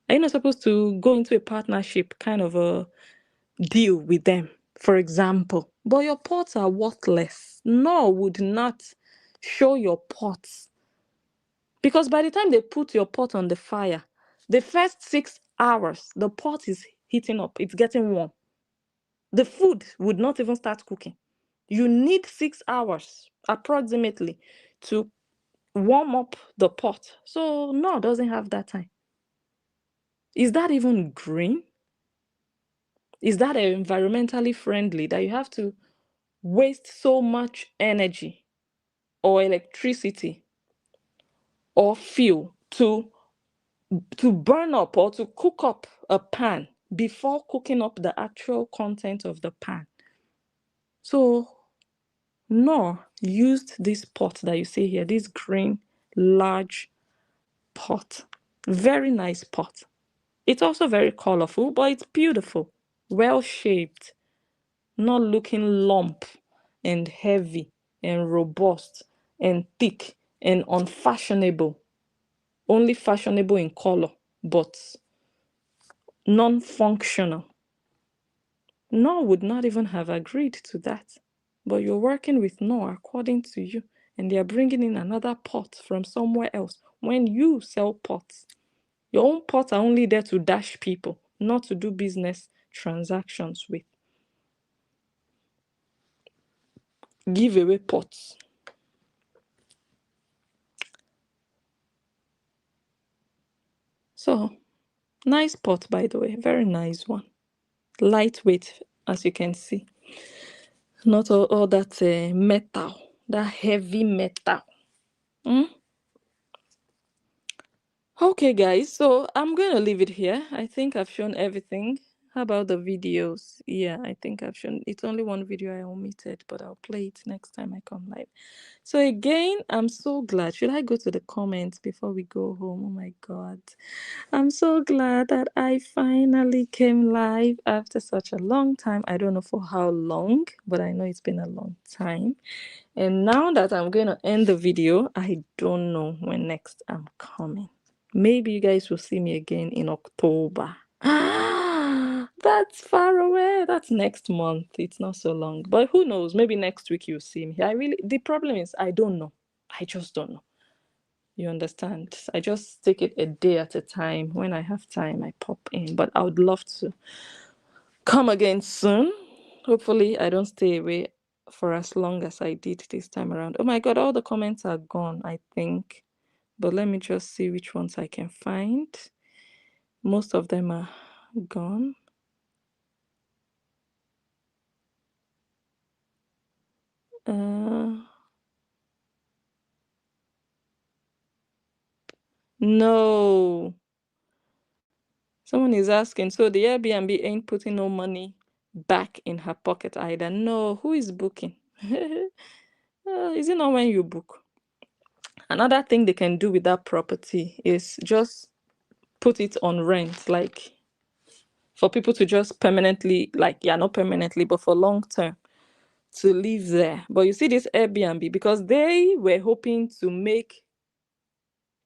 S1: Are you not supposed to go into a partnership kind of a deal with them, for example? But your pots are worthless. No would not show your pots. Because by the time they put your pot on the fire, the first 6 hours, the pot is heating up, it's getting warm. The food would not even start cooking. You need 6 hours approximately to warm up the pot. So, no, doesn't have that time. Is that even green? Is that environmentally friendly that you have to waste so much energy or electricity or fuel to burn up or to cook up a pan before cooking up the actual content of the pan? So Noor used this pot that you see here, this green large pot. Very nice pot. It's also very colorful, but it's beautiful, well shaped, not looking lump and heavy and robust and thick and unfashionable. Only fashionable in color, but non-functional. Noor would not even have agreed to that. But you're working with Noor according to you, and they are bringing in another pot from somewhere else. When you sell pots, your own pots are only there to dash people, not to do business transactions with. Give away pots. So, nice pot, by the way, very nice one. Lightweight, as you can see. Not all that metal, that heavy metal. Mm? Okay, guys, so I'm going to leave it here. I think I've shown everything. How about the videos? Yeah, I think I've shown. It's only one video I omitted, but I'll play it next time I come live. So again, I'm so glad. Should I go to the comments before we go home? Oh my God. I'm so glad that I finally came live after such a long time. I don't know for how long, but I know it's been a long time. And now that I'm going to end the video, I don't know when next I'm coming. Maybe you guys will see me again in October. That's far away. That's next month. It's not so long. But who knows? Maybe next week you'll see me. The problem is I don't know. I just don't know. You understand? I just take it a day at a time. When I have time, I pop in. But I would love to come again soon. Hopefully, I don't stay away for as long as I did this time around. Oh my God, all the comments are gone, I think. But let me just see which ones I can find. Most of them are gone. No. Someone is asking, so the Airbnb ain't putting no money back in her pocket either. No, who is booking? Is it not when you book? Another thing they can do with that property is just put it on rent, like for people to just permanently, like, yeah, not permanently, but for long term to live there. But you see this Airbnb, because they were hoping to make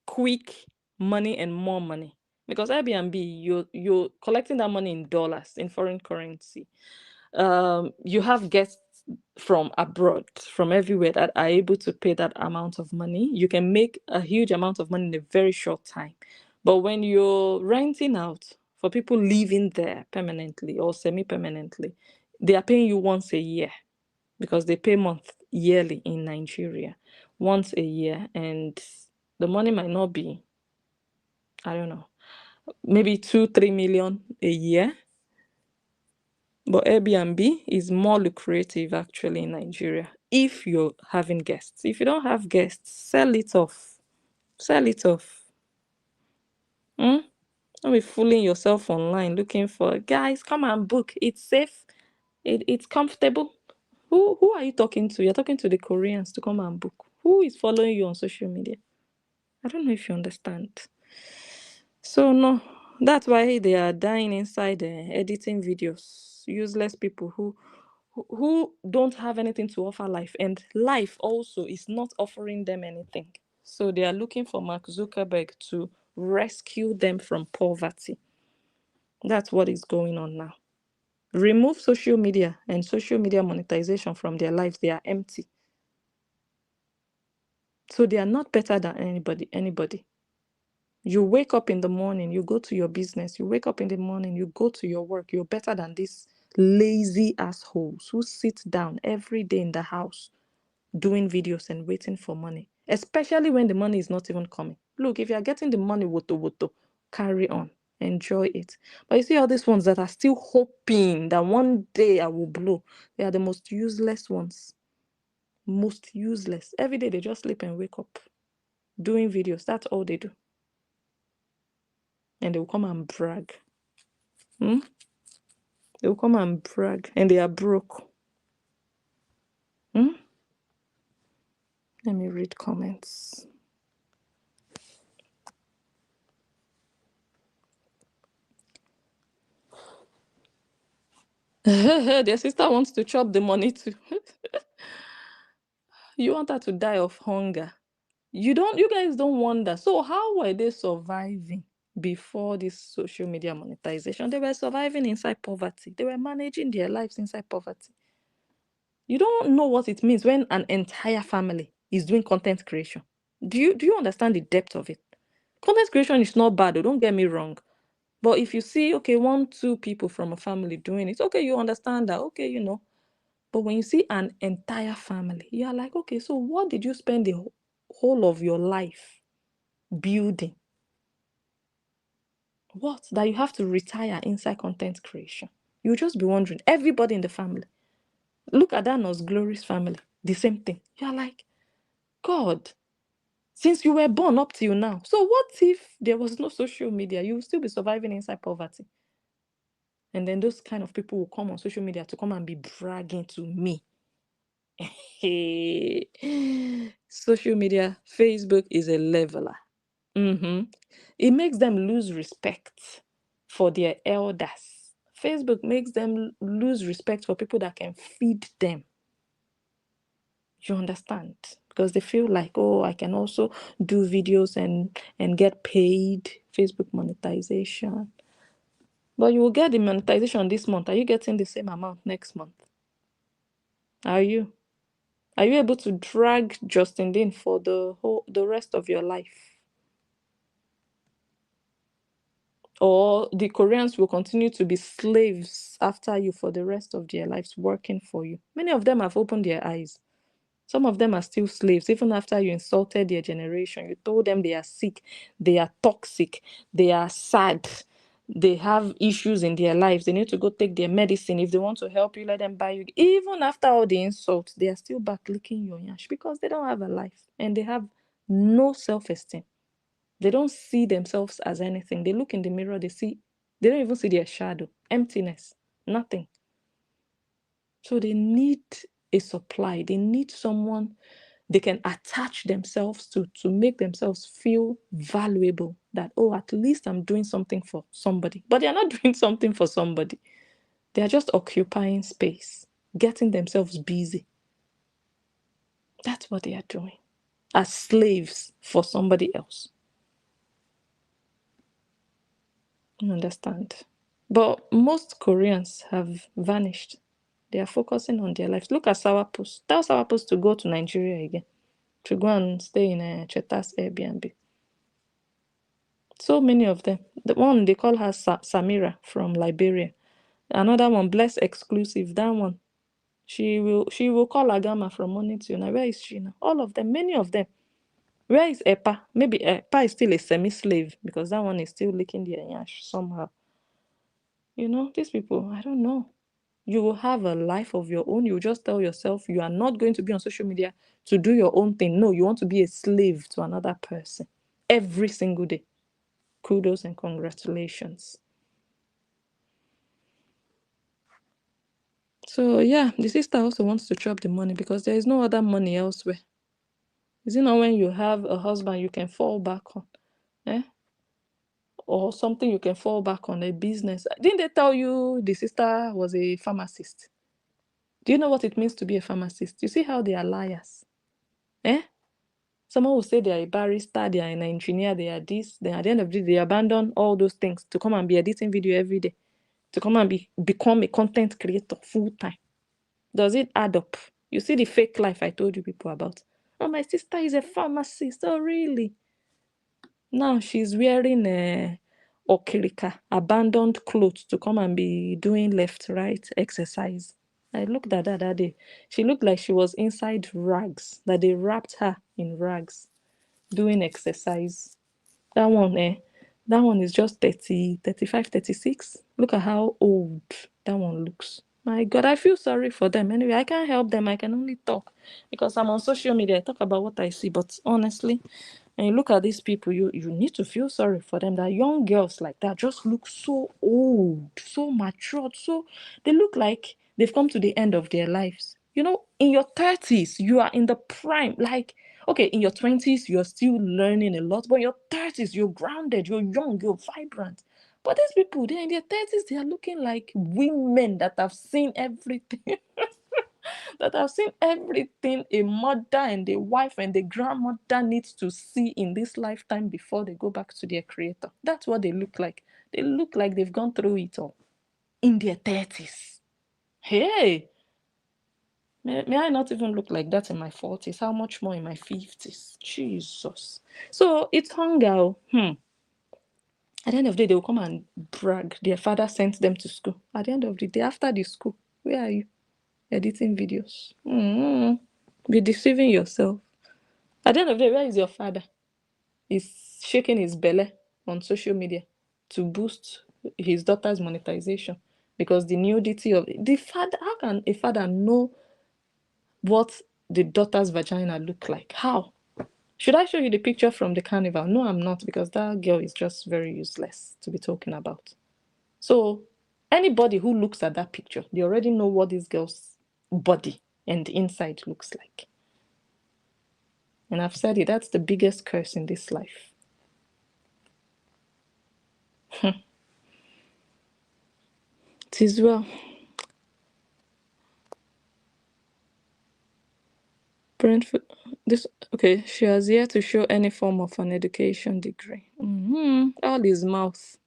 S1: quick money and more money. Because Airbnb, you're collecting that money in dollars, in foreign currency. You have guests from abroad, from everywhere, that are able to pay that amount of money. You can make a huge amount of money in a very short time. But when you're renting out for people living there permanently or semi-permanently, they are paying you once a year, because they pay yearly in Nigeria, once a year, and the money might not be, I don't know. maybe 2-3 million a year. But Airbnb is more lucrative actually in Nigeria if you're having guests. If you don't have guests, sell it off. Sell it off. Hmm? Don't be fooling yourself online looking for guys. Come and book. It's safe. It's comfortable. Who are you talking to? You're talking to the Koreans to come and book. Who is following you on social media? I don't know if you understand. So no, that's why they are dying inside editing videos. Useless people who don't have anything to offer life, and life also is not offering them anything. So they are looking for Mark Zuckerberg to rescue them from poverty. That's what is going on now. Remove social media and social media monetization from their lives. They are empty. So they are not better than anybody. You wake up in the morning, you go to your business. You wake up in the morning, you go to your work. You're better than these lazy assholes who sit down every day in the house doing videos and waiting for money, especially when the money is not even coming. Look, if you're getting the money, woto, carry on, enjoy it. But you see all these ones that are still hoping that one day I will blow, they are the most useless ones. Most useless. Every day they just sleep and wake up doing videos. That's all they do. And they will come and brag. They will come and brag. And they are broke. Let me read comments. Their sister wants to chop the money too. You want her to die of hunger. You guys don't wonder. So how were they surviving before this social media monetization? They were surviving inside poverty. They were managing their lives inside poverty. You don't know what it means when an entire family is doing content creation. Do you understand the depth of it? Content creation is not bad, don't get me wrong. But if you see, okay, 1-2 people from a family doing it, okay, you understand that, okay, you know. But when you see an entire family, you are like, okay, so what did you spend the whole of your life building? What? That you have to retire inside content creation. You'll just be wondering. Everybody in the family. Look at Danos Glory's family. The same thing. You're like, God, since you were born up till now. So what if there was no social media? You would still be surviving inside poverty. And then those kind of people will come on social media to come and be bragging to me. Hey, social media, Facebook is a leveler. It makes them lose respect for their elders. Facebook makes them lose respect for people that can feed them. You understand? Because they feel like, oh, I can also do videos and get paid. Facebook monetization. But you will get the monetization this month. Are you getting the same amount next month? Are you? Are you able to drag Justin Dean for the rest of your life? Or the Koreans will continue to be slaves after you for the rest of their lives, working for you? Many of them have opened their eyes. Some of them are still slaves, even after you insulted their generation. You told them they are sick, they are toxic, they are sad, they have issues in their lives. They need to go take their medicine. If they want to help you, let them buy you. Even after all the insults, they are still back licking your yash because they don't have a life and they have no self-esteem. They don't see themselves as anything. They look in the mirror, they don't even see their shadow, emptiness, nothing. So they need a supply. They need someone they can attach themselves to make themselves feel valuable. That, oh, at least I'm doing something for somebody. But they're not doing something for somebody. They are just occupying space, getting themselves busy. That's what they are doing as slaves for somebody else. You understand? But most Koreans have vanished. They are focusing on their lives. Look at Sourpuss. Tell Sourpuss to go to Nigeria again, to go and stay in Cheta's Airbnb. So many of them. The one they call her Samira from Liberia. Another one, Bless Exclusive. That one, she will call Agama from morning till night. Where is she now? All of them, many of them. Where is Epa? Maybe Epa is still a semi-slave because that one is still licking their yash somehow. These people, I don't know. You will have a life of your own. You just tell yourself you are not going to be on social media to do your own thing. No, you want to be a slave to another person every single day. Kudos and congratulations. So yeah, the sister also wants to chop the money because there is no other money elsewhere. Is it not when you have a husband you can fall back on? Eh? Or something you can fall back on, a business. Didn't they tell you the sister was a pharmacist? Do you know what it means to be a pharmacist? You see how they are liars? Eh? Someone will say they are a barrister, they are an engineer, they are this. Then at the end of the day, they abandon all those things to come and be editing video every day, to come and become a content creator full time. Does it add up? You see the fake life I told you people about. Oh, my sister is a pharmacist. Oh, really? Now she's wearing a okirika, abandoned clothes to come and be doing left, right exercise. I looked at her that day. She looked like she was inside rags, that they wrapped her in rags, doing exercise. That one, that one is just 30, 35, 36. Look at how old that one looks. My God, I feel sorry for them. Anyway, I can't help them. I can only talk because I'm on social media. I talk about what I see. But honestly, and you look at these people, you need to feel sorry for them. That young girls like that just look so old, so matured, so they look like they've come to the end of their lives. In your 30s, you are in the prime. Like, okay, in your 20s, you're still learning a lot, but in your 30s, you're grounded, you're young, you're vibrant. But these people, they're in their 30s, they are looking like women that have seen everything. That have seen everything a mother and a wife and a grandmother needs to see in this lifetime before they go back to their creator. That's what they look like. They look like they've gone through it all in their 30s. Hey, may I not even look like that in my 40s? How much more in my 50s? Jesus. So it's hunger. At the end of the day, they will come and brag. Their father sent them to school. At the end of the day, after the school, where are you? Editing videos. Be deceiving yourself. At the end of the day, where is your father? He's shaking his belly on social media to boost his daughter's monetization because the nudity of the father. How can a father know what the daughter's vagina look like? How? Should I show you the picture from the carnival? No, I'm not, because that girl is just very useless to be talking about. So anybody who looks at that picture, they already know what this girl's body and the inside looks like. And I've said it, that's the biggest curse in this life. It is well. Brentford. This okay. She has yet to show any form of an education degree. All his mouth.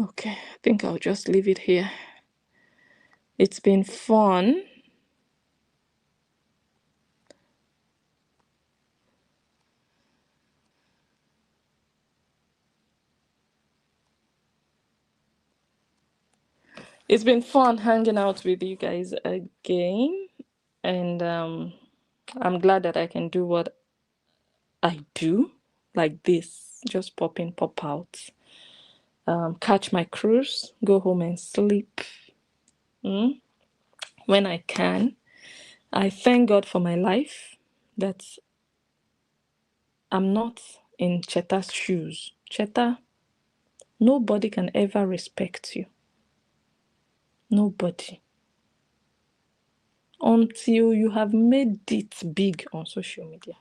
S1: Okay, I think I'll just leave it here. It's been fun. It's been fun hanging out with you guys again. And I'm glad that I can do what I do, like this. Just pop in, pop out. Catch my cruise, go home and sleep when I can. I thank God for my life, that I'm not in Cheta's shoes. Cheta, nobody can ever respect you. Nobody. Until you have made it big on social media.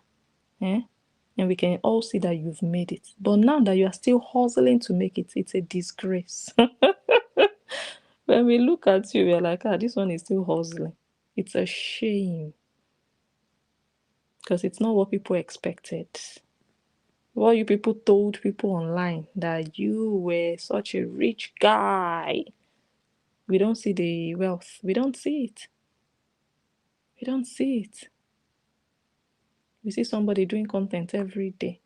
S1: And we can all see that you've made it. But now that you are still hustling to make it, it's a disgrace. When we look at you, we're like, this one is still hustling. It's a shame. Because it's not what people expected. What you people told people online, that you were such a rich guy. We don't see the wealth. We don't see it. We don't see it. You see somebody doing content every day,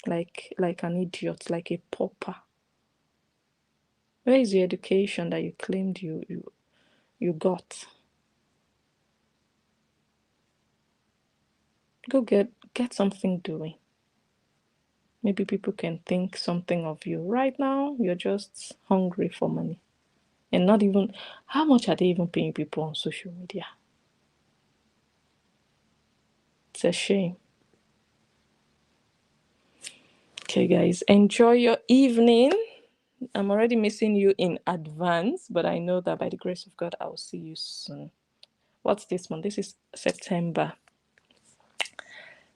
S1: like an idiot, like a pauper. Where is the education that you claimed you got? Go get something doing. Maybe people can think something of you. Right now, you're just hungry for money. And not even, how much are they even paying people on social media? It's a shame. Okay, guys, enjoy your evening. I'm already missing you in advance, but I know that by the grace of God, I'll see you soon. What's this month? This is September.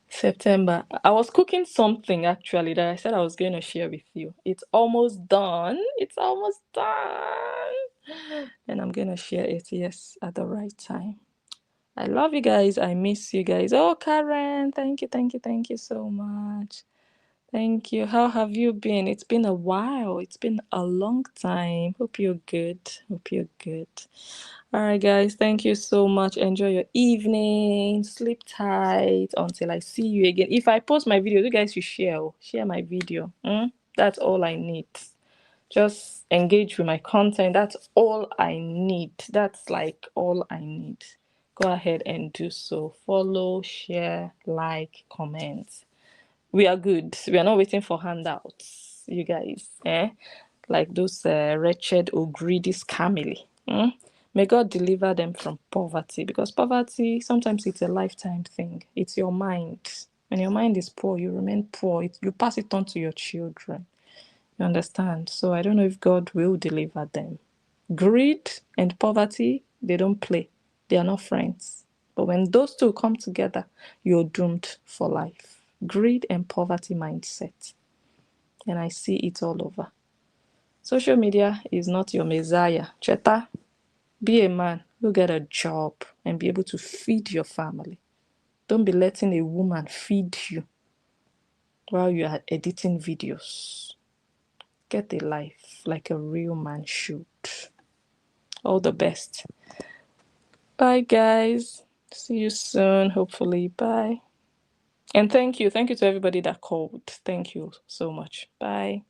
S1: September. I was cooking something actually that I said I was going to share with you. It's almost done. It's almost done. And I'm going to share it, yes, at the right time. I love you guys. I miss you guys. Oh, Karen, thank you so much. Thank you. How have you been? It's been a while. It's been a long time. Hope you're good. Hope you're good. All right, guys. Thank you so much. Enjoy your evening. Sleep tight until I see you again. If I post my video, you guys should share. Share my video. That's all I need. Just engage with my content. That's all I need. That's like all I need. Go ahead and do so. Follow, share, like, comment. We are good. We are not waiting for handouts, you guys. Like those wretched or greedy scamily. May God deliver them from poverty, because poverty, sometimes it's a lifetime thing. It's your mind. When your mind is poor, you remain poor. You pass it on to your children. You understand? So I don't know if God will deliver them. Greed and poverty, they don't play. They are not friends. But when those two come together, you're doomed for life. Greed and poverty mindset. And I see it all over. Social media is not your messiah. Cheta, be a man. Go get a job and be able to feed your family. Don't be letting a woman feed you while you are editing videos. Get a life like a real man should. All the best. Bye, guys. See you soon, hopefully. Bye. And thank you. Thank you to everybody that called. Thank you so much. Bye.